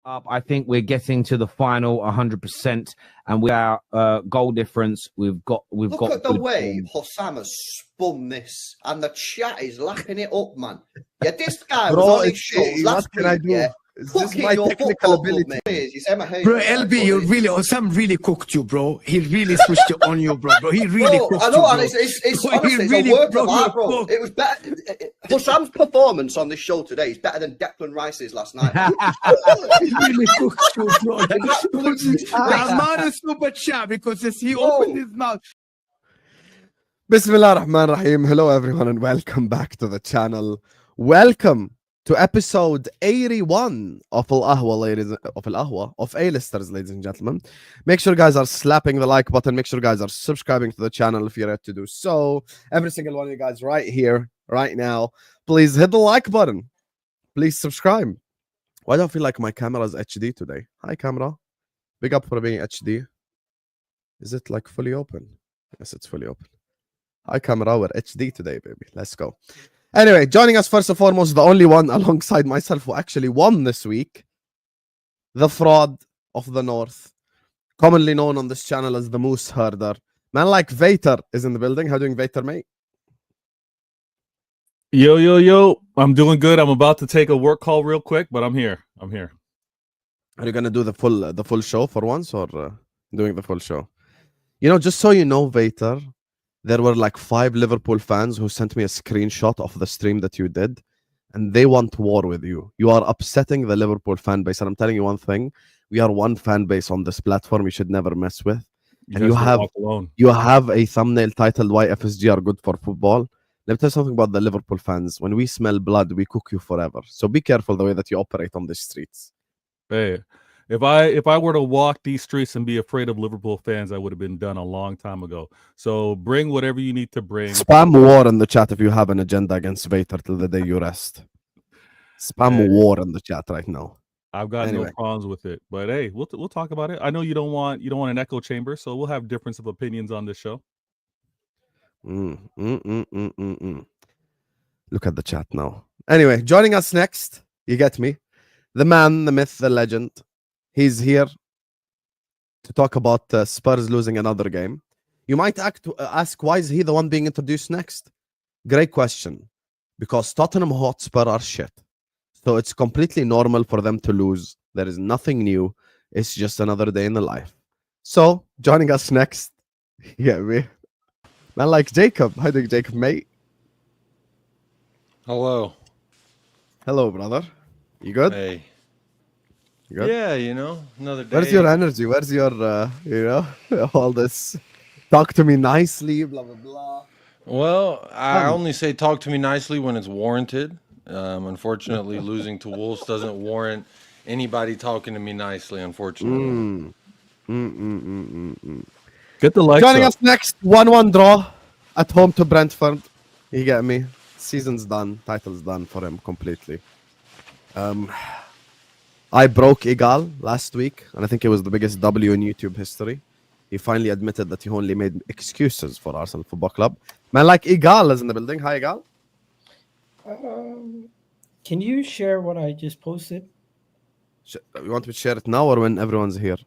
up. I think we're getting to the final 100%, and with our goal difference, we've got. Look at the way Hossam has spun this, and the chat is lapping it up, man. Yeah, this guy was on his shows last week. Yeah, this is my technical ability. Bro, LB, you really, Hossam really cooked you, bro. He really switched it on you, bro. He really cooked I know, you, and it's honestly it's a work of art, bro. It was better. Hossam's performance on this show today is better than Declan Rice's last night. He really cooked you, bro. I'm not a super chat because he opened his mouth. Bismillah ar-Rahman ar-Rahim. Hello everyone and welcome back to the channel. Welcome to episode 81 of A-listers, ladies and gentlemen. Make sure you guys are slapping the like button. Make sure you guys are subscribing to the channel if you're ready to do so. Every single one of you guys right here, right now, please hit the like button. Please subscribe. Why do I feel like my camera is HD today? Hi, camera. Big up for being HD. Is it like fully open? Yes, it's fully open. Hi, camera. We're HD today, baby. Let's go. Anyway, joining us first and foremost, the only one alongside myself who actually won this week, the fraud of the North, commonly known on this channel as the Moose Herder. Man like Vator is in the building. How doing, Vator, mate? Yo. I'm doing good. I'm about to take a work call real quick, but I'm here. Are you gonna do the full show for once, or doing the full show? You know, just so you know, Vator, there were like 5 Liverpool fans who sent me a screenshot of the stream that you did, and they want war with you. You are upsetting the Liverpool fan base, and I'm telling you one thing: we are one fan base on this platform. You should never mess with. And you have a thumbnail titled "Why FSG are good for football." Let me tell you something about the Liverpool fans. When we smell blood, we cook you forever. So be careful the way that you operate on the streets. Hey, if I were to walk these streets and be afraid of Liverpool fans, I would have been done a long time ago. So bring whatever you need to bring. Spam war in the chat if you have an agenda against Vator till the day you rest. Spam war in the chat right now. I've got no problems with it, but hey, we'll talk about it. I know you don't want an echo chamber, so we'll have difference of opinions on this show. Look at the chat now. Anyway, joining us next, you get me, the man, the myth, the legend. He's here to talk about Spurs losing another game. You might ask, why is he the one being introduced next? Great question. Because Tottenham Hotspur are shit. So it's completely normal for them to lose. There is nothing new. It's just another day in the life. So, joining us next, you get me, man like Jacob. How do you, Jacob, mate? Hello, brother. You good? Hey. You good? Yeah, another day. Where's your energy? Where's your, all this talk to me nicely, blah, blah, blah. Well, I only say talk to me nicely when it's warranted. Unfortunately, losing to Wolves doesn't warrant anybody talking to me nicely, unfortunately. Get the likes Joining up. us next, 1-1 draw at home to Brentford. You get me? Season's done. Title's done for him completely. I broke Egal last week, and I think it was the biggest W in YouTube history. He finally admitted that he only made excuses for Arsenal Football Club. Man like Egal is in the building. Hi, Egal. Can you share what I just posted? You want me to share it now or when everyone's here?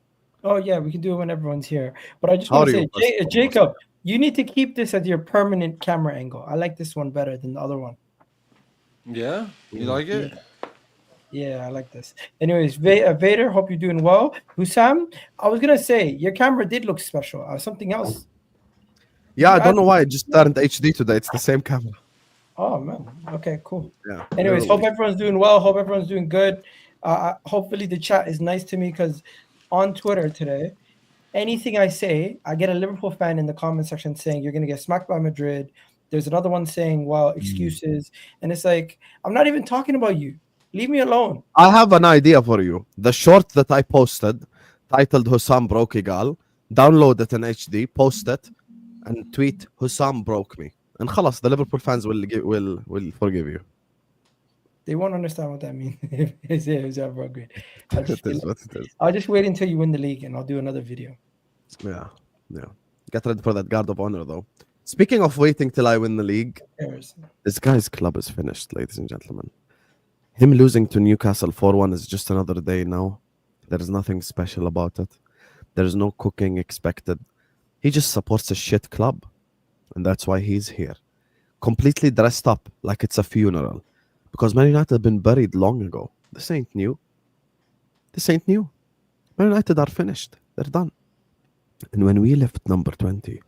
Oh, yeah, we can do it when everyone's here. But I just want to say, Jacob, you need to keep this as your permanent camera angle. I like this one better than the other one. Yeah? You like it? Yeah, I like this. Anyways, Vader, hope you're doing well. Hussam, I was going to say, your camera did look special. Something else. Yeah, I don't know why. It just turned HD today. It's the same camera. Oh, man. Okay, cool. Yeah. Anyways, hope everyone's doing well. Hope everyone's doing good. Hopefully the chat is nice to me because on Twitter today, anything I say, I get a Liverpool fan in the comment section saying you're going to get smacked by Madrid. There's another one saying, well, excuses. And it's like, I'm not even talking about you. Leave me alone. I have an idea for you. The short that I posted, titled Hussam broke Egal, download it in HD, post it, and tweet Hussam broke me. And khalas, the Liverpool fans will forgive you. They won't understand what that means. Hussam broke me. It I'll just wait until you win the league and I'll do another video. Yeah. Get ready for that guard of honor, though. Speaking of waiting till I win the league, this guy's club is finished, ladies and gentlemen. Him losing to Newcastle 4-1 is just another day now. There is nothing special about it. There is no cooking expected. He just supports a shit club. And that's why he's here. Completely dressed up like it's a funeral. Because Man United have been buried long ago. This ain't new. This ain't new. Man United are finished. They're done. And when we left number 20,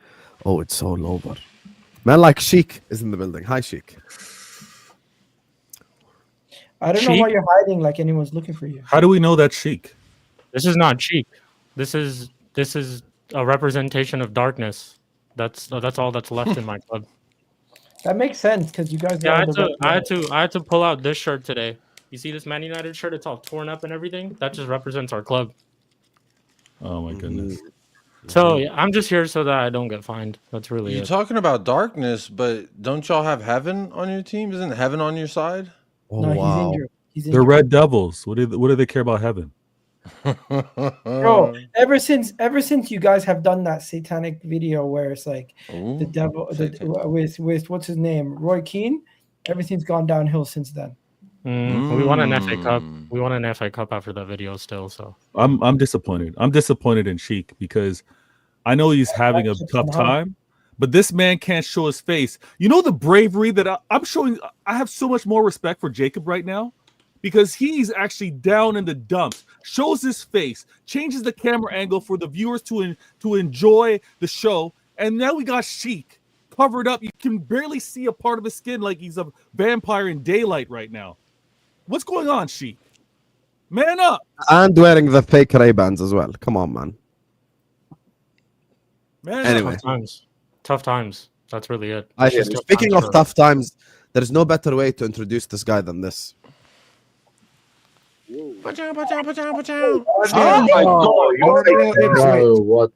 oh, it's all over. Man like Shik is in the building. Hi, Shik. I don't know why you're hiding like anyone's looking for you. How do we know that's Shik? This is not Shik. This is a representation of darkness. That's all that's left in my club. That makes sense because you guys. Yeah, I had to pull out this shirt today. You see this Man United shirt? It's all torn up and everything. That just represents our club. Oh my goodness. So yeah, I'm just here so that I don't get fined. That's really You're it. talking about darkness, but don't y'all have heaven on your team? Isn't heaven on your side? Oh, No, wow. he's injured. He's They're injured. Red Devils. What do they care about heaven? Bro, ever since you guys have done that satanic video where it's like the devil with what's his name, Roy Keane, everything's gone downhill since then. We won an FA Cup. We won an FA Cup after that video still. So I'm disappointed. I'm disappointed in Sheik because I know he's having a tough time, but this man can't show his face. You know the bravery that I'm showing. I have so much more respect for Jacob right now because he's actually down in the dumps, shows his face, changes the camera angle for the viewers to enjoy the show, and now we got Sheik covered up. You can barely see a part of his skin like he's a vampire in daylight right now. What's going on, Sheik? Man up. And wearing the fake Ray-Bans as well. Come on, man. Man Anyway. Tough times. That's really it. I hear you. Speaking of tough times, there's no better way to introduce this guy than this. Oh my god! What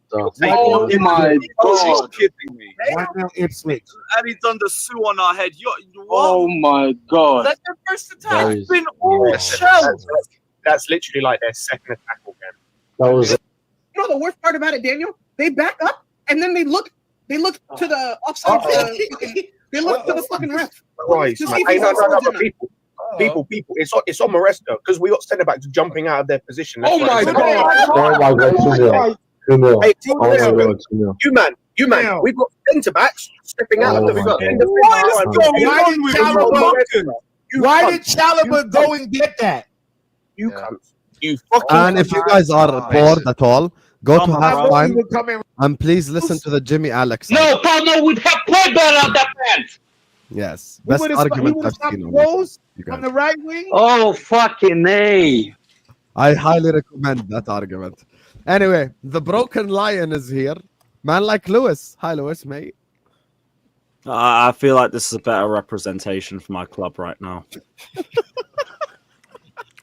the? Oh my god! Kidding me? Right now, Ipswich. And he's done the sue on our head. What? Oh my god! That's their first attack. It's been all shells. That's literally like their second attack again. That was. You know the worst part about it, Daniel? They back up and then they look to the offside. They look to the fucking ref. Christ! People. It's on Maresca because we got centre backs jumping out of their position. Oh my god! Oh my god! Hey, you man. We've got centre backs stepping out of the end of Why did Chalobah go and get that? You cunt. You fucking. And if you guys are bored at all, go to halftime and please listen to the Jimmy Alex. No, Tottenham would have played better at that fence. Yes, best argument I've seen on the right wing. Oh fucking A! I highly recommend that argument. Anyway, the broken lion is here. Man like Lewis. Hi, Lewis, mate. I feel like this is a better representation for my club right now.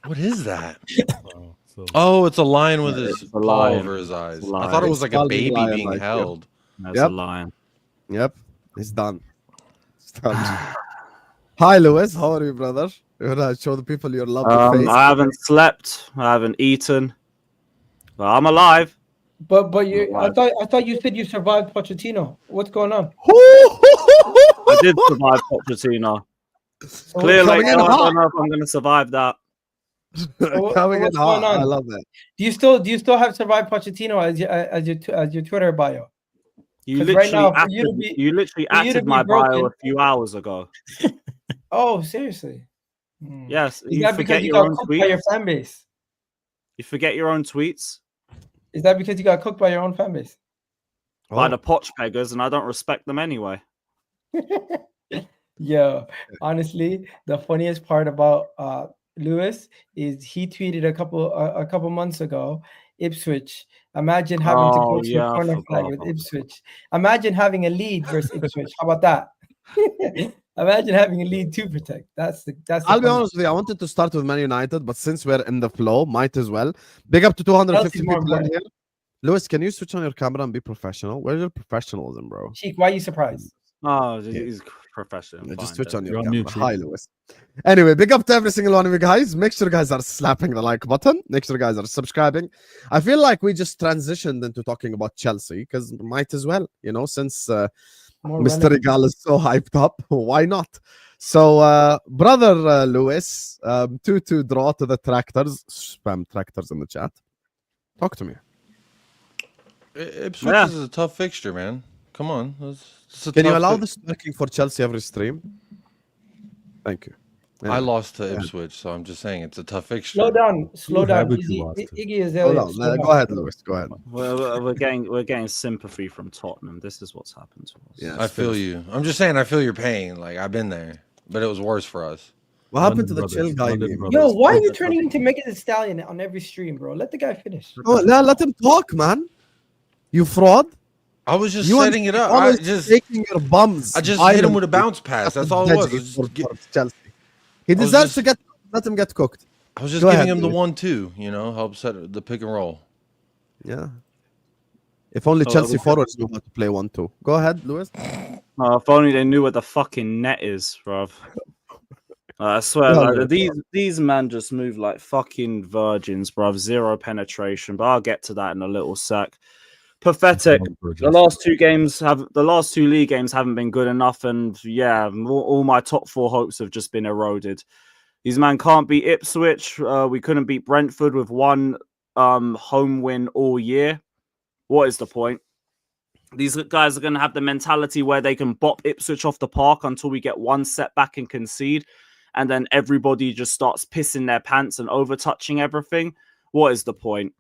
What is that? Oh, it's a lion with his paw over his eyes. I thought it was like a baby being held. That's a lion. Yep, it's done. It's done. Hi, Lewis. How are you, brother? You wanna show the people your love face? I haven't slept. I haven't eaten. But I'm alive. But you, I thought you said you survived Pochettino. What's going on? I did survive Pochettino. Clearly, I don't know if I'm going to survive that. Coming in hot. I love that. Do you still have survived Pochettino as your Twitter bio? You literally added my bio a few hours ago. Oh, seriously? Yes. Is that because you got cooked by your fan base? You forget your own tweets? Is that because you got cooked by your own fan base? By the Poch peggers, and I don't respect them anyway. Yeah, honestly, the funniest part about Lewis is he tweeted a couple months ago, Ipswich. Imagine having to go to a corner flag with Ipswich. Imagine having a lead versus Ipswich. How about that? Imagine having a lead to protect. That's. I'll be honest with you. I wanted to start with Man United, but since we're in the flow, might as well. Big up to 250 people in here. Lewis, can you switch on your camera and be professional? Where's your professionalism, bro? Shik, why are you surprised? Oh, he's professional. Yeah, just switch on your camera. Hi, Lewis. Anyway, big up to every single one of you guys. Make sure you guys are slapping the like button. Make sure you guys are subscribing. I feel like we just transitioned into talking about Chelsea because might as well, since Mr. Egal is so hyped up. Why not? So, brother Lewis, 2-2 draw to the Tractors. Spam Tractors in the chat. Talk to me. Ipswich is a tough fixture, man. Come on. Can you allow this working for Chelsea every stream? Thank you. I lost to Ipswich, so I'm just saying it's a tough fixture. Slow down. Iggy is there. Go ahead, Lewis. Go ahead. We're getting sympathy from Tottenham. This is what's happened to us. Yeah, I feel you. I'm just saying I feel your pain. Like, I've been there, but it was worse for us. What happened to the chill guy? Yo, why are you turning into Megan Thee Stallion on every stream, bro? Let the guy finish. Oh, let him talk, man. You fraud. I was just setting it up. I just taking your bums. I just hit him with a bounce pass. That's all it was. Chelsea. He deserves to let him get cooked. I was just giving him the 1-2, help set the pick and roll. Yeah. If only Chelsea forwards knew how to play 1-2. Go ahead, Lewis. If only they knew what the fucking net is, bruv. I swear, these men just move like fucking virgins, bruv. Zero penetration, but I'll get to that in a little sec. Pathetic. The last two league games haven't been good enough, and all my top 4 hopes have just been eroded. These men can't beat Ipswich. We couldn't beat Brentford with 1 home win all year. What is the point? These guys are going to have the mentality where they can bop Ipswich off the park until we get 1 setback and concede, and then everybody just starts pissing their pants and over-touching everything. What is the point?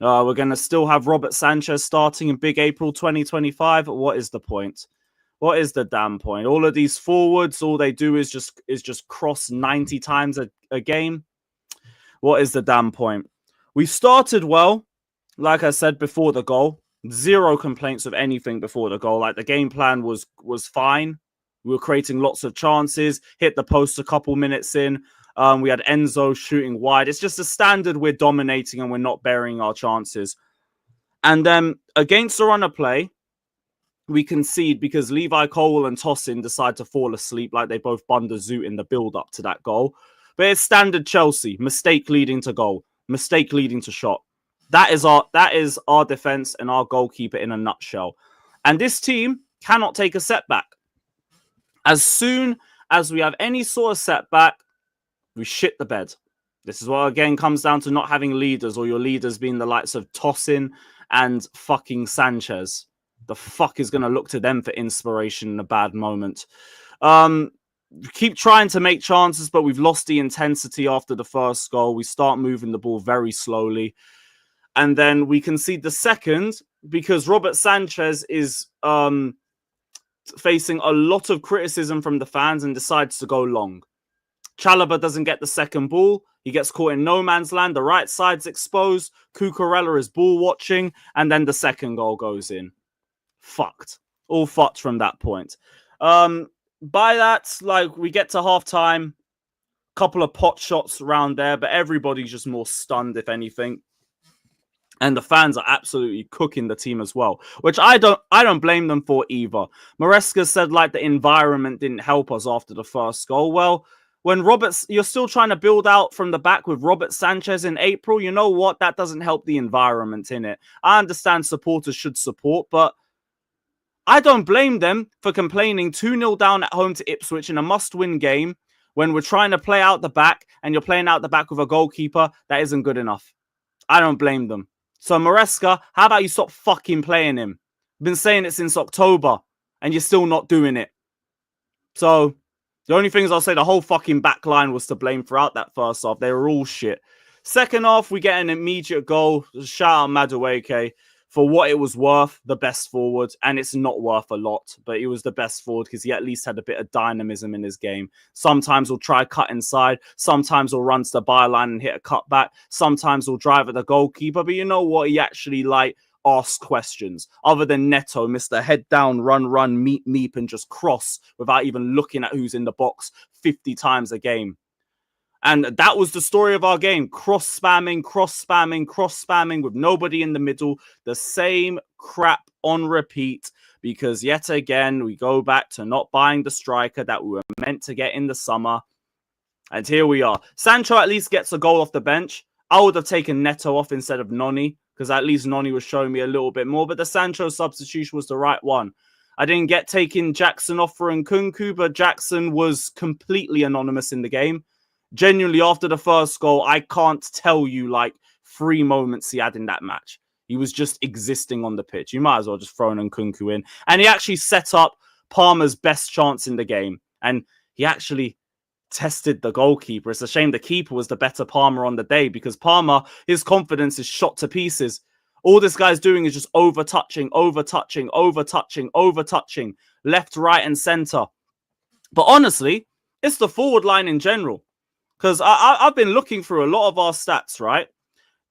We're going to still have Robert Sanchez starting in big April 2025. What is the point? What is the damn point? All of these forwards, all they do is just cross 90 times a game. What is the damn point? We started well, like I said before the goal. Zero complaints of anything before the goal. Like, the game plan was fine. We were creating lots of chances, hit the post a couple minutes in. We had Enzo shooting wide. It's just a standard we're dominating and we're not burying our chances. And then against the run of play, we concede because Levi Cole and Tosin decide to fall asleep like they both bunderzoot in the build-up to that goal. But it's standard Chelsea. Mistake leading to goal. Mistake leading to shot. That is our defense and our goalkeeper in a nutshell. And this team cannot take a setback. As soon as we have any sort of setback, we shit the bed. This is what, again, comes down to not having leaders, or your leaders being the likes of Tosin and fucking Sanchez. The fuck is going to look to them for inspiration in a bad moment. Keep trying to make chances, but we've lost the intensity after the first goal. We start moving the ball very slowly. And then we concede the second because Robert Sanchez is facing a lot of criticism from the fans and decides to go long. Chalobah doesn't get the second ball. He gets caught in no man's land. The right side's exposed. Cucurella is ball watching. And then the second goal goes in. Fucked. All fucked from that point. By that, we get to half time. Couple of pot shots around there, but everybody's just more stunned, if anything. And the fans are absolutely cooking the team as well, which I don't blame them for either. Maresca said the environment didn't help us after the first goal. Well, when you're still trying to build out from the back with Robert Sanchez in April, you know what? That doesn't help the environment in it. I understand supporters should support, but I don't blame them for complaining 2-0 down at home to Ipswich in a must-win game when we're trying to play out the back and you're playing out the back with a goalkeeper that isn't good enough. I don't blame them. So Maresca, how about you stop fucking playing him? I've been saying it since October and you're still not doing it. So the only things I'll say, the whole fucking back line was to blame throughout that first half. They were all shit. Second half, we get an immediate goal. Shout out Madueke for what it was worth, the best forward. And it's not worth a lot, but he was the best forward because he at least had a bit of dynamism in his game. Sometimes he'll try cut inside. Sometimes he'll run to the byline and hit a cutback. Sometimes he'll drive at the goalkeeper. But you know what? He actually asks questions. Other than Neto, Mr. Head down, run, meep, and just cross without even looking at who's in the box 50 times a game. And that was the story of our game. Cross spamming with nobody in the middle. The same crap on repeat because yet again, we go back to not buying the striker that we were meant to get in the summer. And here we are. Sancho at least gets a goal off the bench. I would have taken Neto off instead of Noni because at least Noni was showing me a little bit more. But the Sancho substitution was the right one. I didn't get taking Jackson off for Nkunku, but Jackson was completely anonymous in the game. Genuinely, after the first goal, I can't tell you 3 moments he had in that match. He was just existing on the pitch. You might as well just throw Nkunku in. And he actually set up Palmer's best chance in the game. And he actually tested the goalkeeper. It's a shame the keeper was the better Palmer on the day, because Palmer, his confidence is shot to pieces. All this guy's doing is just over-touching, left, right, and centre. But honestly, it's the forward line in general. Because I've been looking through a lot of our stats, right?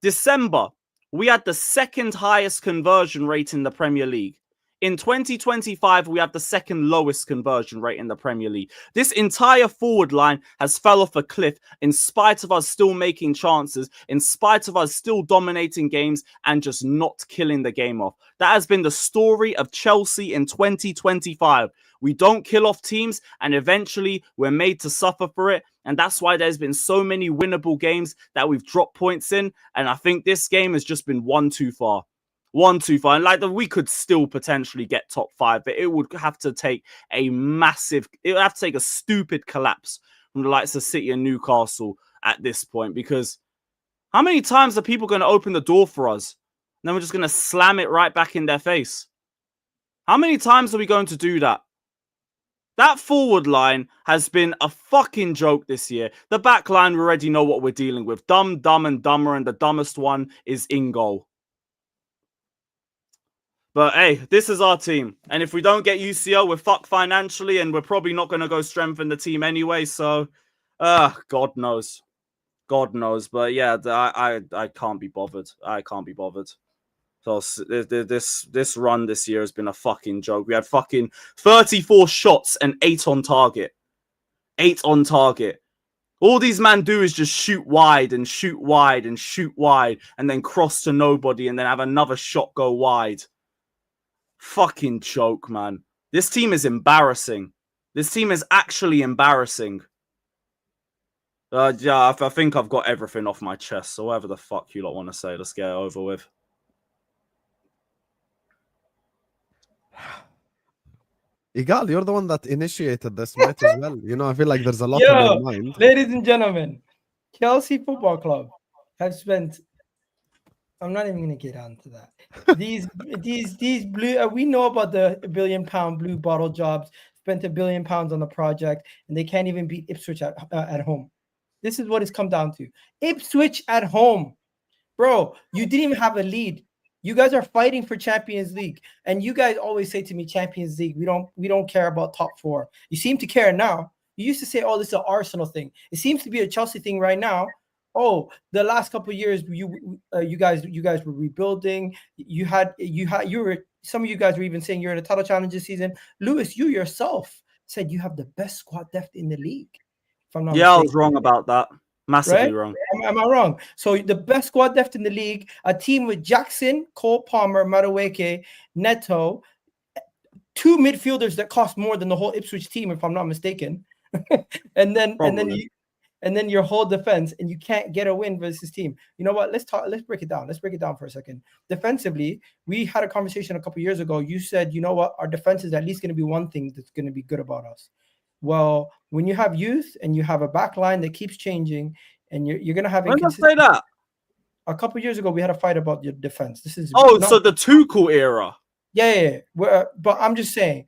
December, we had the second highest conversion rate in the Premier League. In 2025, we have the second lowest conversion rate in the Premier League. This entire forward line has fell off a cliff in spite of us still making chances, in spite of us still dominating games and just not killing the game off. That has been the story of Chelsea in 2025. We don't kill off teams, and eventually we're made to suffer for it. And that's why there's been so many winnable games that we've dropped points in. And I think this game has just been one too far. One too far. And like we could still potentially get top 5, but it would have to take a stupid collapse from the likes of City and Newcastle at this point. Because how many times are people going to open the door for us? And then we're just going to slam it right back in their face. How many times are we going to do that? That forward line has been a fucking joke this year. The back line, we already know what we're dealing with. Dumb, dumb, and dumber, and the dumbest one is in goal. But hey, this is our team. And if we don't get UCL, we're fucked financially, and we're probably not going to go strengthen the team anyway. So, God knows. God knows. But yeah, I can't be bothered. I can't be bothered. So this run this year has been a fucking joke. We had fucking 34 shots and 8 on target. 8 on target. All these men do is just shoot wide and shoot wide and shoot wide and then cross to nobody and then have another shot go wide. Fucking joke, man. This team is embarrassing. This team is actually embarrassing. Yeah, I think I've got everything off my chest. So whatever the fuck you lot want to say, let's get it over with. Egal, you're the one that initiated this match as well. You know, I feel like there's a lot on your mind. Ladies and gentlemen, Chelsea Football Club have spent. I'm not even going to get onto that. These blue. We know about the £1 billion blue bottle jobs. Spent £1 billion on the project, and they can't even beat Ipswich at home. This is what it's come down to. Ipswich at home, bro. You didn't even have a lead. You guys are fighting for Champions League, and you guys always say to me, Champions League. We don't care about top 4. You seem to care now. You used to say, oh, this is an Arsenal thing. It seems to be a Chelsea thing right now. Oh, the last couple of years, you guys were rebuilding. Some of you guys were even saying you're in a title challenge this season. Lewis, you yourself said you have the best squad depth in the league. If I'm not mistaken. I was wrong about that. Massively wrong. Am I wrong? So the best squad depth in the league, a team with Jackson, Cole Palmer, Madueke, Neto, 2 midfielders that cost more than the whole Ipswich team, if I'm not mistaken. and then your whole defense, and you can't get a win versus this team. You know what? Let's break it down. Let's break it down for a second. Defensively, we had a conversation a couple years ago. You said, you know what? Our defense is at least going to be one thing that's going to be good about us. Well, when you have youth and you have a back line that keeps changing, and you're going to have inconsistency. When did I say that? A couple years ago, we had a fight about your defense. This is so the Tuchel era. Yeah. But I'm just saying.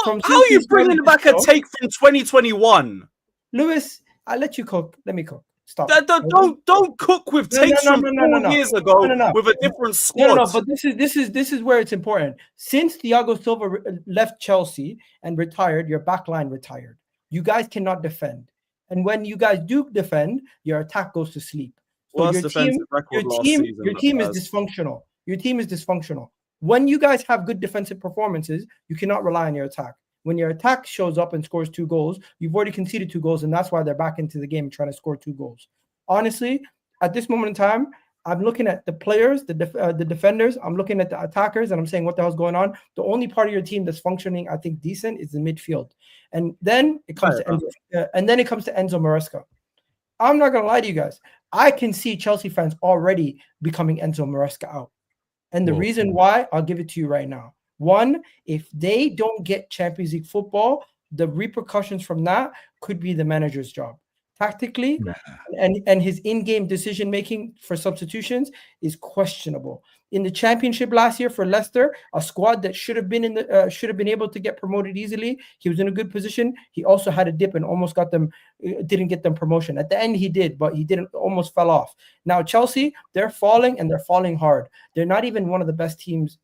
How are you bringing back a take from 2021? Lewis, I'll let you cook. Let me cook. Stop. Don't cook with takes from 4 years ago with a different squad. No, but this is where it's important. Since Thiago Silva left Chelsea and retired, your back line retired. You guys cannot defend. And when you guys do defend, your attack goes to sleep. So your team is dysfunctional. Your team is dysfunctional. When you guys have good defensive performances, you cannot rely on your attack. When your attack shows up and scores 2 goals, you've already conceded 2 goals, and that's why they're back into the game trying to score 2 goals. Honestly, at this moment in time, I'm looking at the players, the defenders. I'm looking at the attackers, and I'm saying, what the hell's going on? The only part of your team that's functioning, I think, decent is the midfield. And then it comes to Enzo Maresca. I'm not gonna lie to you guys. I can see Chelsea fans already becoming Enzo Maresca out. And the reason why, I'll give it to you right now. 1, if they don't get Champions League football, the repercussions from that could be the manager's job. tactically, and his in-game decision making for substitutions is questionable. In the championship last year for Leicester, a squad that should have been able to get promoted easily, he was in a good position. He also had a dip and almost didn't get them promotion. At the end, he did, but he didn't, almost fell off. Now Chelsea, they're falling, and they're falling hard. They're not even one of the best teams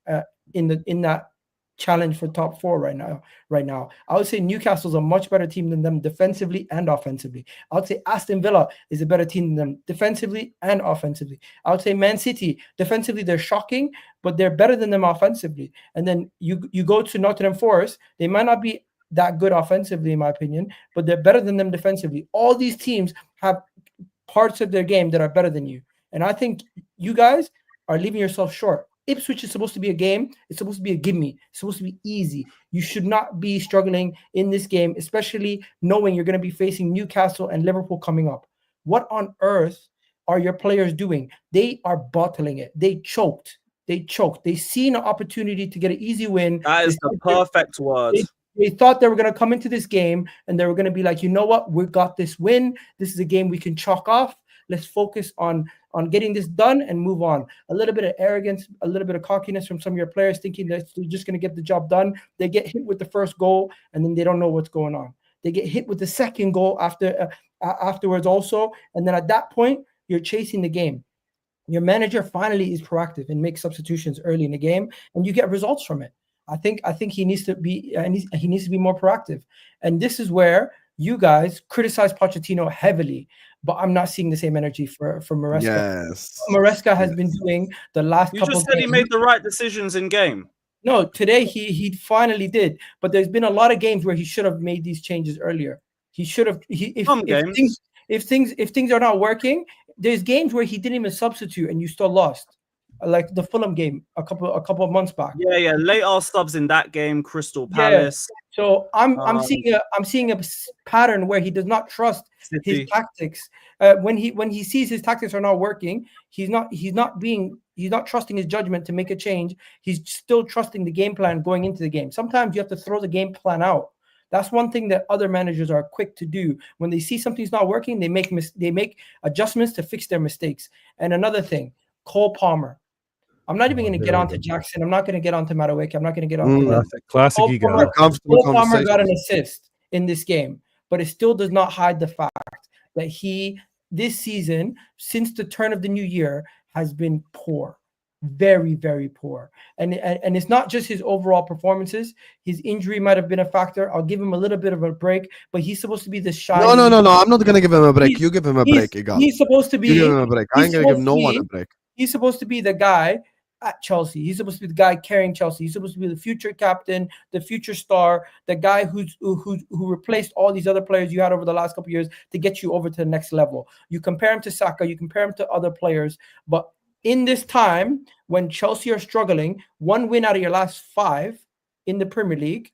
in that challenge for top 4 right now. I would say Newcastle's a much better team than them defensively and offensively. I would say Aston Villa is a better team than them defensively and offensively. I would say Man City, defensively they're shocking, but they're better than them offensively. And then you go to Nottingham Forest, they might not be that good offensively in my opinion, but they're better than them defensively. All these teams have parts of their game that are better than you. And I think you guys are leaving yourself short. Ipswich is supposed to be a game. It's supposed to be a gimme. It's supposed to be easy. You should not be struggling in this game, especially knowing you're going to be facing Newcastle and Liverpool coming up. What on earth are your players doing? They are bottling it. They choked. They seen an opportunity to get an easy win. That is the perfect word. They thought they were going to come into this game and they were going to be like, you know what? We got this win. This is a game we can chalk off. Let's focus on getting this done and move on. A little bit of arrogance, a little bit of cockiness from some of your players thinking that they're just going to get the job done. They get hit with the first goal and then they don't know what's going on. They get hit with the second goal afterwards also. And then at that point, you're chasing the game. Your manager finally is proactive and makes substitutions early in the game and you get results from it. I think he needs to be he needs to be more proactive. And this is where you guys criticize Pochettino heavily, but I'm not seeing the same energy for Maresca. Yes. Maresca has been doing the last couple of games. You just said he made the right decisions in game. No, today he finally did, but there's been a lot of games where he should have made these changes earlier. He should have if things are not working, there's games where he didn't even substitute and you still lost. Like the Fulham game a couple of months back. Yeah, late our subs in that game, Crystal Palace. Yeah. So I'm seeing a pattern where he does not trust his tactics. When he sees his tactics are not working, he's not trusting his judgment to make a change. He's still trusting the game plan going into the game. Sometimes you have to throw the game plan out. That's one thing that other managers are quick to do. When they see something's not working, they make adjustments to fix their mistakes. And another thing, Cole Palmer. I'm not even going to get on to Jackson. I'm not going to get on to Maresca. I'm not going to get on to classic Egal. Cole Palmer got an assist in this game, but it still does not hide the fact that he, this season, since the turn of the new year, has been poor. Very, very poor. And it's not just his overall performances. His injury might have been a factor. I'll give him a little bit of a break, but he's supposed to be the shy. No. I'm not going to give him a break. You give him a break, Egal. He's supposed to be. You give him a break. I ain't going to give no one a break. He's supposed to be the guy at Chelsea. He's supposed to be the guy carrying Chelsea. He's supposed to be the future captain, the future star, the guy who replaced all these other players you had over the last couple of years to get you over to the next level. You compare him to Saka, you compare him to other players, but in this time when Chelsea are struggling, 1 win out of your last 5 in the Premier League,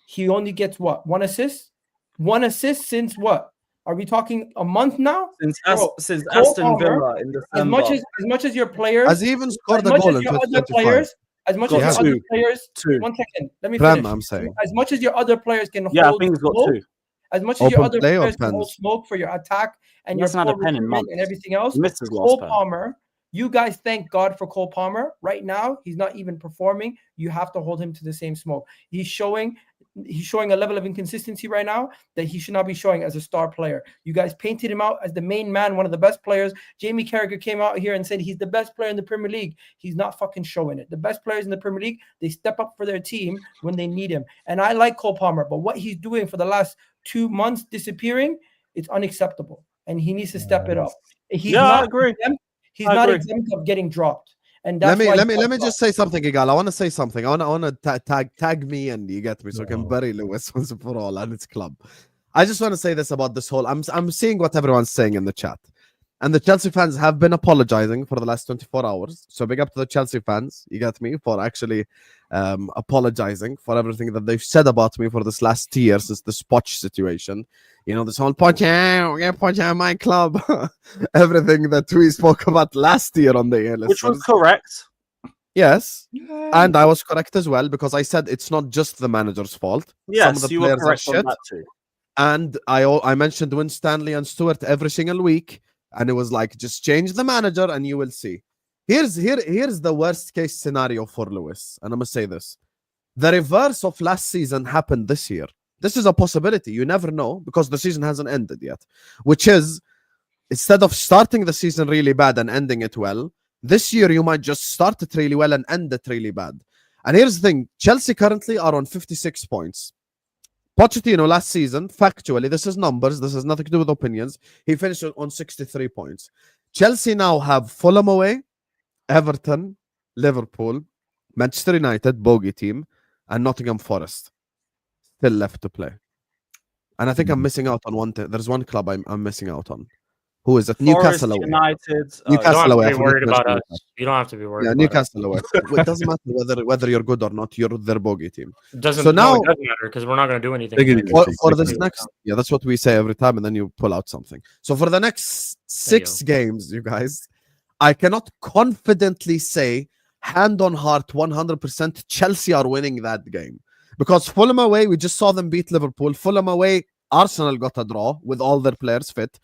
he only gets what? 1 assist? 1 assist since what? Are we talking a month now? Since Aston Villa in December. As much as your players, has he even scored a goal in 2025? As much as your other players, 1 second, let me finish. I'm saying. As much as your other players can hold, I think he's got 2. As much as your other players can hold smoke for your attack and your and everything else, Cole Palmer. You guys thank God for Cole Palmer. Right now, he's not even performing. You have to hold him to the same smoke. He's showing a level of inconsistency right now that he should not be showing as a star player. You guys painted him out as the main man, one of the best players. Jamie Carragher came out here and said he's the best player in the Premier League. He's not fucking showing it. The best players in the Premier League, they step up for their team when they need him. And I like Cole Palmer, but what he's doing for the last 2 months disappearing, it's unacceptable. And he needs to step it up. I agree. He's not exempt of getting dropped. And that's let me just say something, Egal. I want to say something. I want to tag me and you get me so I can bury Lewis once and for all and its club. I just want to say this about this whole. I'm seeing what everyone's saying in the chat, and the Chelsea fans have been apologizing for the last 24 hours. So big up to the Chelsea fans. You get me for actually apologizing for everything that they've said about me for this last year since the Poch situation. You know, this whole Poch, my club, everything that we spoke about last year on the air, which was correct. Yes, and I was correct as well because I said it's not just the manager's fault. Yes, some of the you players were correct are shit. on that too. And I mentioned Win Stanley and Stewart every single week, and it was like, just change the manager and you will see. Here's the worst case scenario for Lewis, and I'm gonna say this: the reverse of last season happened this year. This is a possibility. You never know because the season hasn't ended yet. Which is, instead of starting the season really bad and ending it well, this year you might just start it really well and end it really bad. And here's the thing: Chelsea currently are on 56 points. Pochettino last season, factually, this is numbers, this has nothing to do with opinions, he finished on 63 points. Chelsea now have Fulham away, Everton, Liverpool, Manchester United, bogey team, and Nottingham Forest still left to play. And I think I'm missing out on one. There's one club I'm missing out on. Who is it? Newcastle away. United. Newcastle away. You don't have to be worried about us. You don't have to be worried. Yeah, Newcastle away. It doesn't matter whether you're good or not. You're their bogey team. It doesn't. So now it doesn't matter because we're not going to do anything. For this next, yeah, that's what we say every time, and then you pull out something. So for the next 6 games, you guys, I cannot confidently say, hand on heart, 100% Chelsea are winning that game. Because Fulham away, we just saw them beat Liverpool. Fulham away, Arsenal got a draw with all their players fit.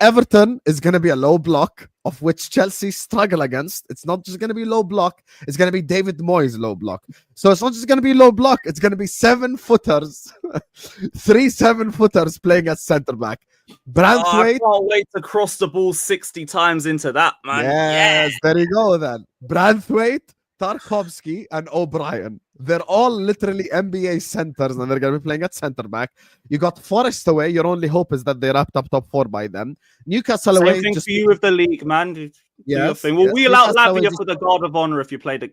Everton is going to be a low block, of which Chelsea struggle against. It's not just going to be low block. It's going to be David Moyes low block. So it's not just going to be low block. It's going to be 7-footers, 3 7-footers playing at centre back. Branthwaite. I can't wait to cross the ball 60 times into that, man. Yes, there you go then. Branthwaite, Tarkovsky, and O'Brien. They're all literally NBA centers, and they're going to be playing at center back. You got Forest away. Your only hope is that they wrapped up top 4 by then. Newcastle Same away. thing for you with the league, man. Do your thing. We'll wheel out Lavia for the Guard of Honor if you play the.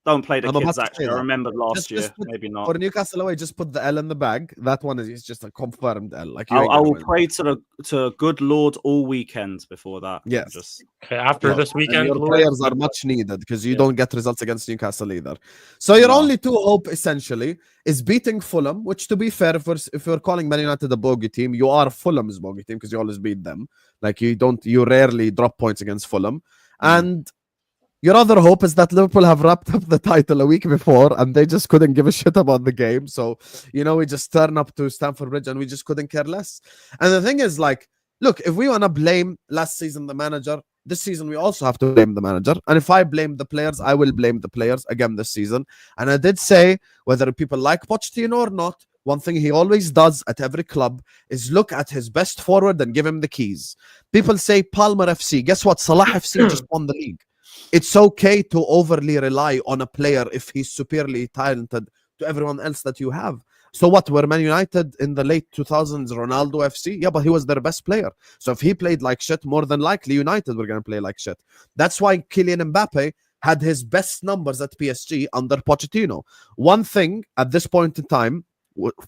Don't play the kids, actually. I remembered last year. Maybe not. For Newcastle away, just put the L in the bag. That one is just a confirmed L. Like I will pray to good Lord all weekends before that. Yes. Okay, after this weekend, your prayers are much needed because you don't get results against Newcastle either. So your only 2 hope essentially is beating Fulham, which, to be fair, if you're calling Man United a bogey team, you are Fulham's bogey team because you always beat them. Like you rarely drop points against Fulham. And your other hope is that Liverpool have wrapped up the title a week before and they just couldn't give a shit about the game. So, we just turn up to Stamford Bridge and we just couldn't care less. And the thing is, like, look, if we want to blame last season the manager, this season we also have to blame the manager. And if I blame the players, I will blame the players again this season. And I did say, whether people like Pochettino or not, one thing he always does at every club is look at his best forward and give him the keys. People say Palmer FC. Guess what? Salah FC just won the league. It's okay to overly rely on a player if he's superiorly talented to everyone else that you have. So what, were Man United in the late 2000s Ronaldo FC? Yeah, but he was their best player. So if he played like shit, more than likely United were going to play like shit. That's why Kylian Mbappe had his best numbers at PSG under Pochettino. One thing at this point in time,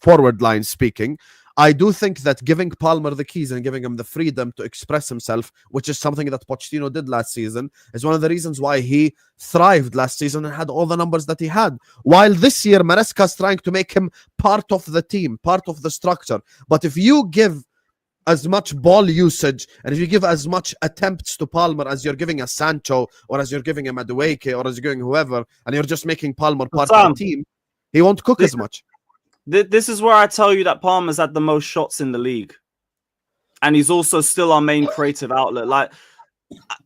forward line speaking, I do think that giving Palmer the keys and giving him the freedom to express himself, which is something that Pochettino did last season, is one of the reasons why he thrived last season and had all the numbers that he had. While this year, Maresca is trying to make him part of the team, part of the structure. But if you give as much ball usage and if you give as much attempts to Palmer as you're giving a Sancho or as you're giving him a Madueke or as you're giving whoever, and you're just making Palmer part of the team, he won't cook as much. This is where I tell you that Palmer's had the most shots in the league. And he's also still our main creative outlet. Like,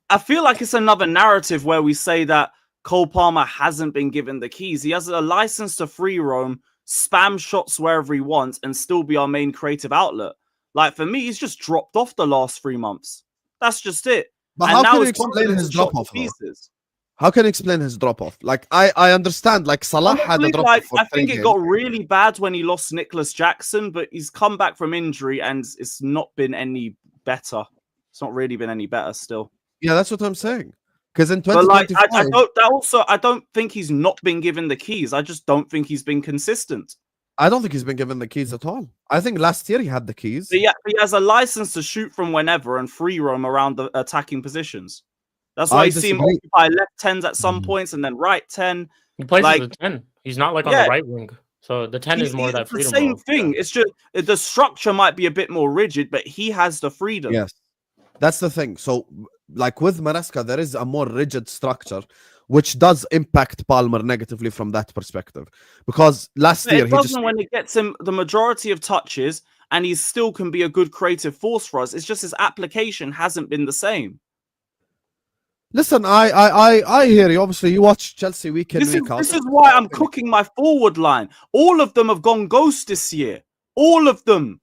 I feel like it's another narrative where we say that Cole Palmer hasn't been given the keys. He has a license to free roam, spam shots wherever he wants, and still be our main creative outlet. Like, for me, he's just dropped off the last 3 months. That's just it. But how can you explain his drop-off? How can you explain his drop-off? Like, I understand, like, Salah had a drop-off for I think it got really bad when he lost Nicholas Jackson, but he's come back from injury and it's not been any better. It's not really been any better still. Yeah, that's what I'm saying. Because in 2025... I don't think he's not been given the keys. I just don't think he's been consistent. I don't think he's been given the keys at all. I think last year he had the keys. But yeah, he has a license to shoot from whenever and free roam around the attacking positions. That's why you see him occupy left 10s at some points and then right 10. He plays as a 10. He's not like on the right wing. So the 10 is more that freedom. It's the same thing. It's just the structure might be a bit more rigid, but he has the freedom. Yes. That's the thing. So, like with Maresca, there is a more rigid structure. which does impact Palmer negatively from that perspective. Because last year it doesn't when it gets him the majority of touches, and he still can be a good creative force for us. It's just his application hasn't been the same. Listen, I hear you. Obviously, you watch Chelsea week in, week out. This is why I'm cooking my forward line. All of them have gone ghost this year. All of them.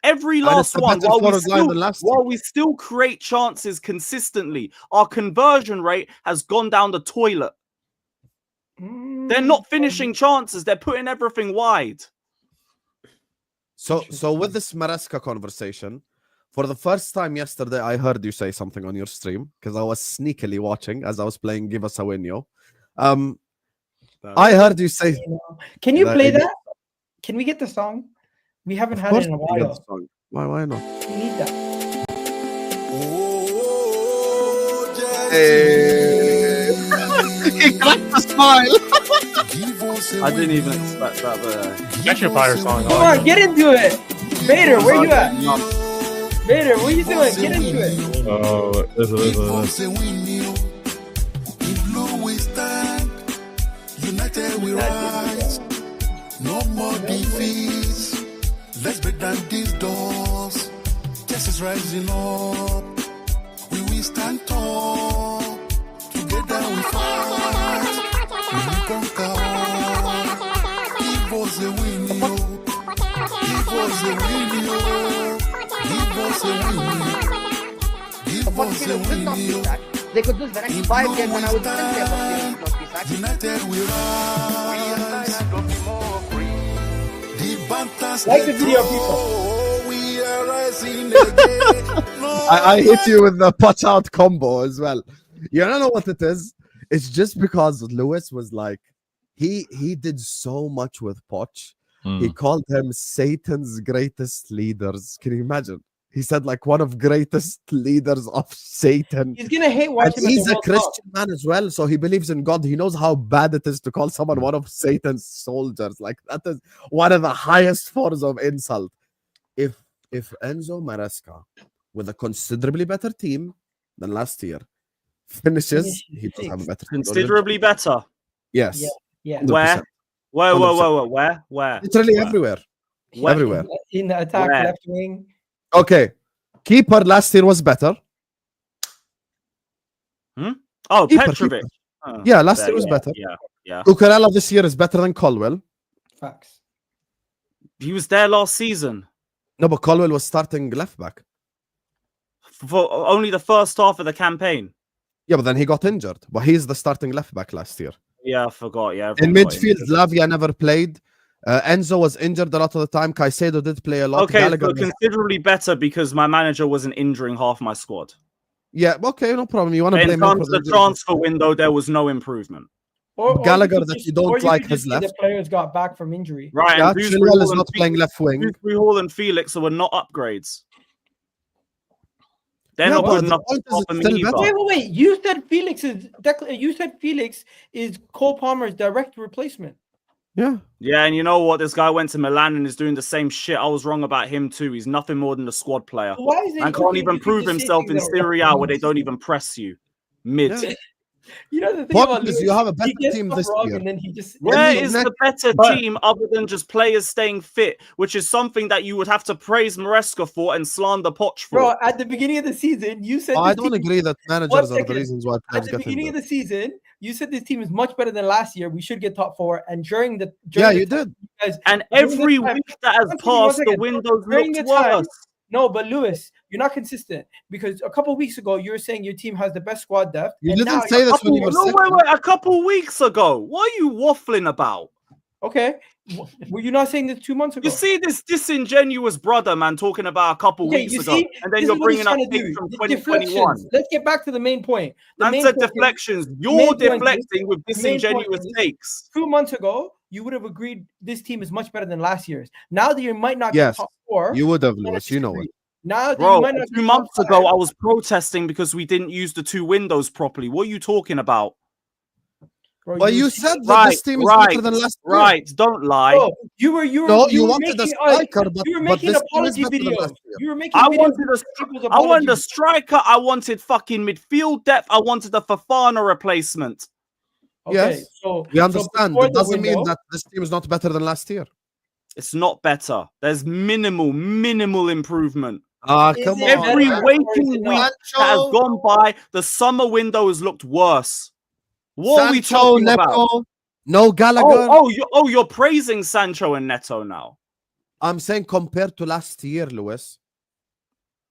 Every last one. While we still create chances consistently, our conversion rate has gone down the toilet. They're not finishing chances. They're putting everything wide. So with this Maresca conversation, for the first time yesterday, I heard you say something on your stream because I was sneakily watching as I was playing Give Us a Winyo. I heard you say... Can you play that? Can we get the song? We haven't had it in a while. Why not? We need that. He cracked the smile. I didn't even expect that, but... That's your fire song. Come on, get into it. Vader, where you at? Vader, what are you doing? Get into it. Oh, United we rise. No more defeats. Let's break down these doors. Justice rising up. We will stand tall. Together we fight. We will conquer. Give us a win, yo. Give us a win, yo. Give us a win, yo. Give us a win, yo. They could lose the next 5 games and I would still say United we rise. Like the video, people. I hit you with the punch out combo as well. You don't know what it is? It's just because Lewis was like, he did so much with Poch. He called him Satan's greatest leaders. Can you imagine? He said like one of greatest leaders of Satan. He's gonna hate watching. And he's a Christian man as well, so he believes in God. He knows how bad it is to call someone one of Satan's soldiers. Like that is one of the highest forms of insult. If Enzo Maresca, with a considerably better team than last year, finishes, he does have a better team. Considerably better. Yes. Yeah. 100%. Where? Where? Literally everywhere. Everywhere. In the attack, left wing. Okay. Keeper last year was better. Oh, Keeper. Petrovic. Yeah, last year was better. Yeah. Cucurella this year is better than Colwell. Facts. He was there last season. No, but Colwell was starting left back. For only the first half of the campaign. Yeah, but then he got injured. But he's the starting left back last year. Yeah, I forgot. Yeah. In midfield, Lavia never played. Enzo was injured a lot of the time. Caicedo did play a lot. Okay, Gallagher but considerably better because my manager wasn't injuring half my squad. Yeah, okay, no problem. You want to blame him for the transfer window? There was no improvement. Gallagher that you don't like has left. The players got back from injury. Right, yeah, Chilwell is not playing left wing. Hall and Felix were not upgrades. They're not good enough to stop me either. Wait. You said Felix is Cole Palmer's direct replacement. Yeah. Yeah, and you know what? This guy went to Milan and is doing the same shit. I was wrong about him too. He's nothing more than a squad player. Why is and can't even prove himself in Serie A where they don't even press you. Mid. Yeah. You know the thing about Lewis, you have a better team this year. And then he just, where is the better team other than just players staying fit, which is something that you would have to praise Maresca for and slander Poch for? Bro, at the beginning of the season, you said I don't agree that managers are the reasons why at the beginning of the season, you said this team is much better than last year. We should get top 4. And during the you did. And every week that has passed, the windows looked worse. No, but Lewis, you're not consistent because a couple of weeks ago you were saying your team has the best squad depth. You didn't say this when you were sick. Wait, a couple of weeks ago. What are you waffling about? Okay, were you not saying this 2 months ago? You see this disingenuous brother, man, talking about a couple weeks ago, and then you're bringing up things from 2021. Let's get back to the main point. Man said deflections. You're deflecting with disingenuous takes. 2 months ago, you would have agreed this team is much better than last year's. Now that you might not get top 4, you would have, Lewis. You know it. Now, bro, 2 months ago, I was protesting because we didn't use the 2 windows properly. What are you talking about? Bro, well, you said that this team is better than last year. Right, don't lie. Bro, you wanted a striker, but you were making apology videos. You were making I wanted a striker. I wanted fucking midfield depth. I wanted a Fofana replacement. Okay, Yes, so we understand. before It the doesn't mean window- that this team is not better than last year. It's not better. There's minimal improvement. Come on. Every better or is waking it week not? that has gone by, the summer window has looked worse. What are we Sancho, talking Neto, about? no Gallagher. You're praising Sancho and Neto now. I'm saying compared to last year, Lewis.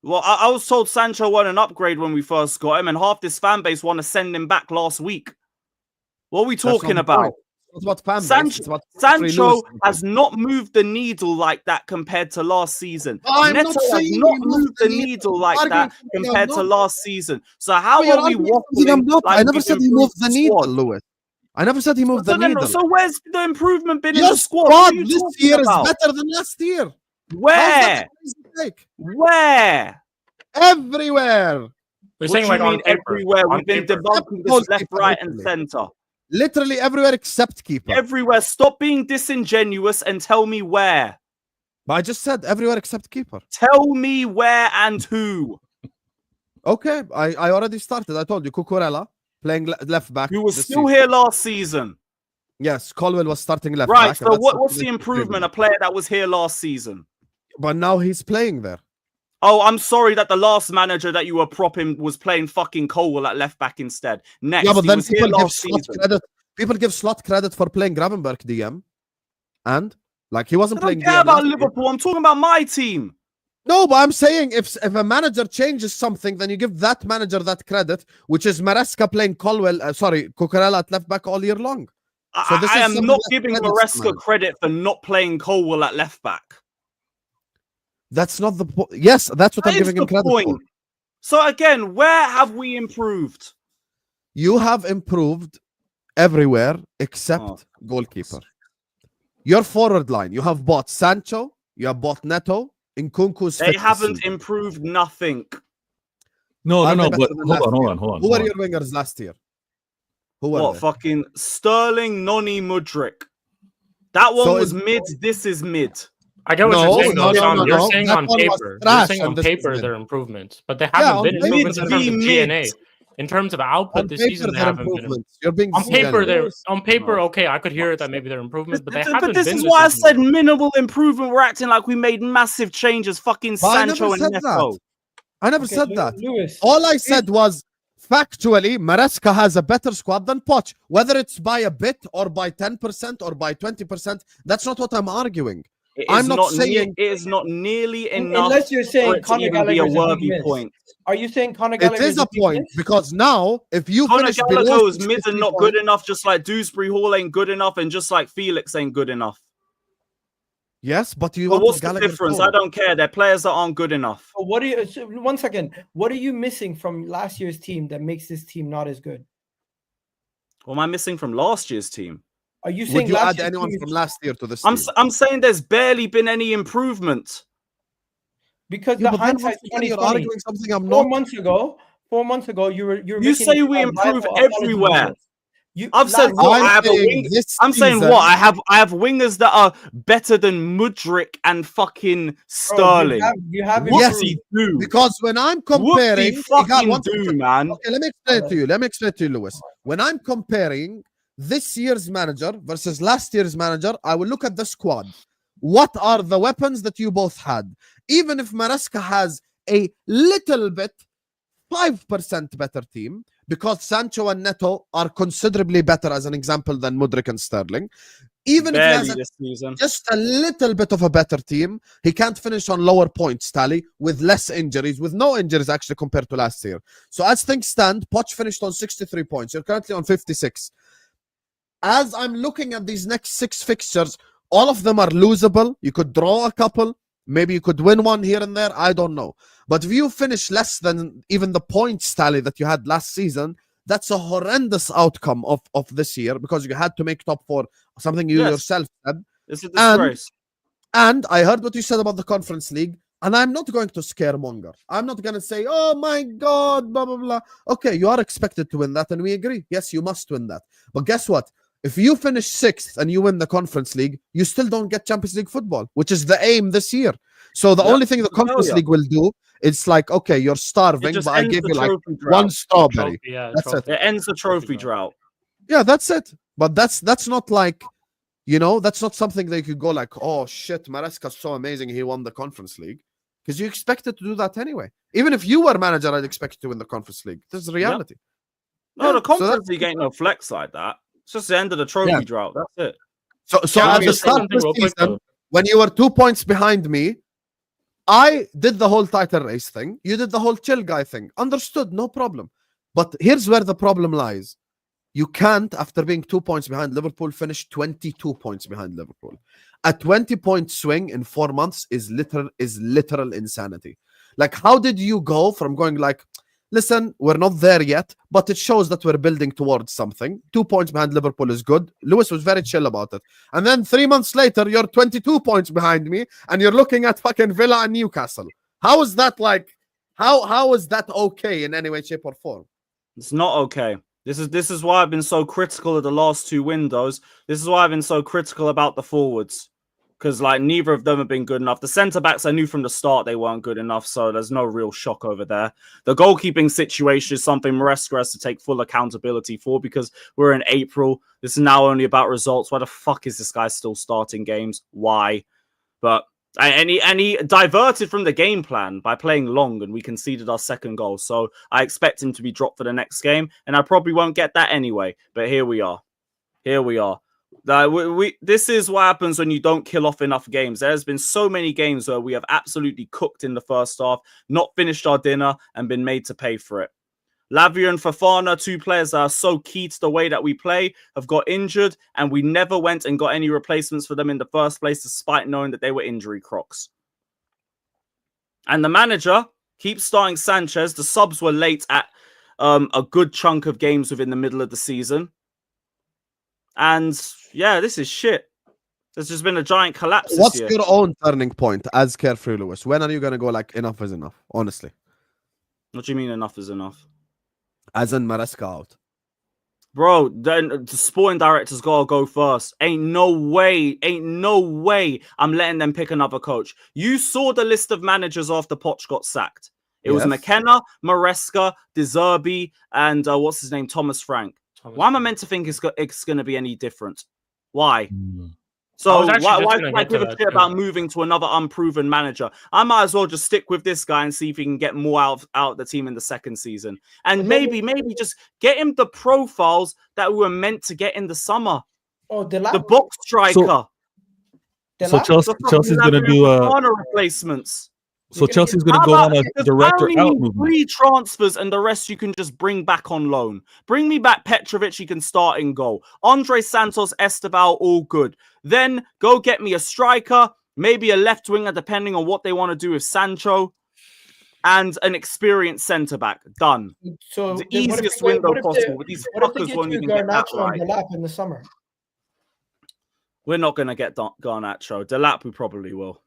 Well, I was told Sancho won an upgrade when we first got him, and half this fan base want to send him back last week. What are we talking about? It's about fan base. It's about Sancho has not moved the needle like that compared to last season. Neto has not moved the needle like that compared to last season. So how are we waffling? I never said he moved the needle, Lewis. I never said he moved the needle. So where's the improvement been in Your the squad? this year is better than last year. Where? Where? Everywhere. We're saying like on paper. Everywhere. We've been debunking this left, right, and center. Literally everywhere except keeper. Everywhere. Stop being disingenuous and tell me where. But I just said everywhere except keeper. Tell me where and who. Okay, I already started. I told you, Cucurella playing left back. Who was still here last season. Yes, Colwell was starting left right, back. So what's the improvement? A player that was here last season. But now he's playing there. Oh, I'm sorry that the last manager that you were propping was playing fucking Colwell at left back instead. Next, yeah, but then people give Slot credit for playing Gravenberch DM. And like he wasn't playing DM. I don't care about Liverpool. I'm talking about my team. No, but I'm saying if a manager changes something, then you give that manager that credit, which is Maresca playing Cucurella at left back all year long. So I am not giving Maresca credit for not playing Colwell at left back. That's not the point. Yes, that's what I'm giving him credit for. So again, where have we improved? You have improved everywhere except goalkeeper. Your forward line, you have bought Sancho, you have bought Neto, Nkunku's. They haven't improved nothing. No. But hold on. Who were your wingers last year? Who were what? they? Fucking Sterling, Noni, Mudryk. That one was mid. This is mid. I get what you're saying, though, Tom. You're saying that on paper. You're saying on paper they're improvements, but they haven't been improvements in terms of DNA. In terms of output this season, they haven't been. You're being on paper, okay, I could hear that maybe they're improvements, but they haven't been. But this is why I said minimal improvement. We're acting like we made massive changes. Fucking Sancho and Neto. I never said that. All I said was factually, Maresca has a better squad than Poch. Whether it's by a bit or by 10% or by 20%, that's not what I'm arguing. I'm not saying it is not nearly enough. Unless you're saying Conor Gallagher is a worthy point. Are you saying Conor Gallagher? It is a point because now if you Conor finish Gallagher is mid and not good enough, just like Dewsbury Hall ain't good enough, and just like Felix ain't good enough. Yes, but you. But what's the difference? I don't care. They're players that aren't good enough. So what do you? 1 second. What are you missing from last year's team that makes this team not as good? What am I missing from last year's team? Are you saying would you add anyone from last year to this team? I'm saying there's barely been any improvement. Because the hindsight 2020. 4 months ago, 4 months ago, you say we improve everywhere. I've said what I have. I'm saying what I have wingers that are better than Mudryk and fucking Sterling. You have yes, do because when I'm comparing, man. Okay, let me explain to you, Lewis. When I'm comparing this year's manager versus last year's manager, I will look at the squad. What are the weapons that you both had? Even if Maresca has a little bit, 5% better team, because Sancho and Neto are considerably better, as an example, than Mudryk and Sterling. Even if he has just a little bit of a better team, he can't finish on lower points tally with less injuries, with no injuries actually compared to last year. So as things stand, Poch finished on 63 points. You're currently on 56. As I'm looking at these next 6 fixtures, all of them are losable. You could draw a couple. Maybe you could win one here and there. I don't know. But if you finish less than even the points tally that you had last season, that's a horrendous outcome of this year because you had to make top 4, something you yourself said. It's a disgrace. And I heard what you said about the Conference League, and I'm not going to scaremonger. I'm not going to say, oh my God, blah, blah, blah. Okay, you are expected to win that, and we agree. Yes, you must win that. But guess what? If you finish 6th and you win the Conference League, you still don't get Champions League football, which is the aim this year. So the only thing the Conference League will do, it's like, okay, you're starving, but I gave you like one strawberry. That's it. It ends the trophy drought. Yeah, that's it. But that's not like, you know, that's not something they could go like, oh shit, Maresca's so amazing, he won the Conference League. Because you expected to do that anyway. Even if you were manager, I'd expect you to win the Conference League. This is reality. No, the Conference League ain't no flex like that. It's just the end of the trophy drought. That's it. So at the start of the season, when you were 2 points behind me, I did the whole title race thing. You did the whole chill guy thing. Understood, no problem. But here's where the problem lies. You can't, after being 2 points behind Liverpool, finish 22 points behind Liverpool. A 20-point swing in 4 months is literal insanity. Like, how did you go from going like, listen, we're not there yet, but it shows that we're building towards something. 2 points behind Liverpool is good. Lewis was very chill about it. And then 3 months later, you're 22 points behind me, and you're looking at fucking Villa and Newcastle. How is that like, how is that okay in any way, shape, or form? It's not okay. This is why I've been so critical of the last 2 windows. This is why I've been so critical about the forwards. Because, like, neither of them have been good enough. The centre-backs, I knew from the start they weren't good enough, so there's no real shock over there. The goalkeeping situation is something Maresca has to take full accountability for, because we're in April. This is now only about results. Why the fuck is this guy still starting games? Why? But and he diverted from the game plan by playing long, and we conceded our second goal. So I expect him to be dropped for the next game, and I probably won't get that anyway. But here we are. Here we are. This is what happens when you don't kill off enough games. There's been so many games where we have absolutely cooked in the first half, not finished our dinner, and been made to pay for it. Lavia and Fofana, 2 players that are so key to the way that we play, have got injured, and we never went and got any replacements for them in the first place, despite knowing that they were injury crocs. And the manager keeps starting Sanchez. The subs were late at a good chunk of games within the middle of the season. And yeah, this is shit. There's just been a giant collapse. What's your own turning point as Carefree Lewis? When are you going to go like, enough is enough? Honestly. What do you mean enough is enough? As in Maresca out. Bro, then the sporting director's got to go first. Ain't no way I'm letting them pick another coach. You saw the list of managers after Poch got sacked. It was McKenna, Maresca, De Zerbi, and what's his name? Thomas Frank. Why am I meant to think it's going to be any different? Why? So why should I give a shit about moving to another unproven manager? I might as well just stick with this guy and see if he can get more out of the team in the second season. And maybe just get him the profiles that we were meant to get in the summer. Oh, the box striker. So Chelsea's going to do replacements. So Chelsea's going to go on a director out movement. 3 transfers and the rest you can just bring back on loan. Bring me back Petrovic, he can start in goal. Andre Santos, Esteval, all good. Then go get me a striker, maybe a left winger, depending on what they want to do with Sancho, and an experienced centre-back. Done. So the easiest window possible. But these fuckers won't even get that right. Delap in the summer. We're not going to get Garnacho. Delap, we probably will.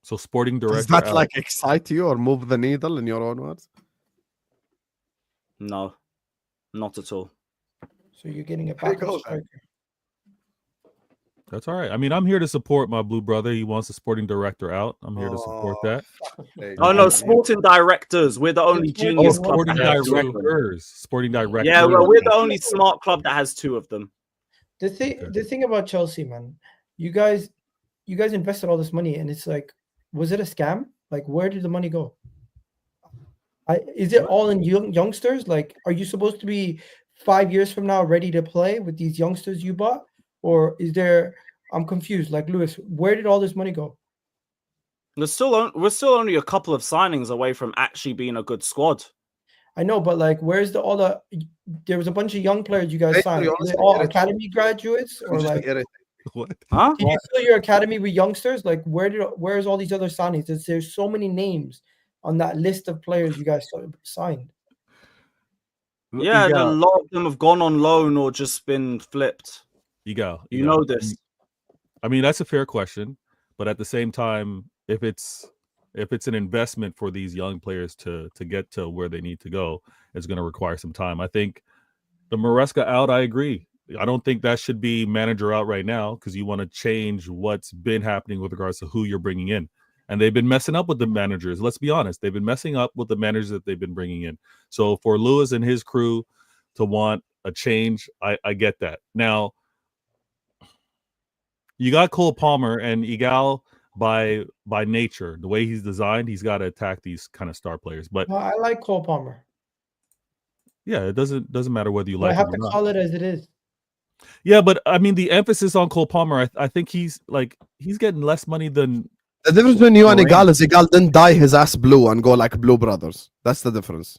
So sporting director. Does that like excite you or move the needle in your own words? No, not at all. So you're getting a backup striker. That's all right. I mean, I'm here to support my blue brother. He wants a sporting director out. I'm here to support that. Oh no, sporting directors. We're the only genius club. Sporting directors. Sporting directors. Yeah, well, we're the only smart club that has 2 of them. The thing about Chelsea, man, you guys invested all this money, and it's like, was it a scam? Like, where did the money go? Is it all in youngsters? Like, are you supposed to be 5 years from now ready to play with these youngsters you bought? Or is there, I'm confused. Like, Lewis, where did all this money go? We're still only a couple of signings away from actually being a good squad. I know, but like, where's there was a bunch of young players you guys signed. Are they all academy graduates? Or like, what? Huh? Did you fill your academy with youngsters? Like, where's all these other signings? There's so many names on that list of players you guys signed. Yeah, a lot of them have gone on loan or just been flipped. You know this. I mean, that's a fair question, but at the same time, if it's an investment for these young players to get to where they need to go, it's going to require some time. I think the Maresca out, I agree. I don't think that should be manager out right now, because you want to change what's been happening with regards to who you're bringing in. And they've been messing up with the managers. Let's be honest. They've been messing up with the managers that they've been bringing in. So for Lewis and his crew to want a change. I get that. Now, you got Cole Palmer and Egal by nature. The way he's designed, he's got to attack these kind of star players. But Well, I like Cole Palmer. yeah, it doesn't matter whether you But like I have him to or call not. it as it is. Yeah, but I mean, the emphasis on Cole Palmer, I think he's getting less money than. The difference between you and Amorim. Egal is Egal didn't dye his ass blue and go like Blue Brothers. That's the difference.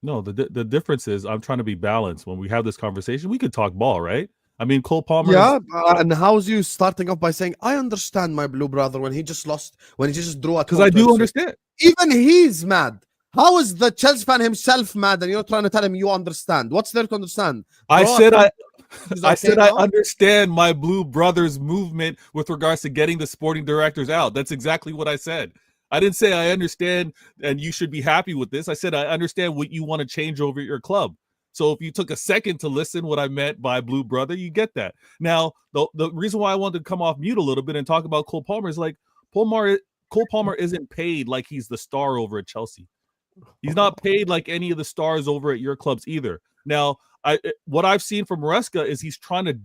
No, the difference is I'm trying to be balanced. When we have this conversation, we could talk ball, right? I mean, Cole Palmer. Yeah, and how's you starting off by saying I understand my blue brother when he just lost, when he just drew a? Because I do understand. Even he's mad. How is the Chelsea fan himself mad, and you're trying to tell him you understand? What's there to understand? I said I now? understand my blue brothers movement with regards to getting the sporting directors out. That's exactly what I said. I didn't say I understand and you should be happy with this. I said I understand what you want to change over at your club. So if you took a second to listen what I meant by blue brother, you get that. Now, the reason why I wanted to come off mute a little bit and talk about Cole Palmer is like Cole Palmer isn't paid like he's the star over at Chelsea. He's not paid like any of the stars over at your clubs either. Now, what I've seen from Maresca is he's trying to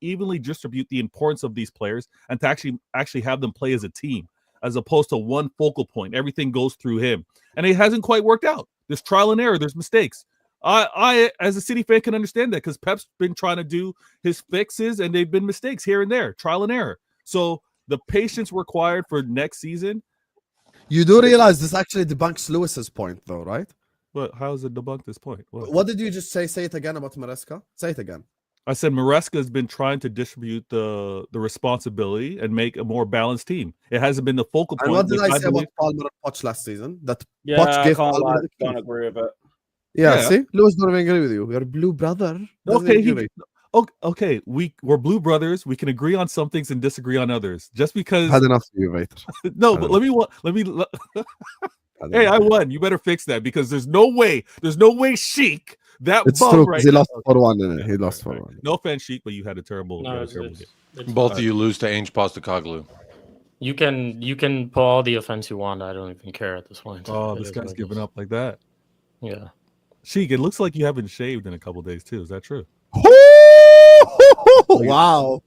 evenly distribute the importance of these players and to actually have them play as a team, as opposed to one focal point. Everything goes through him. And it hasn't quite worked out. There's trial and error. There's mistakes. I as a City fan, can understand that because Pep's been trying to do his fixes and they've been mistakes here and there, trial and error. So the patience required for next season. You do realize this actually debunks Lewis's point, though, right? But how does it debunk this point? What did you just say? Say it again about Maresca. Say it again. I said Maresca has been trying to distribute the responsibility and make a more balanced team. It hasn't been the focal point. And what did I say about Palmer and Poch last season? That Yeah, Poch I gave can't Palmer lie, the key. don't agree with it. Yeah, see? Lewis don't even agree with you. You're a blue brother. Okay, we're blue brothers. We can agree on some things and disagree on others. Just because Had enough of you, Vator. No, but let me hey, I won. You better fix that because there's no way Shik that It's bum true, right because he now. lost 4-1 in it. He lost 4-1. No offense, Shik, but you had a terrible, No, game. Both of you lose to Ange Postecoglou. You can pull all the offense you want. I don't even care at this point. Oh, It this is guy's what it giving is. up like that. Yeah. Shik, it looks like you haven't shaved in a couple days too. Is that true? Wow.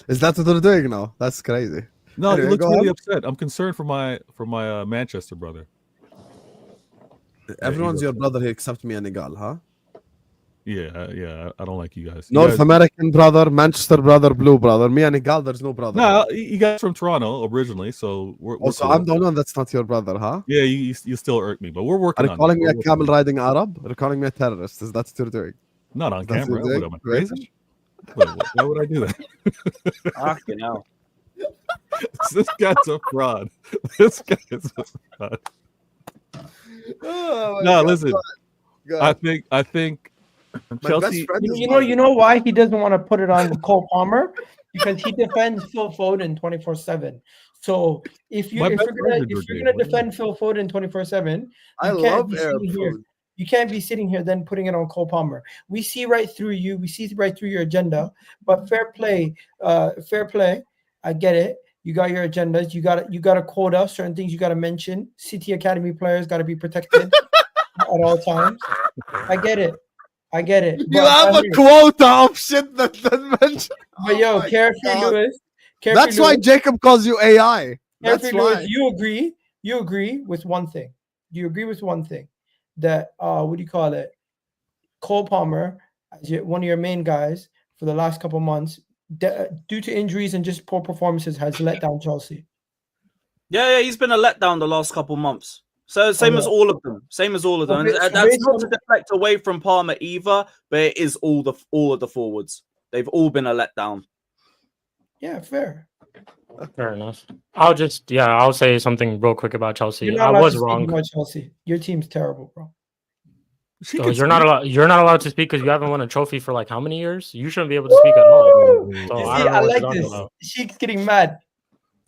Is that what they're doing now? That's crazy. No, Anyway, he looks go really on. upset. I'm concerned for my Manchester brother. Everyone's your brother here except me and Egal, huh? Yeah. I don't like you guys. North American brother, Manchester brother, blue brother. Me and Egal, there's no brother. No, you guys from Toronto originally, so we're Also, cool. I'm the one that's not your brother, huh? Yeah, you still irk me, but we're working Are you on calling it. me a We're working camel on it. riding Arab? Are you calling me a terrorist? Is that what you're doing? Not on That's camera. what you're What am I doing? crazy? Why would I do that? Fucking hell. This guy's a fraud. This guy is a fraud. Oh, No, listen. Go I ahead. think My Chelsea. best friend is You know why he doesn't want to put it on Cole Palmer? Because he defends Phil Foden 24/7. So if My you're best gonna friend is if you're Jordan. gonna What do you defend Phil Foden 24/7, I you can't love be Arab sitting here. food. You can't be sitting here then putting it on Cole Palmer. We see right through you. We see right through your agenda. But fair play. I get it. You got your agendas. You got a quota. Certain things you got to mention. City Academy players got to be protected at all times. I get it. You have a quota of shit that mentioned. But yo, Carefree Lewis. That's why Jacob calls you AI. That's Carefree Lewis, why. you agree with one thing. Do you agree with one thing? That what do you call it? Cole Palmer, as one of your main guys for the last couple months, due to injuries and just poor performances, has let down Chelsea. Yeah, he's been a letdown the last couple months. So same as all of them. And that's not to deflect away from Palmer either, but it is all of the forwards. They've all been a letdown. Yeah, fair. Fair enough. I'll say something real quick about Chelsea. You're not I allowed was to speak wrong. about Chelsea. Your team's terrible, bro. So you're not allowed to speak because you haven't won a trophy for like how many years? You shouldn't be able to speak at all. So You I see, don't know I what like you're talking this. about. Sheik's getting mad.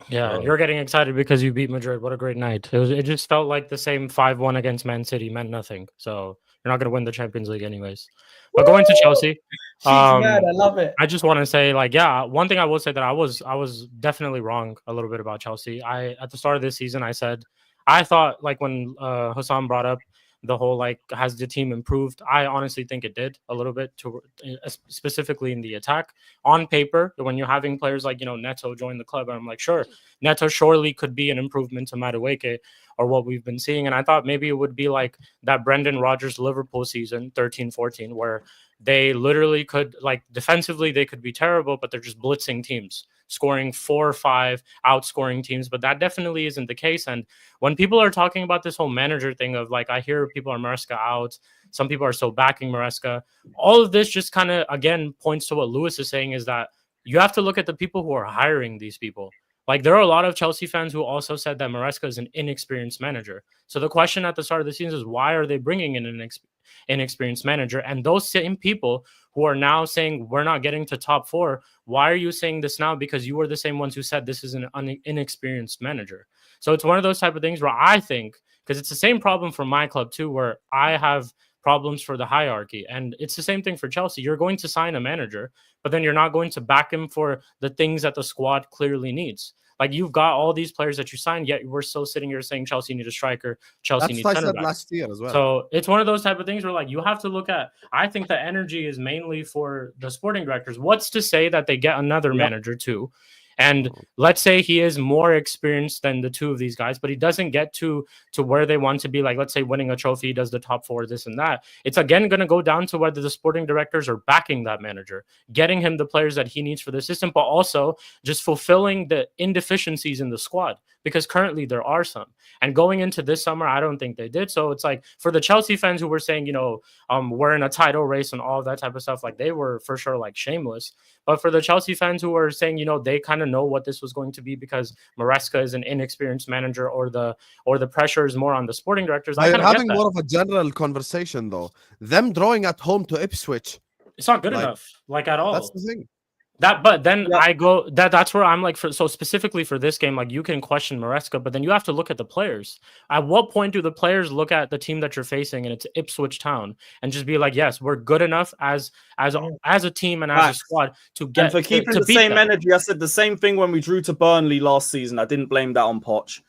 Yeah, you're getting excited because you beat Madrid. What a great night. It just felt like the same 5-1 against Man City meant nothing. So you're not going to win the Champions League anyways. But going to Chelsea, Sheik's mad. I love it. I just want to say, one thing I will say that I was definitely wrong a little bit about Chelsea. At the start of this season, I said I thought, like when Hussam brought up the whole like has the team improved? I honestly think it did a little bit, to specifically in the attack. On paper, when you're having players like Neto join the club, I'm like, sure, Neto surely could be an improvement to Madueke or what we've been seeing. And I thought maybe it would be like that Brendan Rodgers Liverpool season 13-14, where they literally could, like, defensively they could be terrible, but they're just blitzing teams, scoring 4 or 5, outscoring teams. But that definitely isn't the case. And when people are talking about this whole manager thing of like, I hear people are Maresca out, some people are still backing Maresca, all of this just kind of again points to what Lewis is saying, is that you have to look at the people who are hiring these people. Like, there are a lot of Chelsea fans who also said that Maresca is an inexperienced manager. So the question at the start of the season is, why are they bringing in an inexperienced manager? And those same people who are now saying we're not getting to top 4, why are you saying this now? Because you were the same ones who said this is an inexperienced manager. So it's one of those type of things where I think, because it's the same problem for my club too, where I have problems for the hierarchy. And it's the same thing for Chelsea. You're going to sign a manager, but then you're not going to back him for the things that the squad clearly needs. Like, you've got all these players that you signed, yet we're still sitting here saying Chelsea needs a striker, Chelsea needs center back. Last year as well. So it's one of those type of things where, like, you have to look at, I think the energy is mainly for the sporting directors. What's to say that they get another manager too? And let's say he is more experienced than the two of these guys, but he doesn't get to where they want to be. Like, let's say winning a trophy, he does the top 4, this and that. It's again going to go down to whether the sporting directors are backing that manager, getting him the players that he needs for the system, but also just fulfilling the inefficiencies in the squad, because currently there are some. And going into this summer, I don't think they did. So it's like, for the Chelsea fans who were saying, we're in a title race and all that type of stuff, like, they were for sure like shameless. But for the Chelsea fans who were saying, they kind of know what this was going to be because Maresca is an inexperienced manager, or the pressure is more on the sporting directors. I'm having more of a general conversation though. Them drawing at home to Ipswich, it's not good enough, like, at all. That's the thing. But then I go that's where I'm like, so specifically for this game, like, you can question Maresca, but then you have to look at the players. At what point do the players look at the team that you're facing, and it's Ipswich Town, and just be like, yes, we're good enough as a team and as a squad to get, and for keeping to the same energy. I said the same thing when we drew to Burnley last season. I didn't blame that on Poch,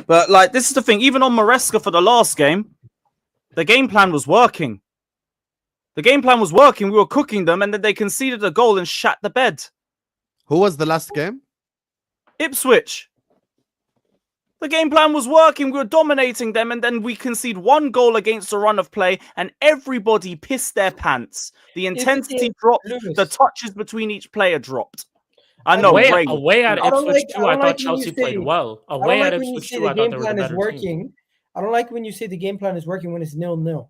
but like, this is the thing. Even on Maresca for the last game, the game plan was working. The game plan was working. We were cooking them, and then they conceded a goal and shat the bed. Who was the last game? Ipswich. The game plan was working. We were dominating them, and then we concede 1 goal against a run of play, and everybody pissed their pants. The intensity dropped. The touches between each player dropped. I know. Away at Ipswich too, I thought Chelsea played well. Away at Ipswich too, I thought they were the better team. I don't like when you say the game plan is working when it's 0-0.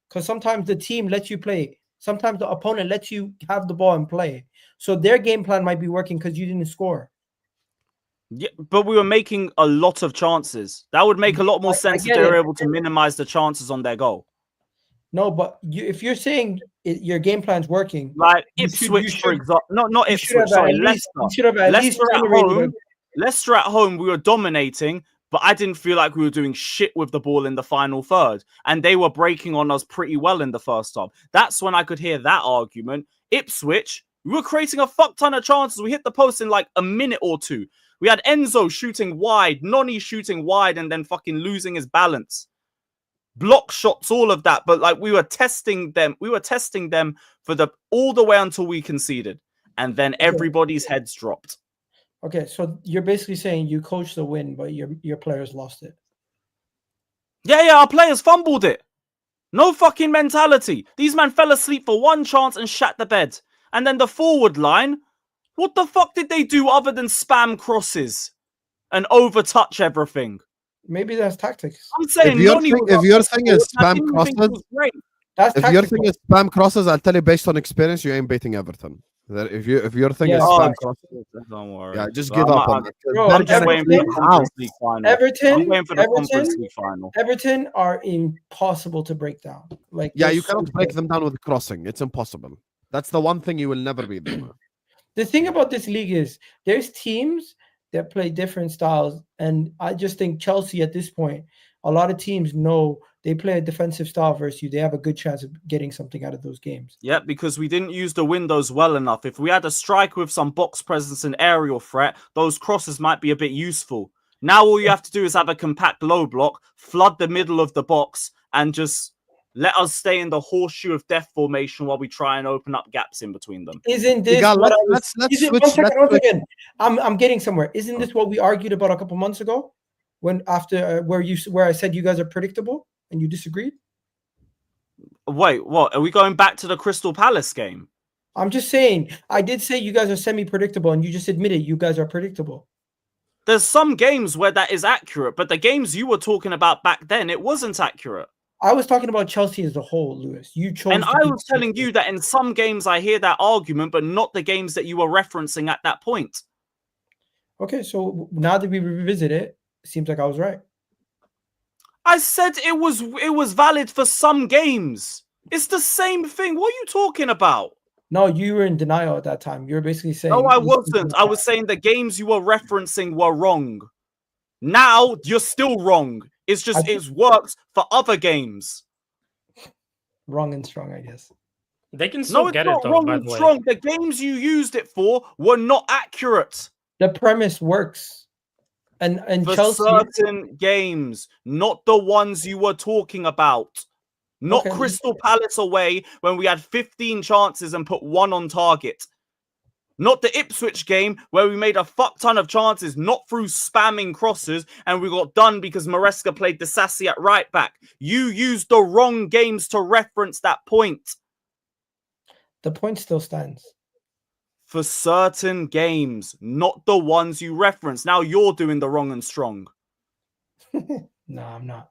Because sometimes the team lets you play. Sometimes the opponent lets you have the ball and play. So their game plan might be working because you didn't score. Yeah, but we were making a lot of chances. That would make a lot more sense if they were able to minimize the chances on their goal. No, but if you're saying your game plan's working, like Ipswich, for example, not Ipswich, sorry, Leicester. Leicester at home, we were dominating. But I didn't feel like we were doing shit with the ball in the final third. And they were breaking on us pretty well in the first half. That's when I could hear that argument. Ipswich, we were creating a fuck ton of chances. We hit the post in like a minute or 2. We had Enzo shooting wide, Noni shooting wide, and then fucking losing his balance. Block shots, all of that. But like, we were testing them. We were testing them for all the way until we conceded. And then everybody's heads dropped. Okay, so you're basically saying you coached the win, but your players lost it. Yeah, our players fumbled it. No fucking mentality. These men fell asleep for 1 chance and shat the bed. And then the forward line, what the fuck did they do other than spam crosses and overtouch everything? Maybe that's tactics. I'm saying if your thing is spam crosses, I'll tell you based on experience, you ain't beating Everton. That if your thing is spam crosses, don't worry. Yeah, just give up on it. I'm just waiting for the Conference League final. I'm waiting for the Conference League final. Everton are impossible to break down. Like, yeah, you cannot break them down with crossing. It's impossible. That's the one thing you will never beat them. The thing about this league is there's teams that play different styles, and I just think Chelsea at this point, a lot of teams know they play a defensive style versus you. They have a good chance of getting something out of those games. Yeah, because we didn't use the windows well enough. If we had a striker with some box presence and aerial threat, those crosses might be a bit useful. Now all you have to do is have a compact low block, flood the middle of the box, and just let us stay in the horseshoe of death formation while we try and open up gaps in between them. Isn't this Egal, what let's switch. One second. I'm getting somewhere. Isn't this what we argued about a couple months ago? When after where I said you guys are predictable and you disagreed? Wait, what? Are we going back to the Crystal Palace game? I'm just saying, I did say you guys are semi-predictable, and you just admitted you guys are predictable. There's some games where that is accurate, but the games you were talking about back then, it wasn't accurate. I was talking about Chelsea as a whole, Lewis. You chose, and I was telling you that in some games I hear that argument, but not the games that you were referencing at that point. Okay, so now that we revisit it, it seems like I was right. I said it was valid for some games. It's the same thing. What are you talking about? No, you were in denial at that time. You were basically saying... No, I wasn't. I was saying the games you were referencing were wrong. Now, you're still wrong. It's just, it's worked for other games. Wrong and strong, I guess. They can still get it, though, wrong by and the way. strong. The games you used it for were not accurate. The premise works. And for Chelsea... certain games, not the ones you were talking about. Not Crystal Palace away when we had 15 chances and put 1 on target. Not the Ipswich game where we made a fuck ton of chances, not through spamming crosses, and we got done because Maresca played the sassy at right back. You used the wrong games to reference that point. The point still stands. For certain games, not the ones you reference. Now you're doing the wrong and strong. No, I'm not.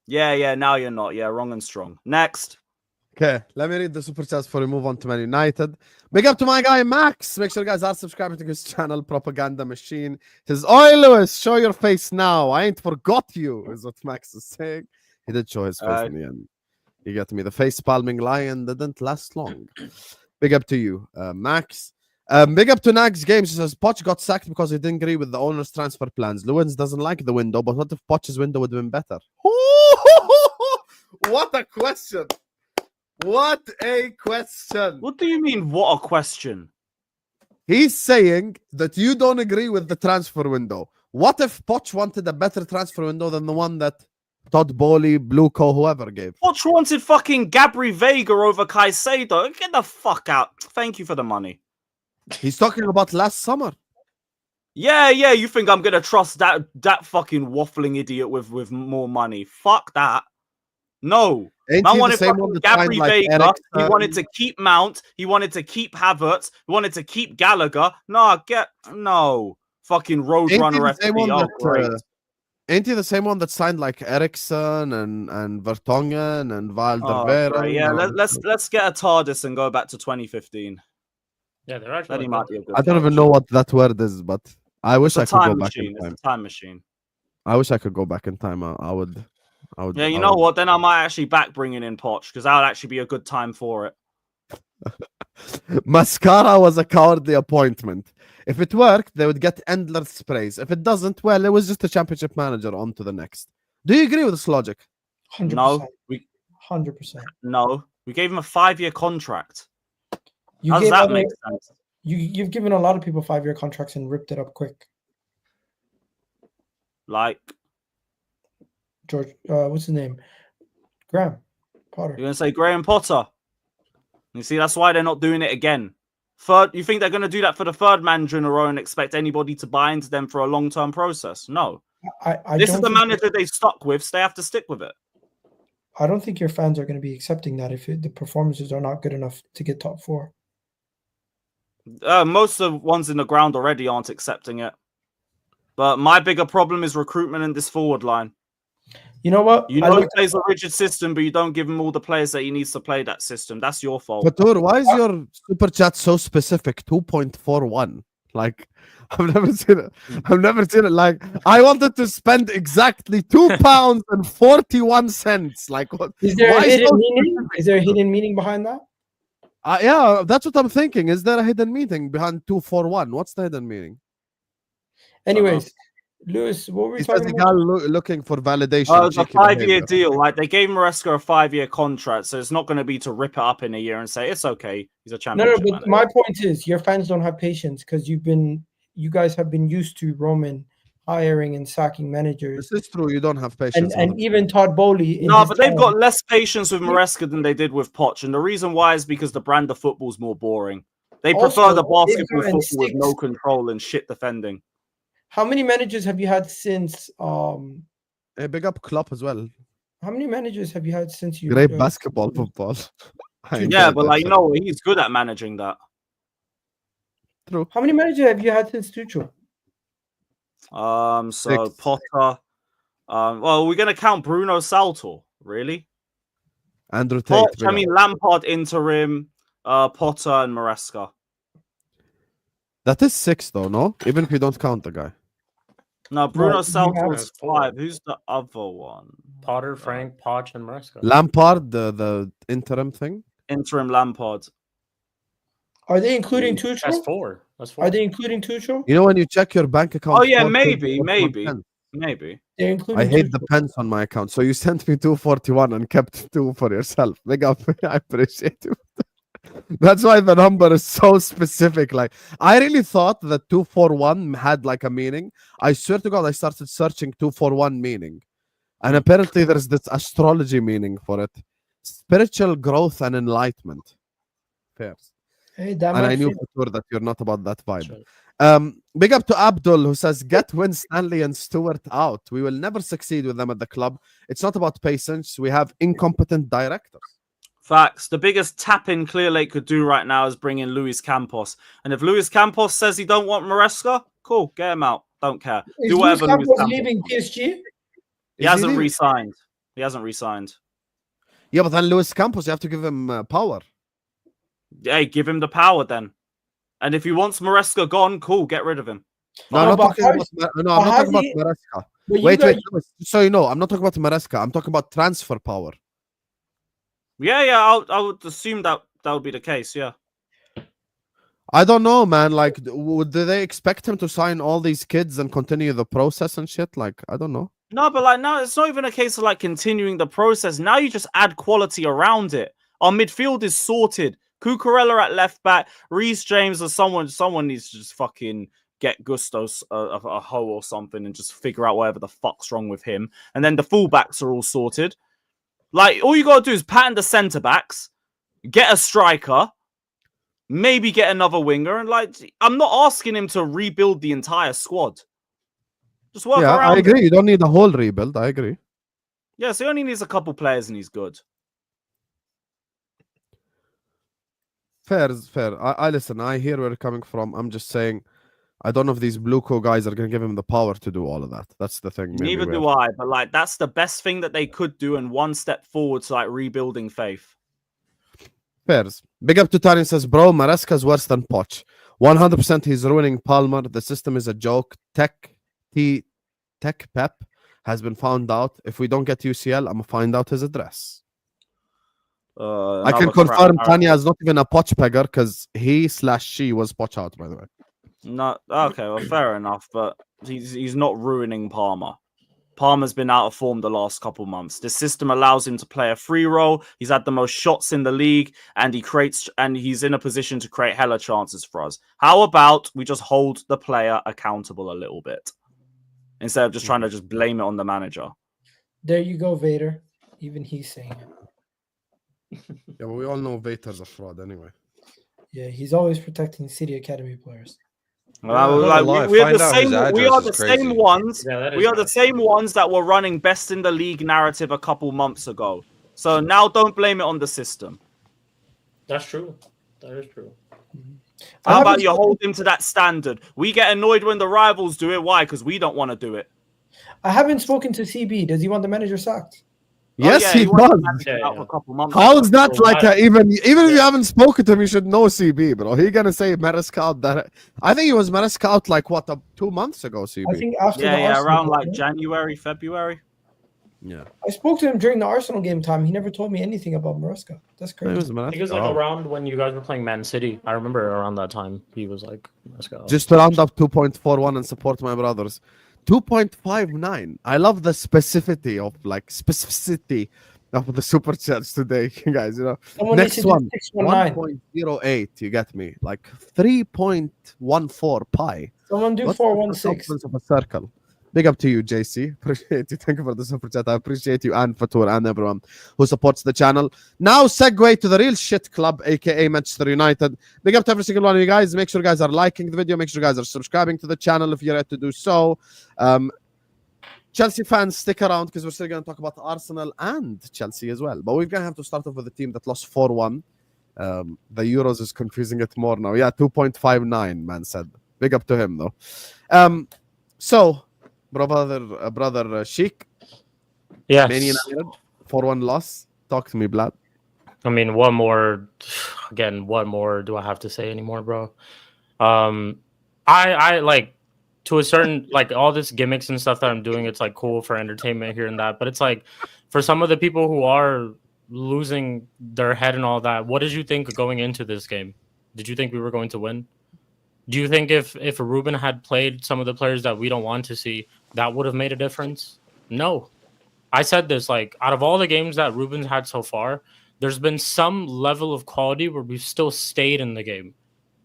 Yeah, now you're not. Yeah, wrong and strong. Next. Okay, let me read the super chats before we move on to Man United. Big up to my guy Max. Make sure you guys are subscribing to his channel, Propaganda Machine. He says, "Oi, Lewis, show your face now. I ain't forgot you," is what Max is saying. He did show his face in the end. You get me. The face palming lion didn't last long. Big up to you, Max. Big up to Nags Games. He says, Poch got sacked because he didn't agree with the owner's transfer plans. Lewins doesn't like the window, but what if Poch's window would have been better? What a question. What a question. What do you mean, what a question? He's saying that you don't agree with the transfer window. What if Poch wanted a better transfer window than the one that Todd Bowley, Bluco, whoever gave? Poch wanted fucking Gabri Vega over Caicedo. Get the fuck out. Thank you for the money. He's talking about last summer. Yeah, you think I'm gonna trust that fucking waffling idiot with more money? Fuck that. No. Man wanted fucking Gabri Vega. He wanted to keep Mount. He wanted to keep Havertz. He wanted to keep Gallagher. No. Fucking Roadrunner FPL. Ain't he the same one that signed like Eriksson and Vertonghen and Valderweireld? Yeah, let's get a TARDIS and go back to 2015. Yeah, they're actually. I don't even know what that word is, but I wish I could go back in time. It's a time machine. I wish I could go back in time. I would. Yeah, you know what? Then I might actually back bringing in Poch because that would actually be a good time for it. Mascara was a cowardly appointment. If it worked, they would get endless praise. If it doesn't, well, it was just a championship manager. On to the next. Do you agree with this logic? 100%. No, 100%. No, we gave him a 5-year contract. How does that make sense? You've given a lot of people 5-year contracts and ripped it up quick. Like George, what's his name? Graham Potter. You're gonna say Graham Potter? You see, that's why they're not doing it again. Third, you think they're gonna do that for the third manager in a row and expect anybody to buy into them for a long-term process? No. This is the manager they stuck with, so they have to stick with it. I don't think your fans are going to be accepting that if the performances are not good enough to get top 4. Most of the ones in the ground already aren't accepting it. But my bigger problem is recruitment in this forward line. You know what? You know he plays a rigid system, but you don't give him all the players that he needs to play that system. That's your fault. Vator, why is your super chat so specific? 2.41. Like, I've never seen it. Like, I wanted to spend exactly £2.41. Like, what? Is there a hidden meaning? Is there a hidden meaning behind that? Yeah, that's what I'm thinking. Is there a hidden meaning behind 241? What's the hidden meaning? Anyways, Lewis, what were we talking about? Looking for validation. It's a 5-year deal. Like, they gave Maresca a 5-year contract, so it's not going to be to rip it up in a year and say it's okay. He's a championship. No, but my point is, your fans don't have patience because you guys have been used to Roman hiring and sacking managers. This is true. You don't have patience. And even Todd Bowley. No, but they've got less patience with Maresca than they did with Poch. And the reason why is because the brand of football is more boring. They prefer the basketball football with no control and shit defending. How many managers have you had since? A big up Klopp as well. How many managers have you had since you? Great basketball football. Yeah, but like, you know, he's good at managing that. True. How many managers have you had since Tuchel? So 6. Potter. Well, we're gonna count Bruno Saltor, really? Andrew Tate. Poch, I mean Lampard interim, Potter and Maresca. That is 6 though, no? Even if you don't count the guy. No, Bruno No, Saltor is 5. Who's the other one? Potter, Frank, Poch, and Maresca. Lampard, the interim thing. Interim Lampard. Are they including Tuchel? That's 4. That's 4. Are they including Tuchel? You know when you check your bank account? Oh yeah, 4 maybe. They're including. I hate Tuchel. the pence on my account. So you sent me 241 and kept 2 for yourself. Big up. I appreciate you. That's why the number is so specific. Like, I really thought that 241 had like a meaning. I swear to God, I started searching 241 meaning. And apparently there's this astrology meaning for it. Spiritual growth and enlightenment. Fair. Hey, that And I knew for sure that you're not about that vibe. Big up to Abdul, who says, get Win Stanley and Stewart out. We will never succeed with them at the club. It's not about patience. We have incompetent directors. Facts. The biggest tap-in Clear Lake could do right now is bring in Luis Campos. And if Luis Campos says he don't want Maresca, cool, get him out. Don't care. Is Do whatever Luis Luis Campos Campos leaving wants. PSG? He hasn't re-signed. He hasn't re-signed. Yeah, but then Luis Campos, you have to give him power. Hey, give him the power then. And if he wants Maresca gone, cool, get rid of him. No, I'm not talking about Maresca. Wait. So you know, I'm not talking about Maresca. I'm talking about transfer power. Yeah, I would assume that would be the case, yeah. I don't know, man. Like, do they expect him to sign all these kids and continue the process and shit? Like, I don't know. No, but like now it's not even a case of like continuing the process. Now you just add quality around it. Our midfield is sorted. Cucurella at left back, Reece James or someone needs to just fucking get Gustos a hoe or something and just figure out whatever the fuck's wrong with him. And then the fullbacks are all sorted. Like, all you got to do is pattern the centre backs, get a striker, maybe get another winger. And, like, I'm not asking him to rebuild the entire squad. Just work around I agree. it. You don't need a whole rebuild. I agree. Yeah, so he only needs a couple players and he's good. Fair is fair. I listen. I hear where you're coming from. I'm just saying, I don't know if these Blue Co guys are going to give him the power to do all of that. That's the thing. Neither do I, but like that's the best thing that they could do and one step forward to like rebuilding faith. Fairs. Big up to Tani says, bro, Maresca's worse than Poch. 100% he's ruining Palmer. The system is a joke. Tech Pep has been found out. If we don't get UCL, I'm going to find out his address. I can confirm Tanya is not even a Poch pegger because he/she was Poch out, by the way. No, okay, well, fair enough, but he's not ruining Palmer. Palmer's been out of form the last couple months. The system allows him to play a free role. He's had the most shots in the league, and he's in a position to create hella chances for us. How about we just hold the player accountable a little bit instead of just trying to just blame it on the manager? There you go, Vator. Even he's saying it. Yeah, but we all know Vator's a fraud anyway. Yeah, he's always protecting City Academy players. Well, we are the same ones. We are the same ones that were running best in the league narrative a couple months ago. So now don't blame it on the system. That's true. That is true. How about you hold him to that standard? We get annoyed when the rivals do it. Why? Because we don't want to do it. I haven't spoken to CB. Does he want the manager sacked? Yes, he does. How is that like even if you haven't spoken to him, you should know CB, bro. He gonna say Maresca out that I think he was Maresca out like what 2 months ago, CB. I think after around like January, February. Yeah. I spoke to him during the Arsenal game time. He never told me anything about Maresca. That's crazy. He was like around when you guys were playing Man City. I remember around that time he was like Maresca. Just to round up 2.41 and support my brothers. 2.59. I love the specificity of the super chats today, guys. You know, next one 1.08. You get me? Like 3.14 pi. Someone do 416 of a circle. Big up to you, JC. Appreciate you. Thank you for the super chat. I appreciate you and Vator and everyone who supports the channel. Now, segue to the real shit club, aka Manchester United. Big up to every single one of you guys. Make sure you guys are liking the video. Make sure you guys are subscribing to the channel if you're yet to do so. Chelsea fans, stick around because we're still going to talk about Arsenal and Chelsea as well. But we're going to have to start off with a team that lost 4-1. The Euros is confusing it more now. Yeah, 2.59, man said. Big up to him, though. So, brother Shik. Yes. Man United, 4-1 loss. Talk to me, Vlad. I mean, what more do I have to say anymore, bro? I like, to a certain, like, all this gimmicks and stuff that I'm doing, it's like cool for entertainment here and that. But it's like, for some of the people who are losing their head and all that, what did you think going into this game? Did you think we were going to win? Do you think if Ruben had played some of the players that we don't want to see, that would have made a difference? No. I said this, like, out of all the games that Ruben's had so far, there's been some level of quality where we've still stayed in the game.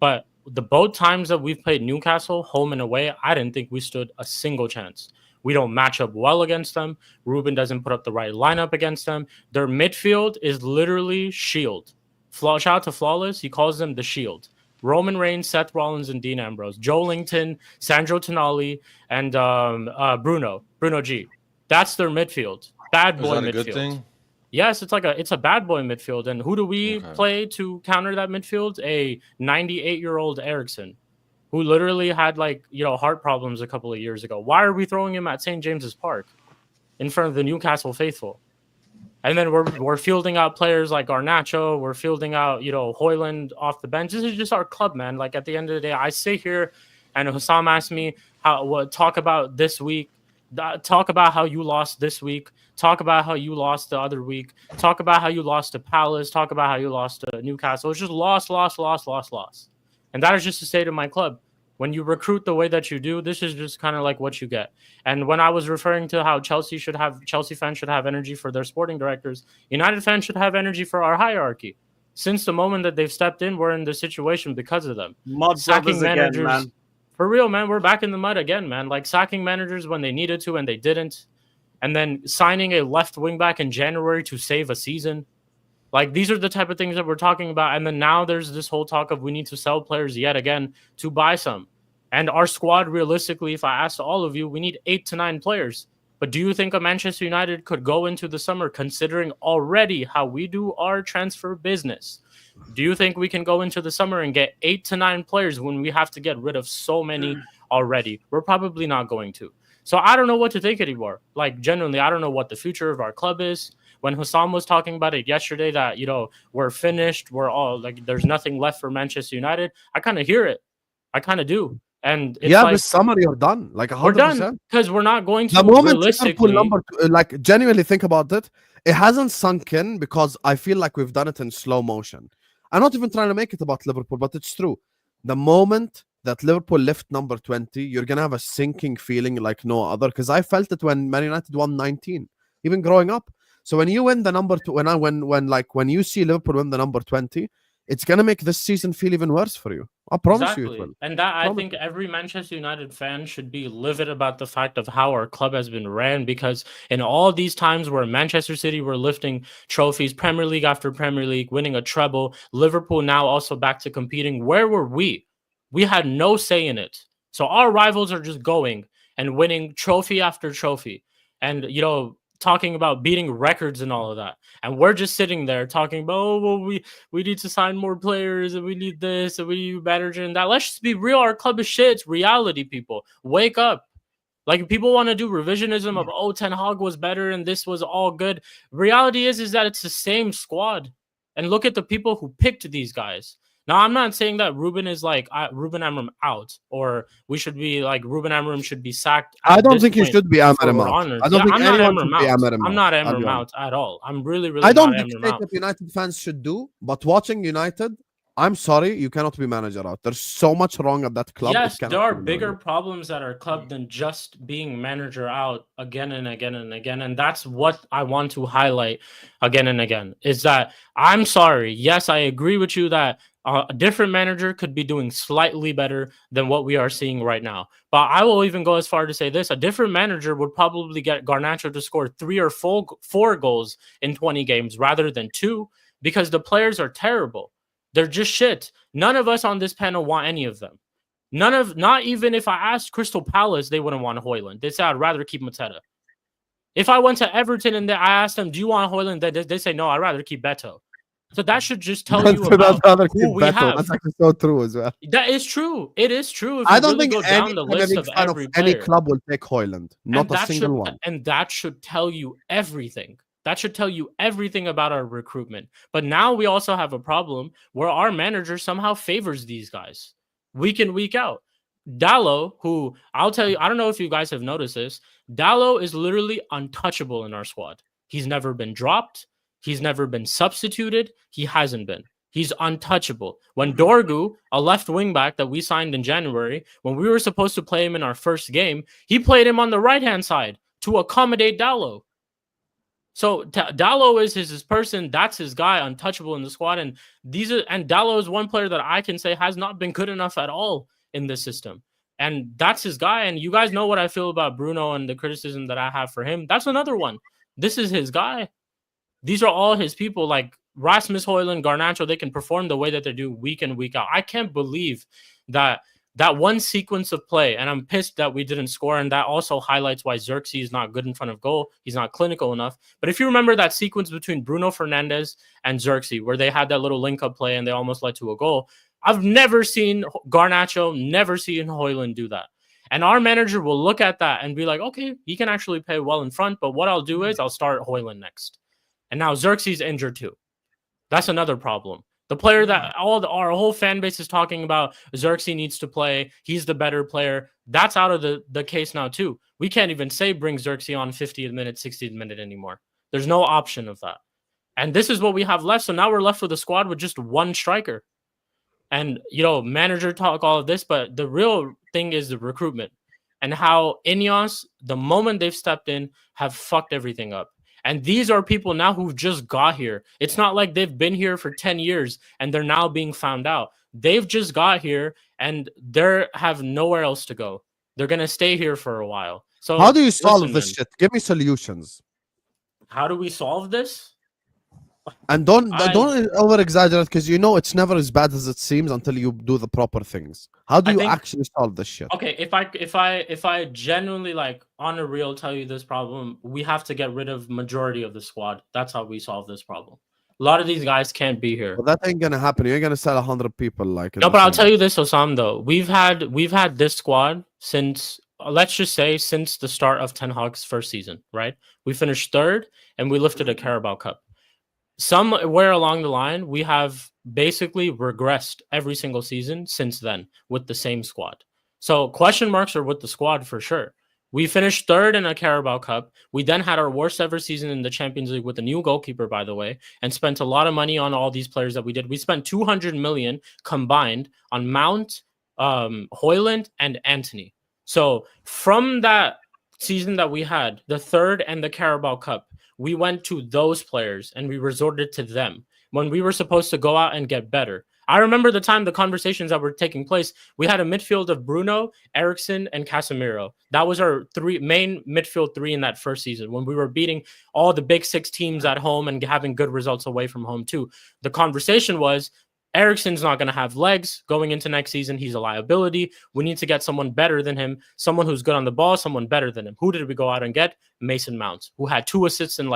But the both times that we've played Newcastle, home and away, I didn't think we stood a single chance. We don't match up well against them. Ruben doesn't put up the right lineup against them. Their midfield is literally shield. Shout out to Flawless. He calls them the shield. Roman Reigns, Seth Rollins, and Dean Ambrose. Joe Linton, Sandro Tonali, and Bruno G. That's their midfield. Bad boy midfield. Is that a good thing? Yes, it's a bad boy midfield. And who do we play to counter that midfield? A 98-year-old Eriksen, who literally had heart problems a couple of years ago. Why are we throwing him at St. James's Park in front of the Newcastle faithful? And then we're fielding out players like Garnacho. We're fielding out, Højlund off the bench. This is just our club, man. Like, at the end of the day, I sit here and Hussam asked me talk about this week. Talk about how you lost this week. Talk about how you lost the other week. Talk about how you lost to Palace. Talk about how you lost to Newcastle. It's just loss. And that is just the state of my club. When you recruit the way that you do, this is just kind of like what you get. And when I was referring to how Chelsea fans should have energy for their sporting directors, United fans should have energy for our hierarchy. Since the moment that they've stepped in, we're in this situation because of them. Sacking managers. Again, man. For real, man, we're back in the mud again, man. Like, sacking managers when they needed to and they didn't. And then signing a left wing back in January to save a season. Like, these are the type of things that we're talking about. And then now there's this whole talk of we need to sell players yet again to buy some. And our squad, realistically, if I asked all of you, we need 8 to 9 players. But do you think a Manchester United could go into the summer, considering already how we do our transfer business? Do you think we can go into the summer and get 8 to 9 players when we have to get rid of so many already? We're probably not going to. So I don't know what to think anymore. Like, genuinely, I don't know what the future of our club is. When Hussam was talking about it yesterday that, we're finished, we're all like, there's nothing left for Manchester United, I kind of hear it. I kind of do. And it's this summer you're done. Like 100%. We're done because we're not going to the moment realistically. Like, genuinely think about it. It hasn't sunk in because I feel like we've done it in slow motion. I'm not even trying to make it about Liverpool, but it's true. The moment that Liverpool left number 20, you're gonna have a sinking feeling like no other. Because I felt it when Man United won 19, even growing up. So when you win the number two, when you see Liverpool win the number 20, it's gonna make this season feel even worse for you. I promise you it will. And that I think every Manchester United fan should be livid about the fact of how our club has been ran, because in all these times where Manchester City were lifting trophies, Premier League after Premier League, winning a treble, Liverpool now also back to competing, where were we? We had no say in it. So our rivals are just going and winning trophy after trophy. And, talking about beating records and all of that. And we're just sitting there talking about, we need to sign more players and we need this and we need better than that. Let's just be real. Our club is shit. It's reality, people. Wake up. Like, people want to do revisionism of, Ten Hag was better and this was all good. Reality is that it's the same squad. And look at the people who picked these guys. Now, I'm not saying that Ruben is Ruben Amorim out, or we should be like Ruben Amorim should be sacked. I don't think he should be Amorim out. I don't think anyone should be Amorim out. I'm not Amorim out at all. I'm really I don't dictate what United fans should do, but watching United, I'm sorry, you cannot be manager out. There's so much wrong at that club. Yes, there are bigger problems at our club than just being manager out again and again and again. And that's what I want to highlight again and again, is that I'm sorry. Yes, I agree with you that A different manager could be doing slightly better than what we are seeing right now. But I will even go as far to say this. A different manager would probably get Garnacho to score 3 or 4 goals in 20 games rather than 2 because the players are terrible. They're just shit. None of us on this panel want any of them. Not even if I asked Crystal Palace, they wouldn't want Højlund. They say, I'd rather keep Mateta. If I went to Everton and I asked them, do you want Højlund? They say, no, I'd rather keep Beto. So that should just tell you about who we have. That's actually so true as well. That is true. It is true. If I you don't really think go down the list of every any player. club will take Højlund. Not a single one. And that should tell you everything. That should tell you everything about our recruitment. But now we also have a problem where our manager somehow favors these guys week in, week out. Dalot, who I'll tell you, I don't know if you guys have noticed this. Dalot is literally untouchable in our squad. He's never been dropped. He's never been substituted. He hasn't been. He's untouchable. When Dorgu, a left wing back that we signed in January, when we were supposed to play him in our first game, he played him on the right-hand side to accommodate Dalot. So Dalot is his person. That's his guy, untouchable in the squad. And Dalot is one player that I can say has not been good enough at all in this system. And that's his guy. And you guys know what I feel about Bruno and the criticism that I have for him. That's another one. This is his guy. These are all his people, like Rasmus Højlund, Garnacho. They can perform the way that they do week in, week out. I can't believe that one sequence of play, and I'm pissed that we didn't score, and that also highlights why Xerxes is not good in front of goal. He's not clinical enough. But if you remember that sequence between Bruno Fernandes and Xerxes, where they had that little link-up play and they almost led to a goal, I've never seen Garnacho, never seen Højlund do that. And our manager will look at that and be like, okay, he can actually play well in front, but what I'll do is I'll start Højlund next. And now Xerxes injured too. That's another problem. The player that our whole fan base is talking about, Xerxes needs to play. He's the better player. That's out of the case now too. We can't even say bring Xerxes on 50th minute, 60th minute anymore. There's no option of that. And this is what we have left. So now we're left with a squad with just one striker. And, manager talk all of this, but the real thing is the recruitment and how Ineos, the moment they've stepped in, have fucked everything up. And these are people now who've just got here. It's not like they've been here for 10 years and they're now being found out. They've just got here and they have nowhere else to go. They're going to stay here for a while. So how do you solve this shit? Give me solutions. How do we solve this? And don't over exaggerate, because it's never as bad as it seems until you do the proper things. How do you actually solve this shit? Okay, if I genuinely on a real tell you this problem, we have to get rid of majority of the squad. That's how we solve this problem. A lot of these guys can't be here. Well, that ain't gonna happen. You're gonna sell 100 people No, but I'll tell you this, Osam, though. We've had this squad since, let's just say, since the start of Ten Hag's first season, right? We finished 3rd and we lifted a Carabao Cup. Somewhere along the line, we have basically regressed every single season since then with the same squad. So question marks are with the squad for sure. We finished 3rd in a Carabao Cup. We then had our worst ever season in the Champions League with a new goalkeeper, by the way, and spent a lot of money on all these players that we did. We spent 200 million combined on Mount, Højlund, and Antony. So from that season that we had, the 3rd and the Carabao Cup, we went to those players and we resorted to them when we were supposed to go out and get better. I remember the conversations that were taking place. We had a midfield of Bruno, Eriksen, and Casemiro. That was our main midfield 3 in that first season when we were beating all the big 6 teams at home and having good results away from home too. The conversation was, Eriksen's not going to have legs going into next season. He's a liability. We need to get someone better than him, someone who's good on the ball, someone better than him. Who did we go out and get? Mason Mount, who had 2 assists in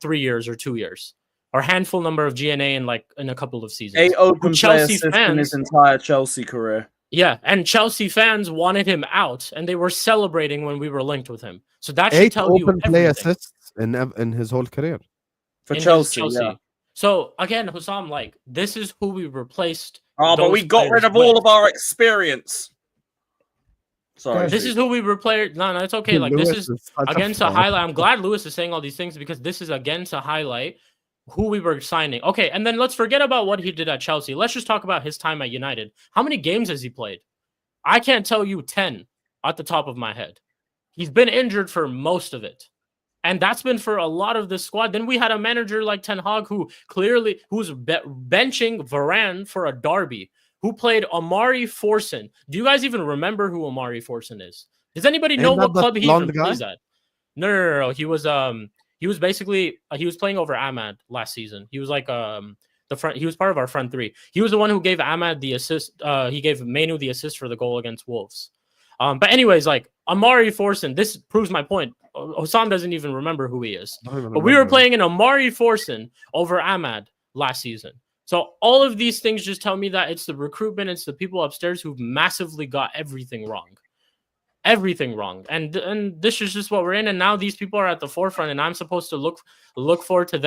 3 years or 2 years, or handful number of GNA in a couple of seasons. 8 open play assists in his entire Chelsea career. Yeah, and Chelsea fans wanted him out, and they were celebrating when we were linked with him. So that should tell you 8 open play assists in his whole career for Chelsea. Yeah. So again, Hussam, this is who we replaced. Oh, but we got rid of all of our experience. Sorry. This is who we replaced. No, it's okay. This is again to highlight. I'm glad Lewis is saying all these things because this is again to highlight who we were signing. Okay, and then let's forget about what he did at Chelsea. Let's just talk about his time at United. How many games has he played? I can't tell you 10 at the top of my head. He's been injured for most of it. And that's been for a lot of the squad. Then we had a manager like Ten Hag who's benching Varane for a derby, who played Amari Forson. Do you guys even remember who Amari Forson is? Does anybody know what club he even plays at? No. He was basically he was playing over Ahmad last season. He was like he was part of our front three. He was the one who gave Ahmad the assist. He gave Manu the assist for the goal against Wolves. But anyways, like Amari Forson, this proves my point. Hossam doesn't even remember who he is. But we were playing in Amari Forson over Ahmad last season. So all of these things just tell me that it's the recruitment, it's the people upstairs who've massively got everything wrong. Everything wrong. And this is just what we're in. And now these people are at the forefront, and I'm supposed to look forward to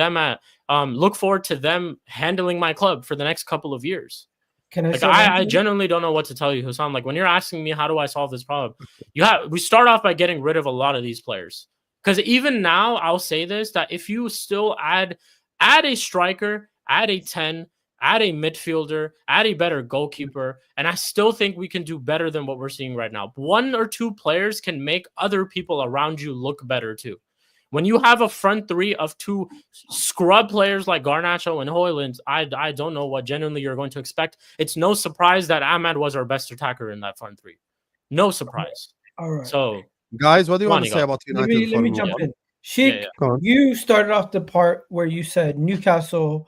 them handling my club for the next couple of years. I genuinely don't know what to tell you, Hossam. Like when you're asking me how do I solve this problem, we start off by getting rid of a lot of these players. Because even now, I'll say this, that if you still add a striker, add a 10, add a midfielder, add a better goalkeeper, and I still think we can do better than what we're seeing right now. 1 or 2 players can make other people around you look better too. When you have a front three of 2 scrub players like Garnacho and Højlund, I don't know what genuinely you're going to expect. It's no surprise that Ahmad was our best attacker in that front three. No surprise. All right. So, guys, what do you want to say about United? Let me jump in. Shik, you started off the part where you said Newcastle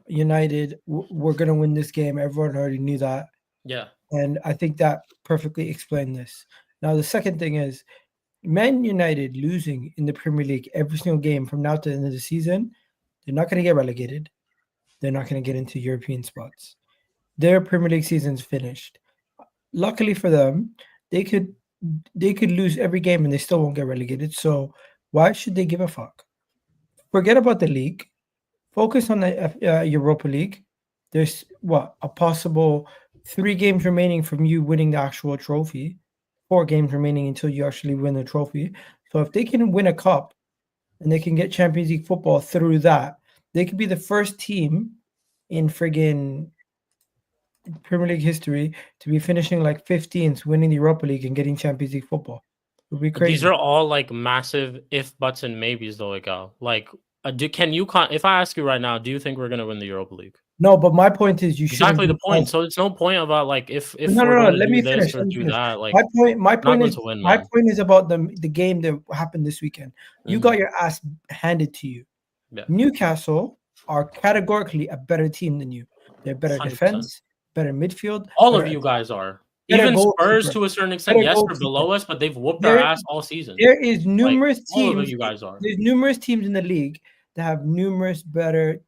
United were going to win this game. Everyone already knew that. Yeah. And I think that perfectly explained this. Now, the second thing is, Man United losing in the Premier League every single game from now to the end of the season, they're not going to get relegated. They're not going to get into European spots. Their Premier League season's finished. Luckily for them, they could lose every game and they still won't get relegated. So why should they give a fuck? Forget about the league. Focus on the Europa League. There's a possible 3 games remaining from you winning the actual trophy. 4 games remaining until you actually win the trophy. So if they can win a cup and they can get Champions League football through that, they could be the first team in friggin' Premier League history to be finishing like 15th, winning the Europa League and getting Champions League football. It would be crazy. These are all like massive if, buts, and maybes, though, Egal. Like, if I ask you right now, do you think we're going to win the Europa League? No, but my point is you should exactly the point. So it's no point about like if no. Let me finish. That. Like my point is about the game that happened this weekend. You got your ass handed to you. Yeah. Newcastle are categorically a better team than you. They're better 100%. Defense, better midfield. All of you guys are. Even Spurs to a certain extent, yes, they're below us, but they've whooped our ass all season. There is numerous teams. All of you guys are. There's numerous teams in the league that have numerous better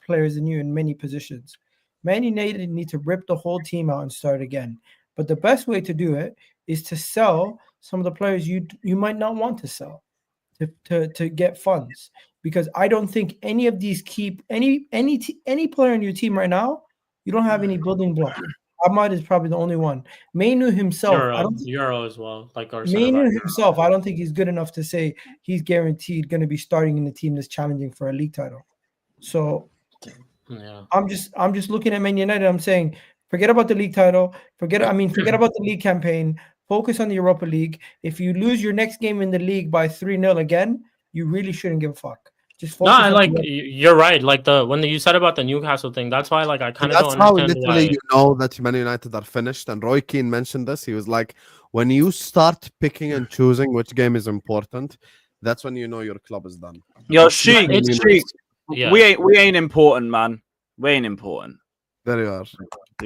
players than you in many positions. Man United need to rip the whole team out and start again. But the best way to do it is to sell some of the players you might not want to sell to get funds. Because I don't think any of these any player in your team right now, you don't have any building blocks. Ahmad is probably the only one. Manu himself, Euro as well. Like our Manu himself, I don't think he's good enough to say he's guaranteed going to be starting in the team that's challenging for a league title. So, yeah, I'm just looking at Man United. I'm saying, forget about the league title. Forget about the league campaign. Focus on the Europa League. If you lose your next game in the league by 3-0 again, you really shouldn't give a fuck. You're right. Like when you said about the Newcastle thing, that's why like I kind of don't understand. That's how literally you know that Man United are finished. And Roy Keane mentioned this. He was like, when you start picking and choosing which game is important, that's when you know your club is done. Yo, Shik. Yeah. We ain't important, man. We ain't important. There you are.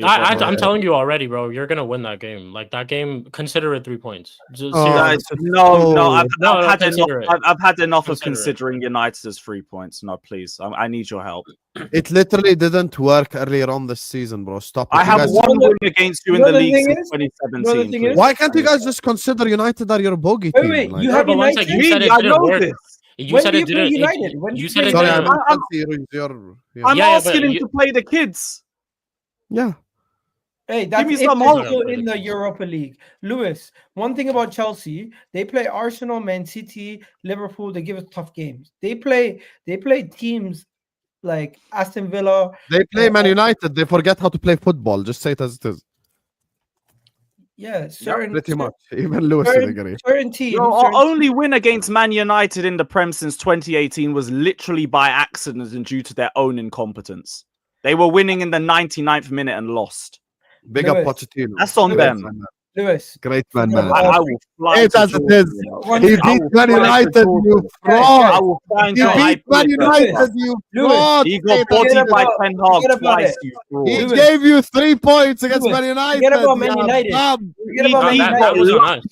I'm telling you already, bro. You're gonna win that game. Like that game, consider it 3 points. I've had enough of considering United as 3 points. No, please, I need your help. It literally didn't work earlier on this season, bro. Stop it. I have one win against you in the league since 2017. Why can't you guys just consider United are your bogey team? Wait, you have United. You said it didn't work. You said it didn't. You said it didn't. I'm asking him to play the kids. Yeah. Hey, that's also in the Europa League. Lewis, one thing about Chelsea, they play Arsenal, Man City, Liverpool. They give us tough games. They play teams like Aston Villa. They play Man United. They forget how to play football. Just say it as it is. Yeah, certain pretty much. Even Lewis would agree. certain teams. Bro, our only win against Man United in the Prem since 2018 was literally by accident and due to their own incompetence. They were winning in the 99th minute and lost. Big up Pochettino. That's on them. Lewis. Great man, man. I will fly It as it is. He beat Man United, you fraud. I will find He your beat Man United, you fraud. He got bodied by Ten Hag twice, you fraud. He gave you 3 points against Man United. Forget about Man United. Forget about Man United. That was on us.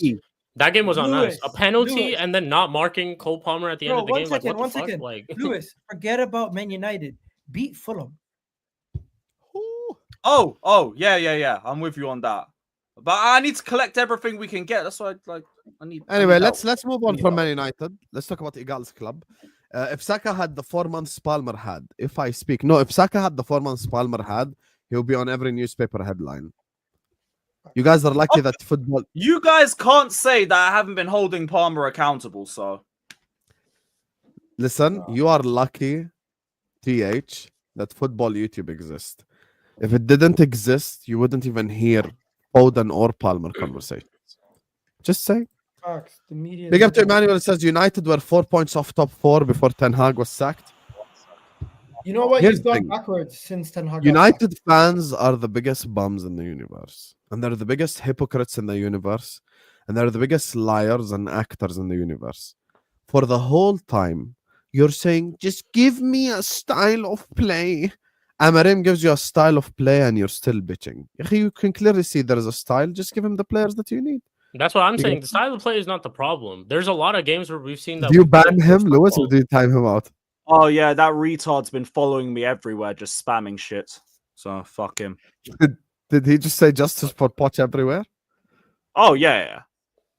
That game was on us. A penalty and then not marking Cole Palmer at the end of the game. One second. Lewis, forget about Man United. Beat Fulham. Oh, yeah. I'm with you on that. But I need to collect everything we can get. That's why I need. Anyway, let's move on from Man United. Let's talk about Egal's club. If Saka had the 4 months Palmer had, if Saka had the 4 months Palmer had, he'll be on every newspaper headline. You guys are lucky that football. You guys can't say that I haven't been holding Palmer accountable. So listen, you are lucky, TH, that football YouTube exists. If it didn't exist, you wouldn't even hear Foden or Palmer conversations. Just say. Big up to Emmanuel. Says United were 4 points off top 4 before Ten Hag was sacked. You know what? Here's He's the gone thing. backwards since Ten Hag. United fans are the biggest bums in the universe, and they're the biggest hypocrites in the universe, and they're the biggest liars and actors in the universe. For the whole time, you're saying, just give me a style of play. Amorim gives you a style of play and you're still bitching. You can clearly see there is a style. Just give him the players that you need. That's what I'm saying. The style of play is not the problem. There's a lot of games where we've seen that. Do you ban him, Lewis, or do you time him out? Oh yeah, that retard's been following me everywhere, just spamming shit. So fuck him. Did he just say justice for Poch everywhere? Oh yeah.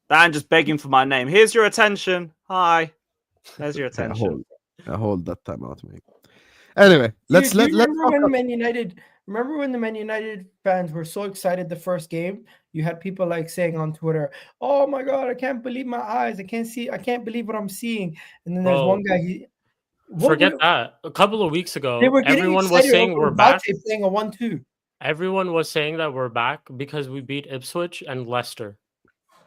Dan just begging for my name. Here's your attention. Hi. There's your attention. Hold that time out, mate. Anyway, let's remember when the Man United fans were so excited the first game? You had people like saying on Twitter, "Oh my god, I can't believe my eyes! I can't believe what I'm seeing." And then there's one guy. Forget that. A couple of weeks ago, everyone was saying we're back. Playing a 1-2. Everyone was saying that we're back because we beat Ipswich and Leicester.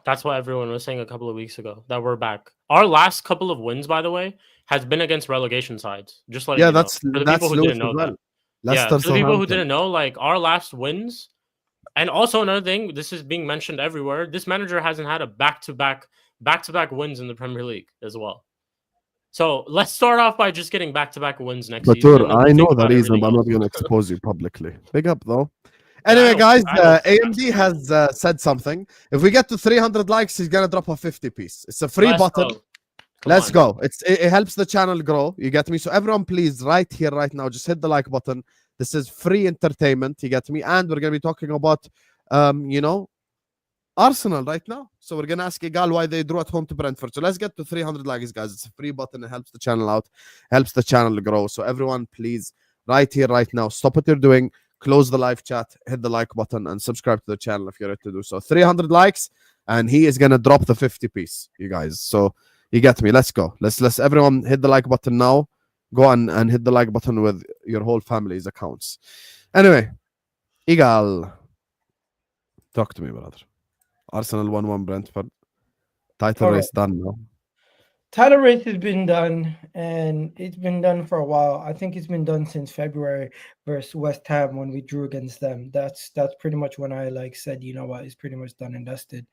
That's what everyone was saying a couple of weeks ago, that we're back. Our last couple of wins, by the way, has been against relegation sides. Just like that's for the people who didn't know that. For the people who didn't know, like our last wins, and also another thing, this is being mentioned everywhere. This manager hasn't had a back-to-back wins in the Premier League as well. So let's start off by just getting back-to-back wins next season. I know the reason, but I'm not going to expose you publicly. Big up though. Anyway, guys, AMD has said something. If we get to 300 likes, he's gonna drop a 50 piece. It's a free button. Let's go. It helps the channel grow. You get me? So everyone, please, right here, right now, just hit the like button. This is free entertainment. You get me? And we're gonna be talking about, Arsenal right now. So we're gonna ask Egal why they drew at home to Brentford. So let's get to 300 likes, guys. It's a free button. It helps the channel out, helps the channel grow. So everyone, please, right here, right now, stop what you're doing. Close the live chat, hit the like button, and subscribe to the channel if you're ready to do so. 300 likes, and he is gonna drop the 50 piece, you guys. So you get me. Let's go. Let's everyone hit the like button now. Go on and hit the like button with your whole family's accounts. Anyway, Egal, talk to me, brother. Arsenal 1-1 Brentford. Title race done now. Title race has been done, and it's been done for a while. I think it's been done since February versus West Ham when we drew against them. That's pretty much when I said, you know what, it's pretty much done and dusted.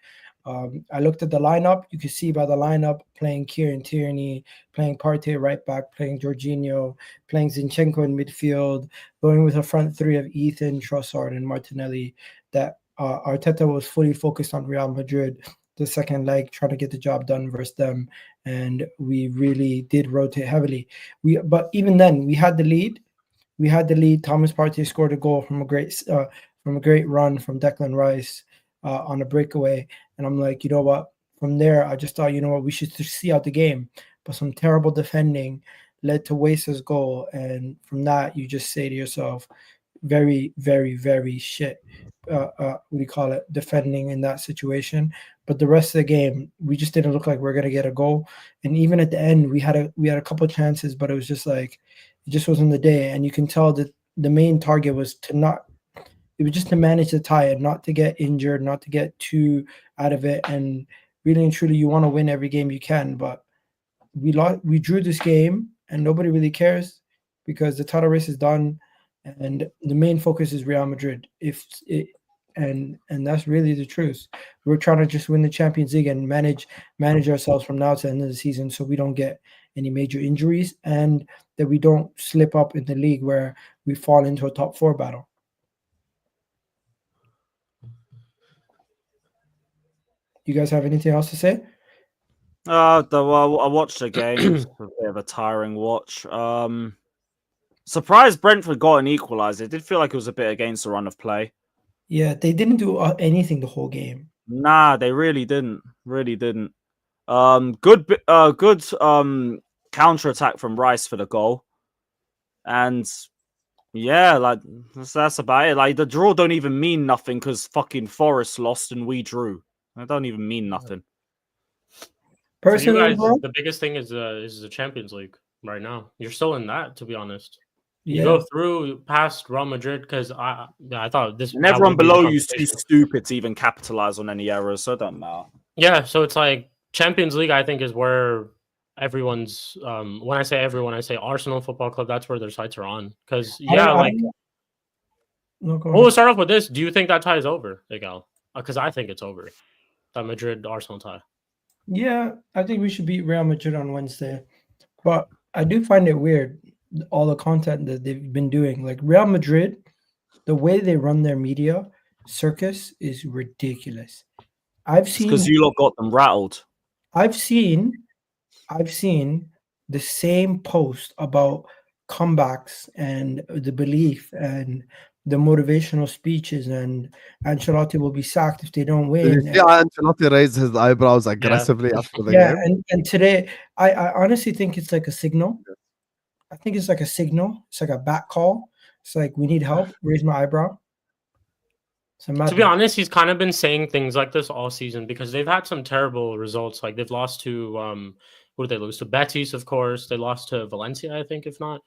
I looked at the lineup. You can see by the lineup, playing Kieran Tierney, playing Partey right back, playing Jorginho, playing Zinchenko in midfield, going with a front three of Ethan, Trossard, and Martinelli, that Arteta was fully focused on Real Madrid, the second leg, trying to get the job done versus them. And we really did rotate heavily. But even then, we had the lead. Thomas Partey scored a goal from a great run from Declan Rice on a breakaway. And I'm like, you know what? From there, I just thought, you know what? We should see out the game. But some terrible defending led to Wesa's goal. And from that, you just say to yourself, very, very, very shit. Defending in that situation. But the rest of the game, we just didn't look like we were gonna get a goal. And even at the end, we had a couple of chances, but it was just like, it just wasn't the day. And you can tell that the main target was to not It was just to manage the tie and not to get injured, not to get too out of it. And really and truly, you want to win every game you can. But we drew this game, and nobody really cares because the title race is done, and the main focus is Real Madrid. And that's really the truth. We're trying to just win the Champions League and manage ourselves from now to the end of the season, so we don't get any major injuries and that we don't slip up in the league where we fall into a top 4 battle. You guys have anything else to say? I watched the game. It was a bit of a tiring watch. Surprised Brentford got an equaliser. It did feel like it was a bit against the run of play. Yeah, they didn't do anything the whole game. Nah, they really didn't. Good counter attack from Rice for the goal, and yeah, like that's about it. Like the draw don't even mean nothing because fucking Forest lost and we drew. It don't even mean nothing. Personally, the biggest thing is the Champions League right now. You're still in that, to be honest. You Yeah. go through past Real Madrid because I thought this. And everyone below you is too stupid to even capitalize on any errors, so it don't matter. Yeah, so it's like Champions League. I think is where everyone's. When I say everyone, I say Arsenal Football Club. That's where their sights are on. Because we'll start off with this. Do you think that tie is over, Egal? Because I think it's over. That Madrid Arsenal tie. Yeah, I think we should beat Real Madrid on Wednesday. But I do find it weird, all the content that they've been doing. Like Real Madrid, the way they run their media circus is ridiculous. I've seen because you lot got them rattled. I've seen the same post about comebacks and the belief and the motivational speeches, and Ancelotti will be sacked if they don't win. Did you see Ancelotti raised his eyebrows aggressively after the game? And today, I honestly think it's like a signal. I think it's like a signal. It's like a back call. It's like, we need help. Raise my eyebrow. To be honest, he's kind of been saying things like this all season because they've had some terrible results. Like they've lost to who did they lose to? Betis, of course. They lost to Valencia, I think, if not.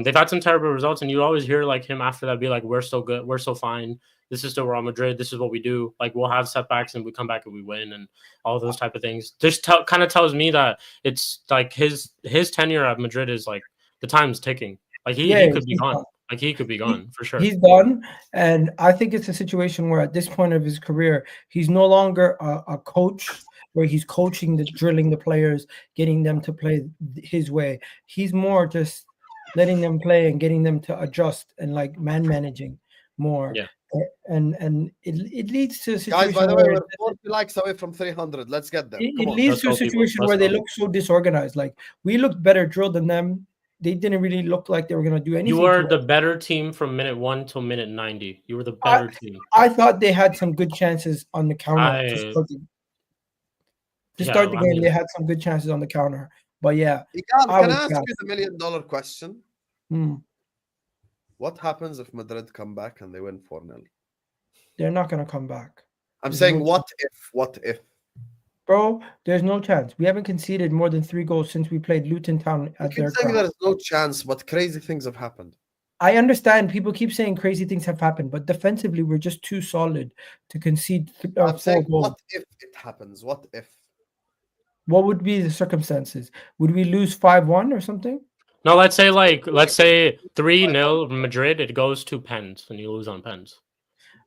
They've had some terrible results, and you always hear like him after that be like, "We're still good. We're still fine. This is still Real Madrid. This is what we do. Like we'll have setbacks, and we come back and we win, and all those type of things." This kind of tells me that it's like his tenure at Madrid is like the time's ticking. Like he could be gone. Like he could be gone for sure. He's done, and I think it's a situation where at this point of his career, he's no longer a coach where he's coaching, drilling the players, getting them to play his way. He's more just letting them play and getting them to adjust and like managing more. Yeah. And it leads to a situation. Guys, by the way, where we're 40 likes away from 300. Let's get them. it leads to a situation where they look so disorganized. Like we looked better drilled than them. They didn't really look like they were going to do anything. You were the better team from minute 1 till minute 90. You were the better team. I thought they had some good chances on the counter to start the game. They had some good chances on the counter. But yeah. Can I ask you the $1 million question? Hmm. What happens if Madrid come back and they win 4-0? They're not going to come back. I'm saying what if? Bro, there's no chance. We haven't conceded more than 3 goals since we played Luton Town at their ground. There's no chance, but crazy things have happened. I understand people keep saying crazy things have happened, but defensively we're just too solid to concede 4 goals. What if it happens? What if? What would be the circumstances? Would we lose 5-1 or something? No, let's say 3-0 Madrid. It goes to pens and you lose on pens.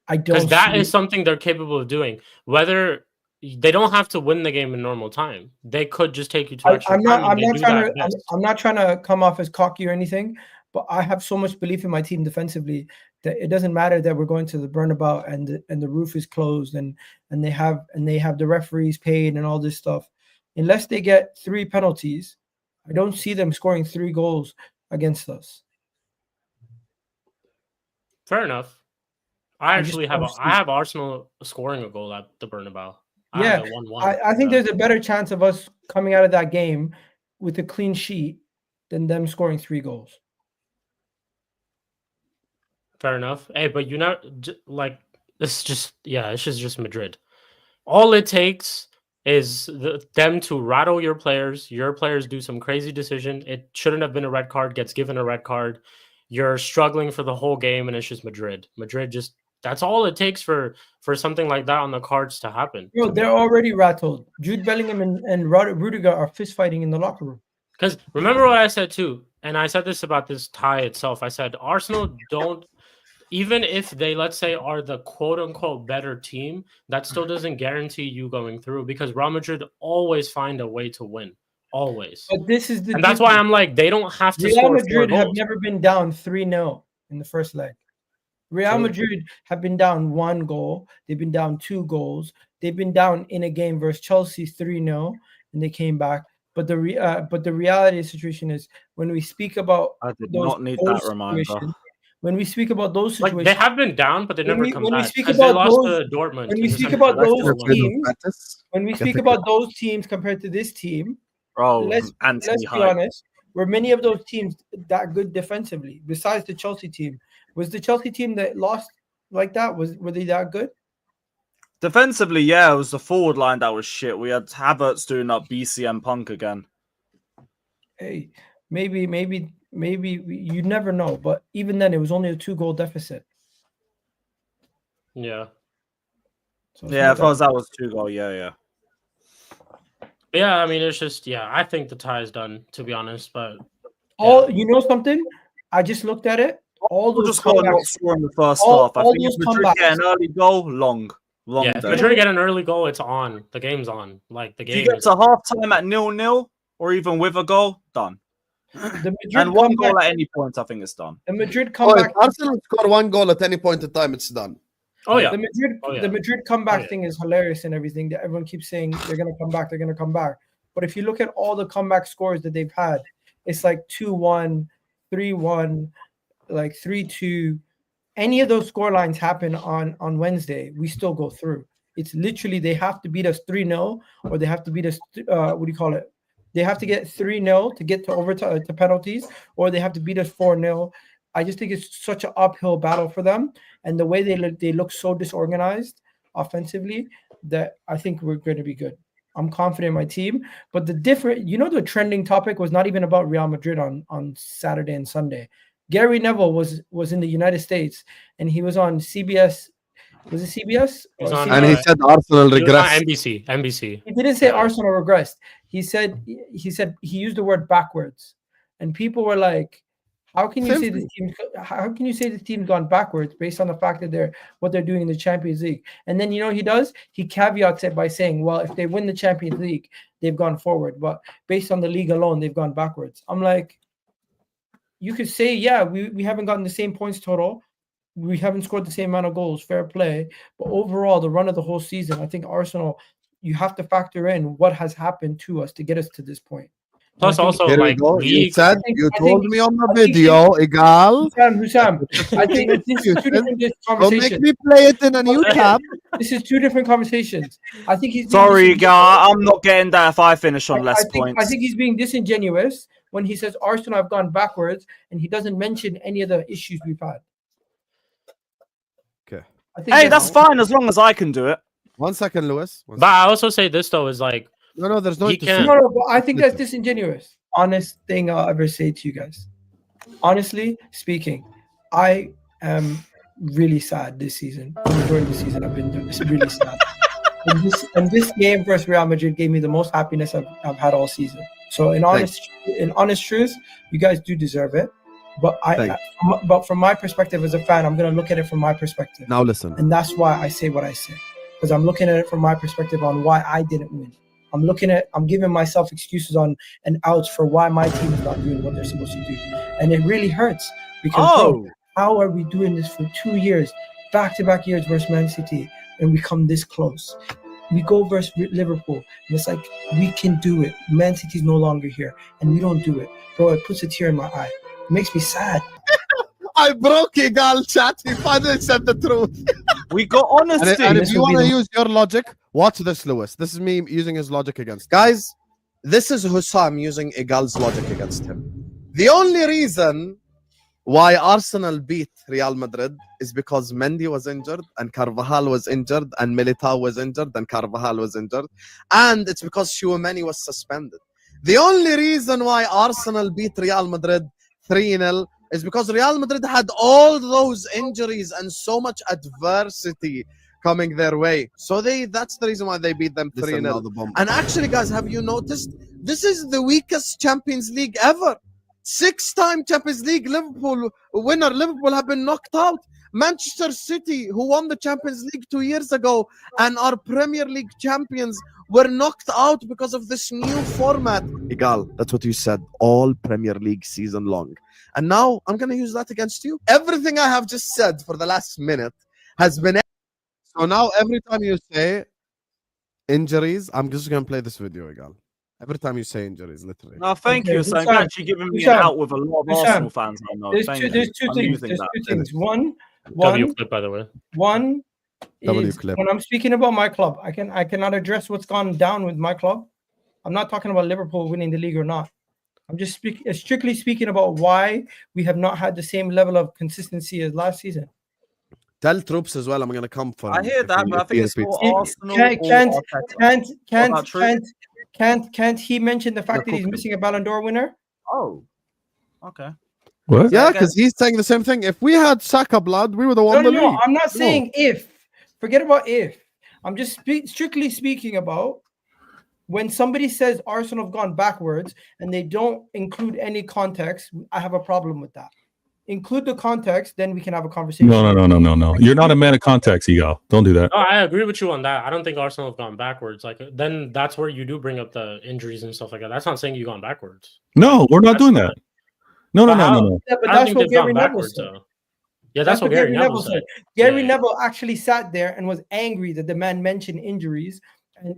I don't. Because that is something they're capable of doing. Whether they don't have to win the game in normal time, they could just take you to extra time. I'm not trying to come off as cocky or anything, but I have so much belief in my team defensively that it doesn't matter that we're going to the Bernabeu and the roof is closed and they have the referees paid and all this stuff. Unless they get 3 penalties, I don't see them scoring 3 goals against us. Fair enough. I have Arsenal scoring a goal at the Bernabeu. I think there's a better chance of us coming out of that game with a clean sheet than them scoring 3 goals. Fair enough. Hey, but you know, like this is just Madrid. All it takes is them to rattle your players do some crazy decision. It shouldn't have been a red card, gets given a red card. you're struggling for the whole game, and it's just Madrid. Madrid just that's all it takes for something like that on the cards to happen. Bro, they're already rattled. Jude Bellingham and Rudiger are fist fighting in the locker room. Because remember what I said too, and I said this about this tie itself. I said Arsenal don't, even if they, let's say, are the quote unquote better team, that still doesn't guarantee you going through, because Real Madrid always find a way to win. Always. But this is and that's why I'm like, they don't have to Real score Madrid 4 have goals. never been down 3-0 in the first leg. Real Madrid have been down 1 goal. They've been down 2 goals. They've been down in a game versus Chelsea 3-0, and they came back. But the reality of the situation is, when we speak about I did not need that reminder. When we speak about those situations, Like, they have been down, but they never come when back. we speak Because they about lost those, to Dortmund. when in we the speak about those semifinals. teams, when we speak about those teams compared to this team, let's be honest. Were many of those teams that good defensively? Besides the Chelsea team, was the Chelsea team that lost like that? Were they that good? Defensively, yeah, it was the forward line that was shit. We had Havertz doing up BCM Punk again. Hey, maybe you never know. But even then, it was only a 2-goal deficit. Yeah. So Yeah, if I was that was 2-goal, yeah. Yeah, I mean, it's just, I think the tie is done, to be honest. But you know something? I just looked at it. All those just got not comebacks, score in the first all- half. I all think if those Madrid get an comebacks- early goal, long yeah, if day. Madrid get an early goal, it's on. The game's on. Like, the If you game get to half time at 0-0 or even with a goal, done. the Madrid And 1 comeback, goal at any point, I think it's done. the Madrid If comeback. Arsenal score 1 goal at any point in time, it's done. Oh yeah. The Madrid comeback thing is hilarious and everything. That everyone keeps saying they're gonna come back, they're gonna come back. But if you look at all the comeback scores that they've had, it's like 2-1, 3-1, like 3-2. Any of those score lines happen on Wednesday, we still go through. It's literally they have to beat us 3-0, or they have to beat us. What do you call it? They have to get 3-0 to get to overtime to penalties, or they have to beat us 4-0. I just think it's such an uphill battle for them, and the way they look so disorganized offensively that I think we're going to be good. I'm confident in my team, but the trending topic was not even about Real Madrid on Saturday and Sunday. Gary Neville was in the United States, and he was on CBS. Was it CBS? And he said Arsenal regressed. NBC. He didn't say Arsenal regressed. He said he used the word backwards, and people were like, "How can you say this team? How can you say this team's gone backwards based on the fact that what they're doing in the Champions League?" And then he does. He caveats it by saying, "Well, if they win the Champions League, they've gone forward, but based on the league alone, they've gone backwards." I'm like, you could say, yeah, we haven't gotten the same points total. We haven't scored the same amount of goals, fair play. But overall, the run of the whole season, I think Arsenal, you have to factor in what has happened to us to get us to this point. Plus, also, Here we like, go. You said you I told think- me on the I think video, Egal. Hussam, I think this is two different Don't conversations. make me play it in a new tab. This is two different conversations. I think he's being Sorry, disingenuous. guy, I'm not getting that if I finish on less I points. think he's being disingenuous when he says Arsenal have gone backwards, and he doesn't mention any of the issues we've had. Okay. Hey, that's fine as long as I can do it. 1 second, Lewis. But I also say this though is like, no, there's no. he can't. No, but I think that's disingenuous. Honest thing I'll ever say to you guys. Honestly speaking, I am really sad this season. During the season, I've been really sad. And this game versus Real Madrid gave me the most happiness I've had all season. So in honest truth, you guys do deserve it. But but from my perspective as a fan, I'm gonna look at it from my perspective. Now listen. And that's why I say what I say. Because I'm looking at it from my perspective on why I didn't win. I'm giving myself excuses on and outs for why my team is not doing what they're supposed to do. And it really hurts because bro, how are we doing this for 2 years, back-to-back years versus Man City, and we come this close? We go versus Liverpool, and it's like, we can do it. Man City's no longer here, and we don't do it. Bro, it puts a tear in my eye. It makes me sad. I broke Egal chat. He finally said the truth. We got honesty. And if you want to use your logic, watch this, Lewis. This is me using his logic against. Guys, this is Hussam using Egal's logic against him. The only reason why Arsenal beat Real Madrid is because Mendy was injured and Carvajal was injured and Militao was injured and Carvajal was injured. And it's because Tchouameni was suspended. The only reason why Arsenal beat Real Madrid 3-0 is because Real Madrid had all those injuries and so much adversity coming their way. So that's the reason why they beat them 3-0. And actually, guys, have you noticed? This is the weakest Champions League ever. 6-time Champions League Liverpool winner. Liverpool have been knocked out. Manchester City, who won the Champions League 2 years ago and are Premier League champions, were knocked out because of this new format. Egal, that's what you said all Premier League season long. And now I'm going to use that against you. Everything I have just said for the last minute has been... So now every time you say injuries, I'm just going to play this video, Egal. Every time you say injuries, literally. No, thank you. So you're actually giving me an out with a lot of Arsenal fans. I know. There's two things. One, W clip, by the way. One is when I'm speaking about my club, I cannot address what's gone down with my club. I'm not talking about Liverpool winning the league or not. I'm just strictly speaking about why we have not had the same level of consistency as last season. Tell troops as well. I'm going to come for. I hear that, but I think it's more Arsenal. Can't he mention the fact that he's missing a Ballon d'Or winner? Oh, okay. What? Yeah, because he's saying the same thing. If we had Saka blood, we would have won the league. No, I'm not saying if. Forget about if. I'm just strictly speaking about when somebody says Arsenal have gone backwards and they don't include any context. I have a problem with that. Include the context, then we can have a conversation. No. You're not a man of context, Egal. Don't do that. No, I agree with you on that. I don't think Arsenal have gone backwards. Like, then that's where you do bring up the injuries and stuff like that. That's not saying you've gone backwards. No, we're not doing that. No. Yeah, but that's what Gary Neville said. Yeah, that's what Gary Neville said. Gary Neville actually sat there and was angry that the man mentioned injuries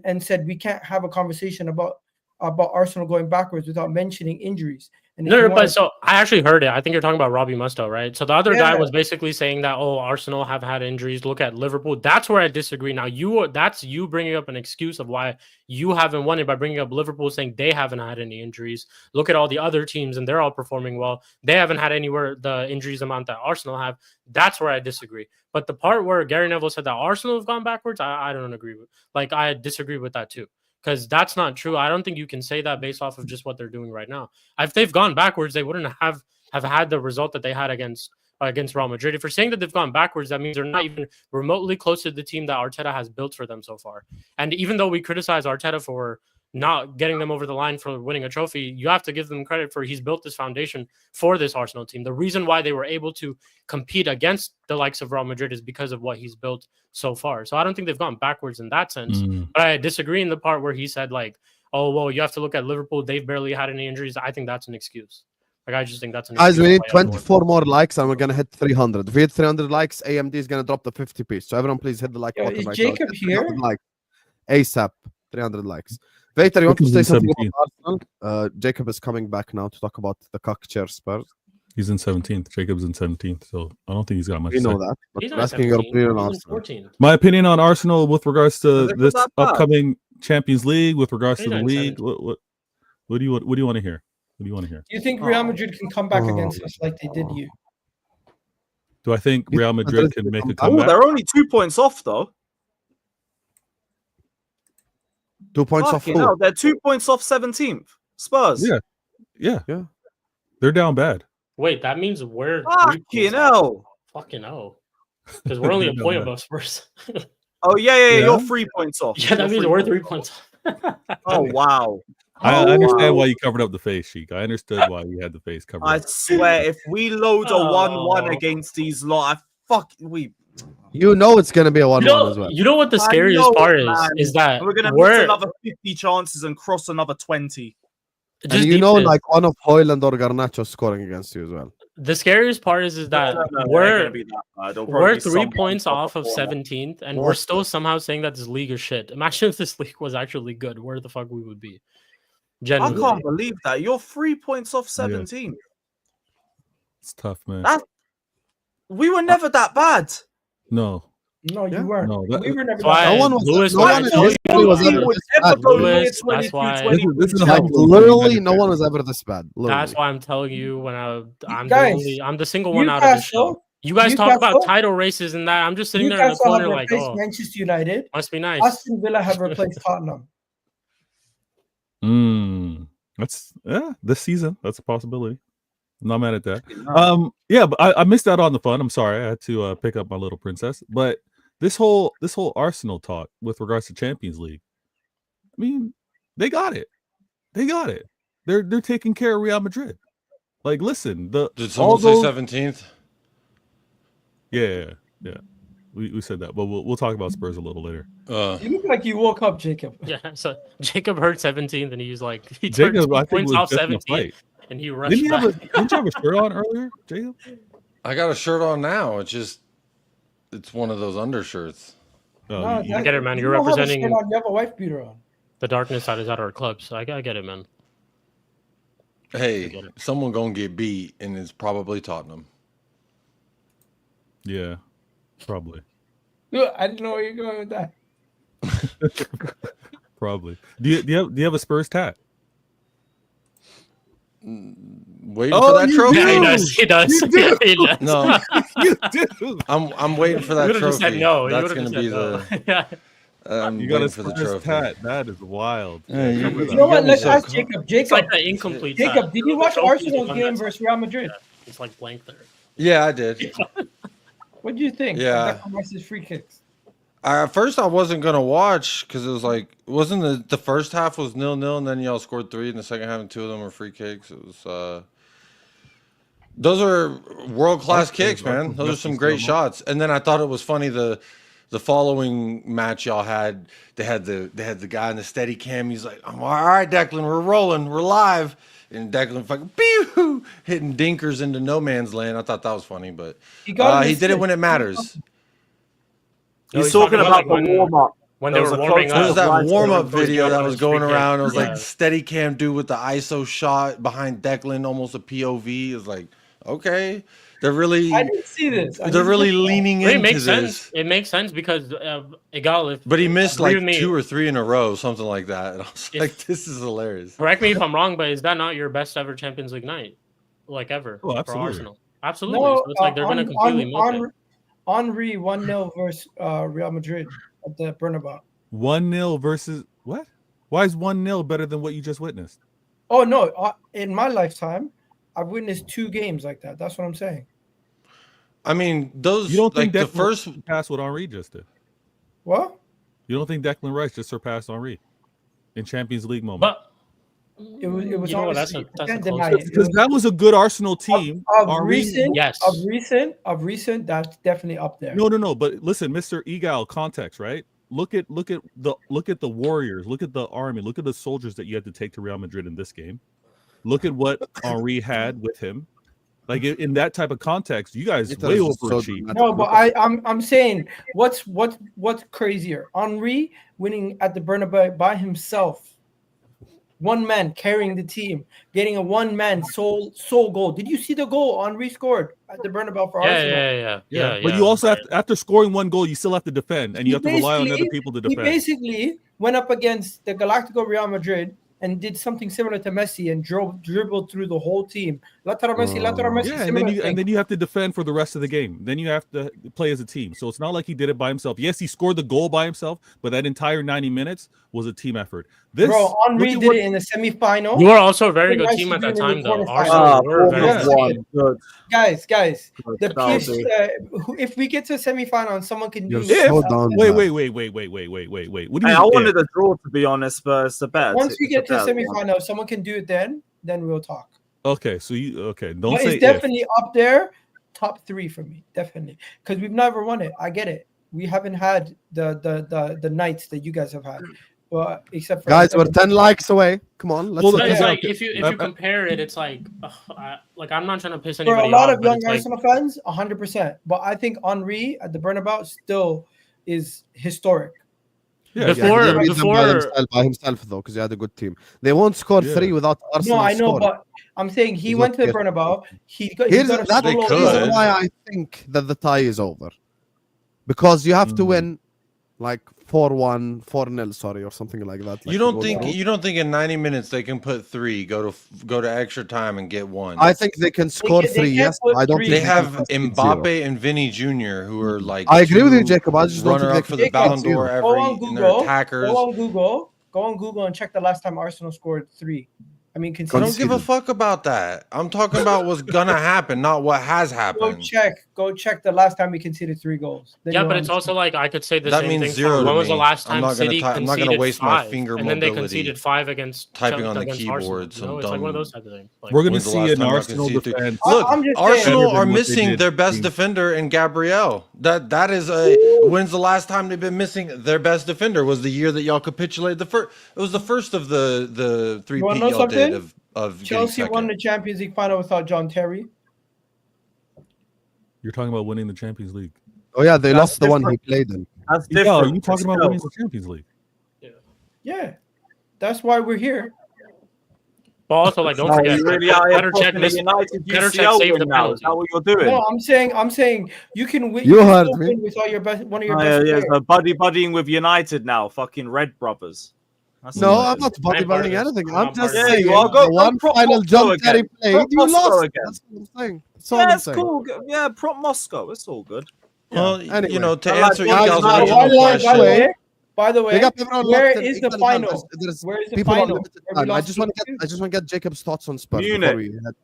and said we can't have a conversation about Arsenal going backwards without mentioning injuries. So I actually heard it. I think you're talking about Robbie Mustoe, right? So the other guy was basically saying that, Arsenal have had injuries. Look at Liverpool. That's where I disagree. Now that's you bringing up an excuse of why you haven't won it by bringing up Liverpool, saying they haven't had any injuries. Look at all the other teams and they're all performing well. They haven't had anywhere the injuries amount that Arsenal have. That's where I disagree. But the part where Gary Neville said that Arsenal have gone backwards, I don't agree with. Like, I disagree with that too. Because that's not true. I don't think you can say that based off of just what they're doing right now. If they've gone backwards, they wouldn't have had the result that they had against Real Madrid. If you're saying that they've gone backwards, that means they're not even remotely close to the team that Arteta has built for them so far. And even though we criticize Arteta for not getting them over the line for winning a trophy, you have to give them credit for he's built this foundation for this Arsenal team. The reason why they were able to compete against the likes of Real Madrid is because of what he's built so far. So I don't think they've gone backwards in that sense. But I disagree in the part where he said, like, you have to look at Liverpool. They've barely had any injuries. I think that's an excuse. Like, I just think that's an excuse. Guys, we need 24 more likes and we're going to hit 300. If we hit 300 likes, AMD is going to drop the 50 piece. So everyone please hit the like button right Jacob now. here? Like, ASAP, 300 likes. Vator, you want to say something about Arsenal? Jacob is coming back now to talk about the cock-chair Spurs. He's in 17th. Jacob's in 17th. So I don't think he's got much to say. know that. But he's asking your opinion on Arsenal. My opinion on Arsenal with regards to this upcoming Champions League, with regards to the league. What do you want to hear? What do you want to hear? Do you think Real Madrid can come back against us like they did you? Do I think Real Madrid can make a comeback? They're only 2 points off, though. 2 points off. No, they're 2 points off 17th. Spurs. Yeah. They're down bad. Wait, that means we're fucking hell. Fucking hell. Because we're only a point above Spurs. You're 3 points off. Yeah, that means we're 3 points off. Oh, wow. I understand why you covered up the face, Shik. I understood why you had the face covered up. I swear, if we load a 1-1 against these lot, you know it's going to be a 1-1 as well. You know what the scariest part is that we're going to miss another 50 chances and cross another 20. And you know, like one of Højlund or Garnacho scoring against you as well. The scariest part is that we're 3 points off of 17th, and we're still somehow saying that this league is shit. Imagine if this league was actually good, where the fuck we would be. Genuinely. I can't believe that. You're 3 points off 17th. It's tough, man. We were never that bad. No. No, you weren't. No, we were never. No one was ever this bad. Literally. That's why I'm telling you I'm the single one out of the show. You guys talk about title races and that. I'm just sitting there in the corner like, Manchester United must be nice. Aston Villa have replaced Tottenham. That's this season. That's a possibility. Not mad at that. Yeah, but I missed out on the fun. I'm sorry. I had to pick up my little princess. But this whole Arsenal talk with regards to Champions League, I mean, they got it. They got it. They're taking care of Real Madrid. Like, listen, did someone say 17th? Yeah. We said that, but we'll talk about Spurs a little later. You look like you woke up, Jacob. Yeah, so Jacob heard 17th, and he's like, he Jacob, turned I 2 think, points was off just in a 17, fight. and he rushed Didn't you back. have a shirt on earlier, Jacob? I got a shirt on now. It's one of those undershirts. I get it, man. You're don't have a representing shirt on, you have a wife beater on. the darkness side is at our club, so I get it, man. Hey, someone gonna get beat, and it's probably Tottenham. Yeah, probably. I didn't know where you're going with that. Probably. Do you have a Spurs tat? Waiting for that trophy. Yeah, he does. You do. He does. No, you do. I'm waiting for that You would've trophy. just said no. You That's would've gonna just be said no. the. I'm You got a waiting for the Spurs trophy. tat. That is wild. Yeah, You know what? Let's ask Jacob. It's like the incomplete. Jacob, side. did you The watch trophy is the Arsenal's one game that's- versus Real Madrid? It's like blank there. Yeah, I did. What do you think? Yeah. Declan Rice's free kicks. At first, I wasn't gonna watch because it was like, wasn't the first half was 0-0, and then y'all scored 3 in the second half, and 2 of them were free kicks. It was those are world class kicks, man. Those are some great shots. And then I thought it was funny the following match y'all had. They had the guy in the steady cam. He's like, all right, Declan, we're rolling, we're live. And Declan fucking pew hitting dinkers into no man's land. I thought that was funny, but he did it when it matters. He's talking about the warm up. When they were warming There was up. that warm up video that was going free around. It was kick. like steady cam dude with the ISO shot behind Declan, almost a POV. It was like, okay, they're really. I didn't see this. They're really leaning It into makes this. sense. It makes sense because Egal, if But he missed like agree with me- 2 or 3 in a row, something like that. And I was like, this is hilarious. Correct me if I'm wrong, but is that not your best ever Champions League night, like ever Oh, for absolutely. Arsenal? Absolutely. No, So it's like they're going to completely milk it. Henry 1-0 versus Real Madrid at the Bernabeu. 1-0 versus what? Why is 1-0 better than what you just witnessed? Oh no! In my lifetime, I've witnessed 2 games like that. That's what I'm saying. I mean, those You don't like think the Declan first. surpassed what Henri just did? What? You don't think Declan Rice just surpassed Henri in Champions League moment? But It was. It was. You know what, that's honestly, a I can't close deny one. it. It Because was- that was a good Arsenal team. Of Henri- recent, Yes. of recent, that's definitely up there. No. But listen, Mr. Egal, context, right? Look at the Warriors. Look at the army. Look at the soldiers that you had to take to Real Madrid in this game. Look at what Henri had with him. Like in that type of context, you guys It way was so overachieved. No, but I'm saying what's crazier? Henri winning at the Bernabeu by himself. One man carrying the team, getting a one-man sole goal. Did you see the goal Henri scored at the Bernabeu for Arsenal? Yeah. But you also have to, after scoring one goal, you still have to defend, and you have to rely on other people to He defend. basically went up against the Galactico Real Madrid and did something similar to Messi and dribbled through the whole team. Lateral Messi. Yeah, and similar then thing. you have to defend for the rest of the game. Then you have to play as a team. So it's not like he did it by himself. Yes, he scored the goal by himself, but that entire 90 minutes was a team effort. Bro, Henri did it in the semi-final. You were also a very good Nice team to at be that in the time, though. quarterfinals. Arsenal were very good. Guys, the Chelsea. if we get to a semi-final and someone can do Wait. What do Hey, you I mean wanted if? a draw, to be honest, but it's a bet. once we get to the semi-final, if someone can do it then we'll talk. Okay, so don't But say it's definitely up there, top 3 for me, definitely, because we've never won it. I get it. We haven't had the nights that you guys have had, but except for Guys, we're 10 likes away. Come on, let's. Well, it's like if you compare it, it's like I'm not trying to piss for anybody a lot off, of but young it's like, Arsenal fans, 100%. But I think Henri at the Bernabeu still is historic. Yeah, Before- he beat them by himself though, because he had a good team. They won't score 3 without Arsenal. No, I know, scoring. but I'm saying he went to the Bernabeu. He got Here's a that's the solo reason goal. why I think that the tie is over, because you have to win like 4-1, 4-0, sorry, or something like that. You don't think in 90 minutes they can put 3, go to extra time and get 1? I think they can score 3. Yes, I don't. They have Mbappe and Vinny Jr. who are like. I agree with you, Jacob. I just don't runner think up for they the can Ballon d'Or Go on every. And they're Google. attackers. Go on Google and check the last time Arsenal scored 3. I mean, I don't give a fuck about that. I'm talking about what's gonna happen, not what has happened. Go check the last time we conceded 3 goals. Then Yeah, you'll but it's understand. also like I could say the That same means thing. 0 to When was the me. last I'm time not gonna City I'm not gonna conceded waste 5, my finger and then they mobility conceded 5 against typing on the against keyboard. Arsenal. Some It's dumb. like one of those type of things. Like, We're gonna When's the see last an time y'all Arsenal conceded 3? defense. Look, I'm just Arsenal saying. are Than what they missing did their best in- defender in Gabriel. That is a. When's the last time they've been missing their best defender? Was the year that y'all capitulated the first. It was the first of the 3 You wanna y'all know did something? of Chelsea getting won second. the Champions League final without John Terry. You're talking about winning the Champions League. Oh yeah, they That's lost the one he different. played in. That's Yeah, different. you talking about winning the Champions League? Yeah, that's why we're here. But also, like, don't No, forget, you really are better check talking a United UCL save win the now. penalty. Is that what you're doing? No, I'm saying you can win. You can heard still me. win without your best one of your Oh, best yeah, players. so buddying with United now, fucking Red Brothers. That's No, what it I'm is. not bodybuilding anything. I'm just Yeah, saying you are. the one prop final Moscow John again. Terry played, Prop you Moscow lost. again. That's what I'm saying. That's all Yeah, I'm it's saying. cool. Yeah, prop Moscow. It's all good. Well, Anyway. you know, to I like answer guys, Egal's by the original question. By the way, Big up everyone where locked in. is the Egal, final? There's Where is the people on final? limited Where we time. I lost just want 2-2? to get Jacob's thoughts on Spurs Munich. before we head.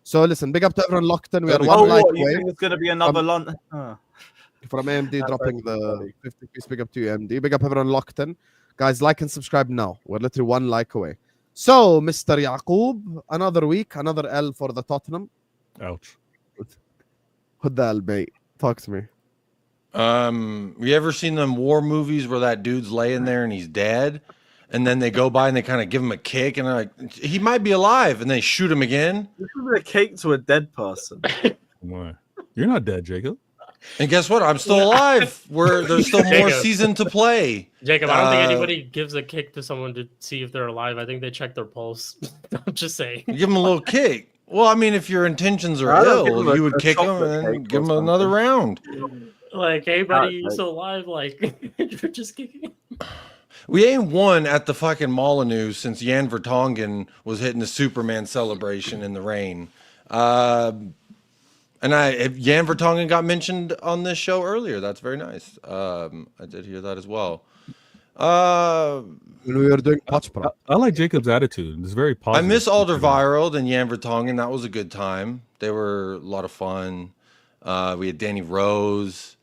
So listen, big up to everyone locked in. We are Oh, one like what? You away think it's going to be another London? from AMD That's dropping actually the funny. 50 piece. Big up to you, AMD. Big up everyone locked in. Guys, like and subscribe now. We're literally 1 like away. So, Mr. Yaqub, another week, another L for the Tottenham. Ouch. What the hell, mate? Talk to me. You ever seen them war movies where that dude's laying there and he's dead, and then they go by and they kind of give him a kick and they're like, he might be alive, and they shoot him again? You give a cake to a dead person. Why? You're not dead, Jacob. And guess what? I'm still alive. There's still more season to play. Jacob, I don't think anybody gives a kick to someone to see if they're alive. I think they check their pulse. I'm just saying. Give him a little kick. Well, I mean, if your intentions are ill, you would kick him and then give him another round. Like, hey, buddy, you still alive? Like, you're just kicking. We ain't won at the fucking Molyneux since Jan Vertonghen was hitting the Superman celebration in the rain. And Jan Vertonghen got mentioned on this show earlier. That's very nice. I did hear that as well. When we were doing Potchpra. I like Jacob's attitude. It's very positive. I miss Alderweireld and Jan Vertonghen. That was a good time. They were a lot of fun. We had Danny Rose,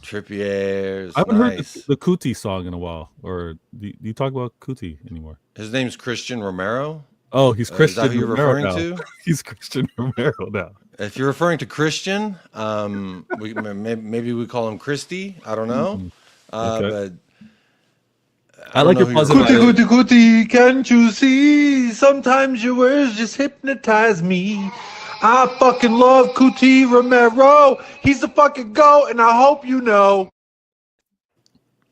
Trippier. I haven't heard the Kuti song in a while. Or do you talk about Kuti anymore? His name's Christian Romero. Oh, he's Christian Is that who you're Romero referring now. to? He's Christian Romero now. If you're referring to Christian, maybe we call him Christy. I don't know. But I like your positive. Kuti, can't you see? Sometimes your words just hypnotize me. I fucking love Kuti Romero. He's the fucking GOAT, and I hope you know.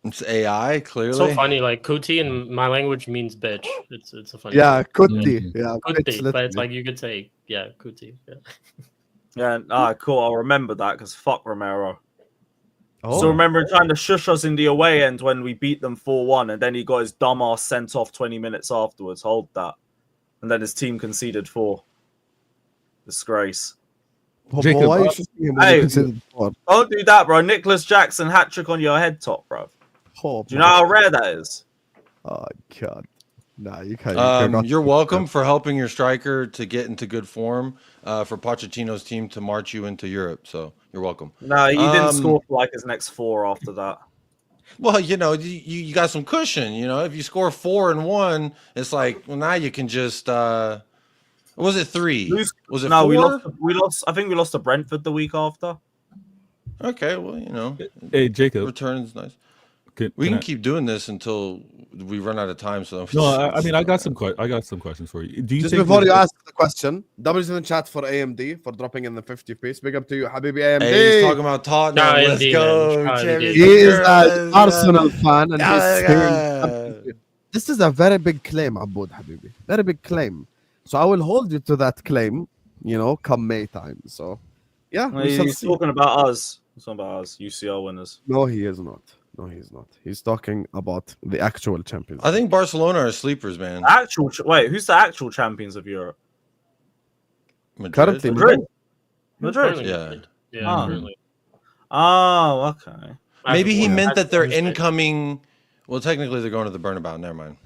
It's AI, clearly. So funny, like Kuti in my language means bitch. It's a funny. Yeah, thing. Kuti. Yeah, Kuti, but it's like you could say, yeah, Kuti. Yeah, cool. I'll remember that because fuck Romero. Oh. So remember trying to shush us in the away end when we beat them 4-1, and then he got his dumb ass sent off 20 minutes afterwards. Hold that. And then his team conceded 4. Disgrace. Jacob, why are you shooting him when you Hey, considered four? don't do that, bro. Nicholas Jackson hat trick on your head top, bro. Oh, do you know how rare that is? Oh God. Nah, you can't. You're welcome for helping your striker to get into good form for Pochettino's team to march you into Europe. So you're welcome. No, he didn't score for like his next 4 after that. Well, you know, you got some cushion. You know, if you score 4 and 1, it's like, well, now you can just. Was it 3? Was it 4? We lost. I think we lost to Brentford the week after. Okay, well, you know. Hey, Jacob. Return's nice. We can keep doing this until we run out of time. So no, I mean, I got some questions for you. Do you just think before you ask the question, W's in the chat for AMD for dropping in the 50 piece. Big up to you, Habibi AMD. Hey, he's talking about Tottenham. Let's go. He is an Arsenal fan, and he's saying this is a very big claim, Aboud Habibi. Very big claim. So I will hold you to that claim, you know, come May time. So yeah, He's talking about us. He's talking about us, UCL winners. No, he is not. No, he's not. He's talking about the actual champions. I think Barcelona are sleepers, man. Wait, who's the actual champions of Europe? Madrid. Currently, Madrid. Yeah. Yeah. Currently. Oh, okay. Maybe he meant that they're incoming. Well, technically, they're going to the Burnabout. Never mind.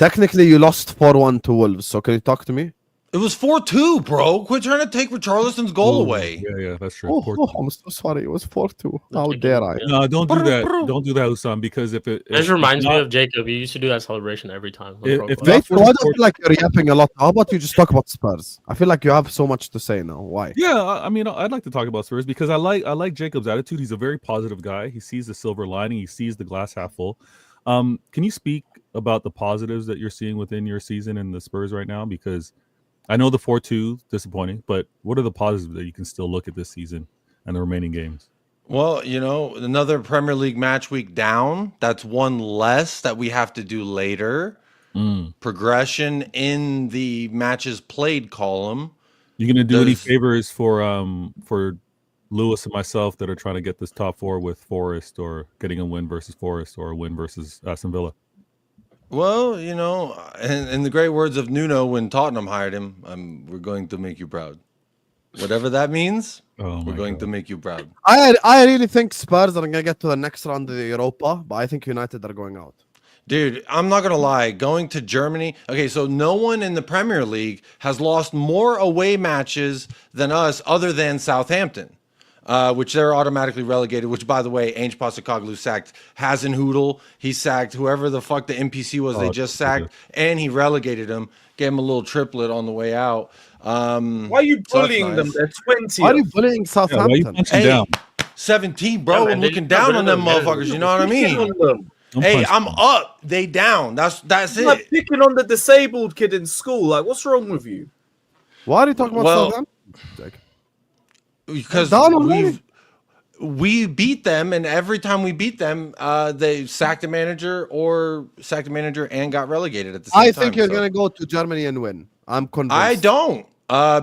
Technically, you lost 4-1 to Wolves. So can you talk to me? It was 4-2, bro. Quit trying to take Richarlison's goal away. Yeah, that's true. I'm so sorry. It was 4-2. How dare I? No, don't do that. Don't do that, Usam, because if it This reminds me of Jacob. He used to do that celebration every time. If Why do you feel like you're yapping a lot? How about you just talk about Spurs? I feel like you have so much to say now. Why? Yeah, I mean, I'd like to talk about Spurs because I like Jacob's attitude. He's a very positive guy. He sees the silver lining. He sees the glass half full. Can you speak about the positives that you're seeing within your season and the Spurs right now? Because I know the 4-2 disappointing, but what are the positives that you can still look at this season and the remaining games? Well, you know, another Premier League match week down. That's one less that we have to do later. Progression in the matches played column. You gonna do any favors for Lewis and myself that are trying to get this top four with Forest, or getting a win versus Forest, or a win versus Aston Villa? Well, you know, in the great words of Nuno when Tottenham hired him, we're going to make you proud. Whatever that means, we're going to make you proud. I really think Spurs are going to get to the next round of the Europa, but I think United are going out. Dude, I'm not going to lie. Going to Germany. Okay, so no one in the Premier League has lost more away matches than us other than Southampton. Which they're automatically relegated, which, by the way, Ange Postecoglou sacked Hasenhüttl. He sacked whoever the fuck the NPC was they just sacked, and he relegated him, gave him a little triplet on the way out. Why are you bullying them? They're 20. Why are you bullying Southampton? Hey, 17, bro. I'm looking down on them motherfuckers. You know what I mean? Hey, I'm up. They down. That's it. Like picking on the disabled kid in school. Like, what's wrong with you? Why are you talking about Southampton? Because we beat them, and every time we beat them, they sacked the manager and got relegated at the same time. I think you're going to go to Germany and win. I'm convinced. I don't,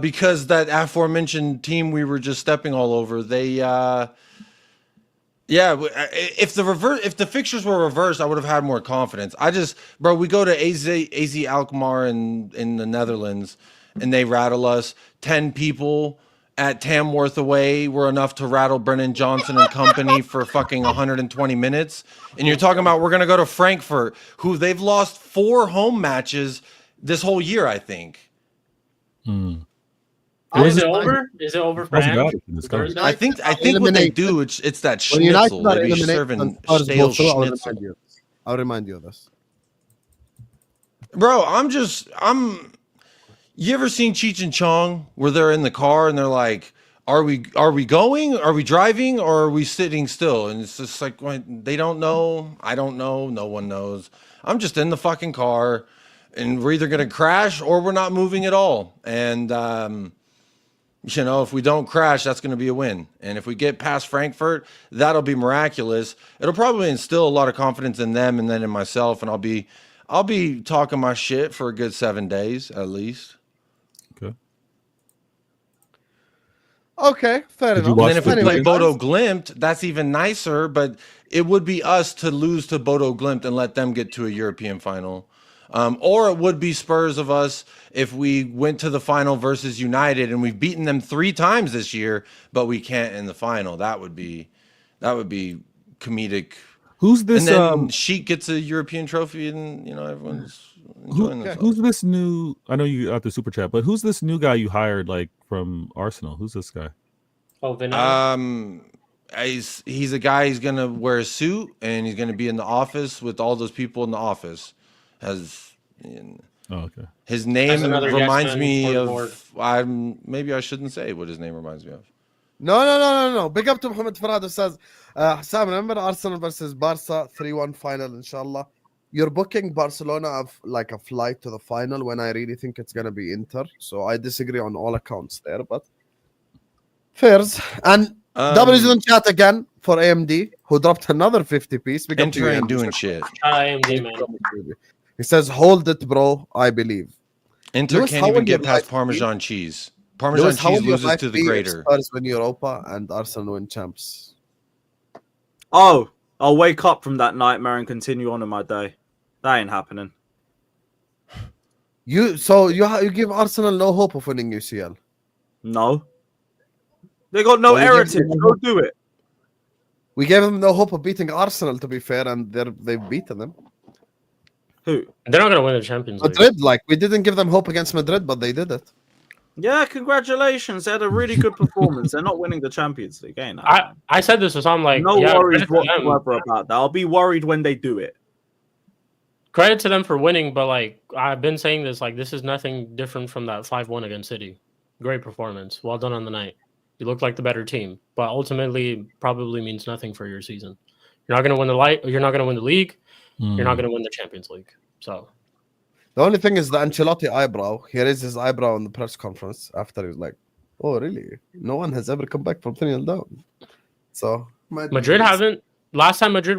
because that aforementioned team we were just stepping all over, they if the fixtures were reversed, I would have had more confidence. We go to AZ Alkmaar in the Netherlands, and they rattle us. 10 people at Tamworth away were enough to rattle Brennan Johnson and company for fucking 120 minutes. And you're talking about we're going to go to Frankfurt, who they've lost 4 home matches this whole year, I think. Is it over? Is it over for Ange? I think what they do, it's that schnitzel. They be serving stale schnitzel. I'll remind you of this. Bro, you ever seen Cheech and Chong where they're in the car and they're like, are we going? Are we driving? Or are we sitting still? And it's just like, they don't know. I don't know. No one knows. I'm just in the fucking car, and we're either going to crash or we're not moving at all. And, you know, if we don't crash, that's going to be a win. And if we get past Frankfurt, that'll be miraculous. It'll probably instill a lot of confidence in them and then in myself. And I'll be talking my shit for a good 7 days at least. Okay, fair enough. And then if we play Bodo Glimt, that's even nicer, but it would be us to lose to Bodo Glimt and let them get to a European final. Or it would be Spurs of us if we went to the final versus United and we've beaten them 3 times this year, but we can't in the final. That would be comedic. Who's this? And then Shik gets a European trophy, and you know everyone's enjoying themselves. Who's this new? I know you got the super chat, but who's this new guy you hired, like from Arsenal? Who's this guy? Oh, Vinay. He's a guy. He's gonna wear a suit and he's gonna be in the office with all those people in the office. Okay. His name reminds me of. Maybe I shouldn't say what his name reminds me of. No. Big up to Muhammad Farad who says, Sam, remember Arsenal versus Barca 3-1 final, inshallah. You're booking Barcelona of like a flight to the final when I really think it's gonna be Inter. So I disagree on all accounts there, but fairs. And W's in chat again for AMD, who dropped another 50 piece. Inter ain't doing shit. AMD, man. He says, hold it, bro, I believe. Inter can't even get past Parmesan cheese. Parmesan cheese loses to the greater. Spurs win Europa and Arsenal win champs. Oh, I'll wake up from that nightmare and continue on in my day. That ain't happening. You give Arsenal no hope of winning UCL? No. They got no heritage. Go do it. We gave them no hope of beating Arsenal, to be fair, and they've beaten them. Who? They're not going to win the Champions League. Madrid, like, we didn't give them hope against Madrid, but they did it. Yeah, congratulations. They had a really good performance. They're not winning the Champions League, ain't they? I said this, so I'm like, no yeah, worries credit to them. whatsoever about that. I'll be worried when they do it. Credit to them for winning, but like I've been saying this, like this is nothing different from that 5-1 against City. Great performance. Well done on the night. You look like the better team, but ultimately probably means nothing for your season. You're not going to win you're not going to win the league. You're not going to win the Champions League. So the only thing is the Ancelotti eyebrow. He raised his eyebrow in the press conference after he was like, "Oh, really? No one has ever come back from 3-0 down." So Madrid haven't. Last time Madrid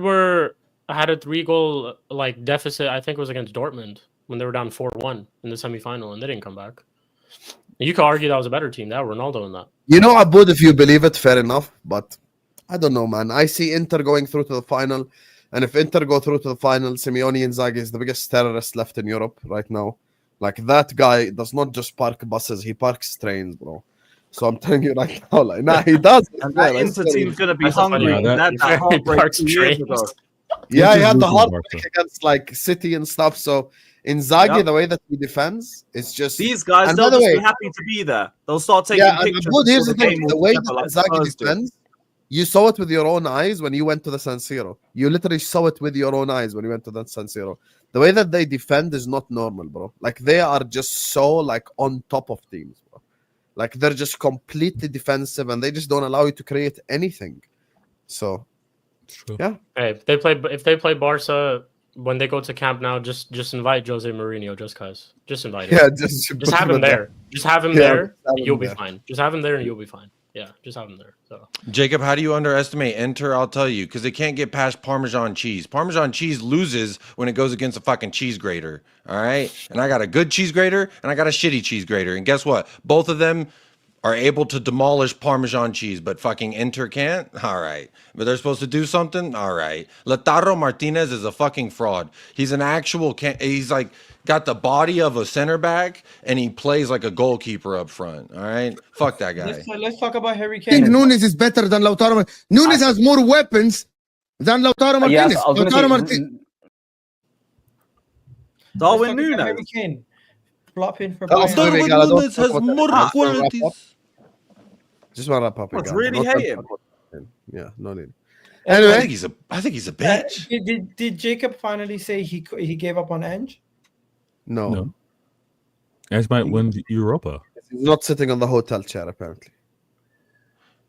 had a 3-goal like deficit, I think it was against Dortmund when they were down 4-1 in the semifinal, and they didn't come back. You could argue that was a better team. That Ronaldo in that. You know, Abud, if you believe it, fair enough. But I don't know, man. I see Inter going through to the final. And if Inter go through to the final, Simeone Inzaghi is the biggest terrorist left in Europe right now. Like, that guy does not just park buses. He parks trains, bro. So I'm telling you right now, like, nah, he does. And that Inter team's going to be hungry. That heartbreak 2 years ago. Yeah, he had the heartbreak against, like, City and stuff. So Inzaghi, the way that he defends, it's just... These guys, they'll just be happy to be there. They'll start taking pictures. But here's the thing. The way that Inzaghi defends, you saw it with your own eyes when you went to the San Siro. You literally saw it with your own eyes when you went to the San Siro. The way that they defend is not normal, bro. Like, they are just so, like, on top of teams, bro. Like, they're just completely defensive, and they just don't allow you to create anything. So, yeah. Hey, if they play Barca when they go to camp now, just invite Jose Mourinho, just cause. Just invite him. Yeah, just have him there. Just have him there, and you'll be fine. Just have him there, and you'll be fine. Yeah, just have him there. So, Jacob, how do you underestimate Inter? I'll tell you, because they can't get past Parmesan cheese. Parmesan cheese loses when it goes against a fucking cheese grater. All right, and I got a good cheese grater and I got a shitty cheese grater, and guess what? Both of them are able to demolish Parmesan cheese, but fucking Inter can't. All right, but they're supposed to do something. All right, Lautaro Martinez is a fucking fraud. He's an actual. He's like. Got the body of a center back, and he plays like a goalkeeper up front. All right, fuck that guy. Let's talk about Harry I think Kane. Nunes is better than Lautaro. Nunes has more weapons than Lautaro Martinez. Yes, Lautaro Martinez. Darwin Nunes. Harry Kane. Flopping for Darwin Nunes has more qualities. Just want to wrap up. Let's really hate him. Yeah, no need. Anyway, I think he's a bitch. Did Jacob finally say he gave up on Ange? No. Ange might win Europa. He's not sitting on the hotel chair, apparently.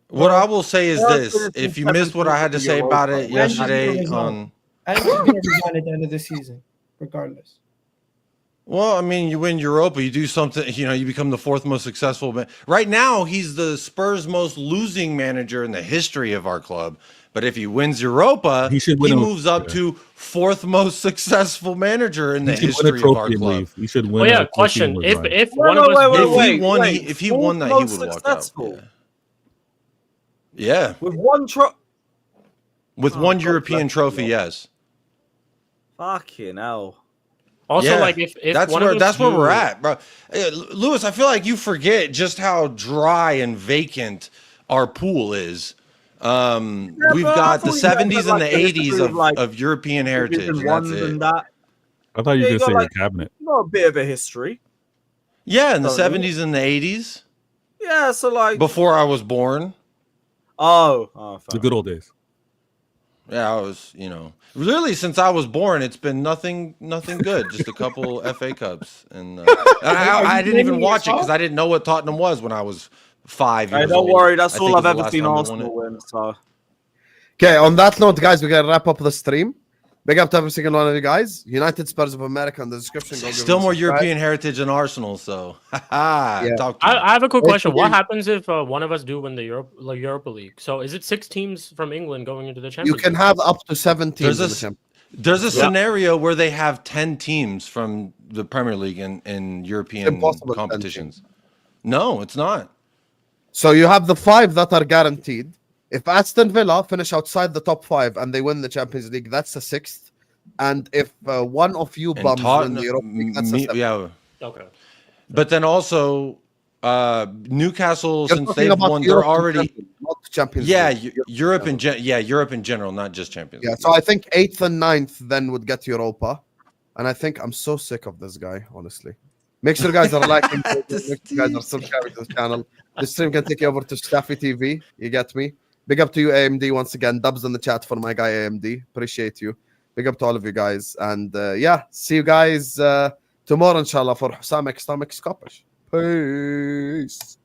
What I will say is this: if you missed what I had to say about it yesterday on, Ange is going to resign at the end of the season, regardless. Well, I mean, you win Europa, you do something, you become the fourth most successful. Right now, he's the Spurs' most losing manager in the history of our club. But if he wins Europa, he moves up to fourth most successful manager in the history of our club. He should win. Well, yeah. Question: If one of us, if he won that, he would walk out. Yeah. With one with one European trophy, yes. Fucking hell. Also, like if that's one where of us where we're at, bro. Lewis, I feel like you forget just how dry and vacant our pool is. We've got the 70s and the 80s of European heritage. That's it. I thought you were going to say your cabinet. Got a bit of a history. Yeah, in the 70s and the 80s. Yeah, so like before I was born. Oh, the good old days. Yeah, I was, really since I was born, it's been nothing good. Just a couple FA Cups, and I didn't even watch it because I didn't know what Tottenham was when I was 5 years old. Don't worry, that's all I've ever seen Arsenal win. So, okay. On that note, guys, we're gonna wrap up the stream. Big up to every single one of you guys. United Spurs of America in the description. Still more European heritage than Arsenal, so I have a quick question. What happens if one of us do win the Europa League? So is it 6 teams from England going into the Champions League? You can have up to 7 teams. There's a scenario where they have 10 teams from the Premier League in European competitions. No, it's not. So you have the 5 that are guaranteed. If Aston Villa finish outside the top 5 and they win the Champions League, that's the 6th. And if one of you bums win the Europa League, that's the 7th. Yeah. Okay. But then also, Newcastle, since they've won, they're already Champions League. Europe in general, not just Champions League. Yeah, so I think 8th and 9th then would get Europa. And I think I'm so sick of this guy, honestly. Make sure guys are liking, make sure guys are subscribing to the channel. The stream can take you over to Staffy TV. You get me? Big up to you, AMD, once again. Dubs in the chat for my guy, AMD. Appreciate you. Big up to all of you guys. And yeah, see you guys tomorrow, inshallah, for Hussam X Stomach Scoppish. Peace.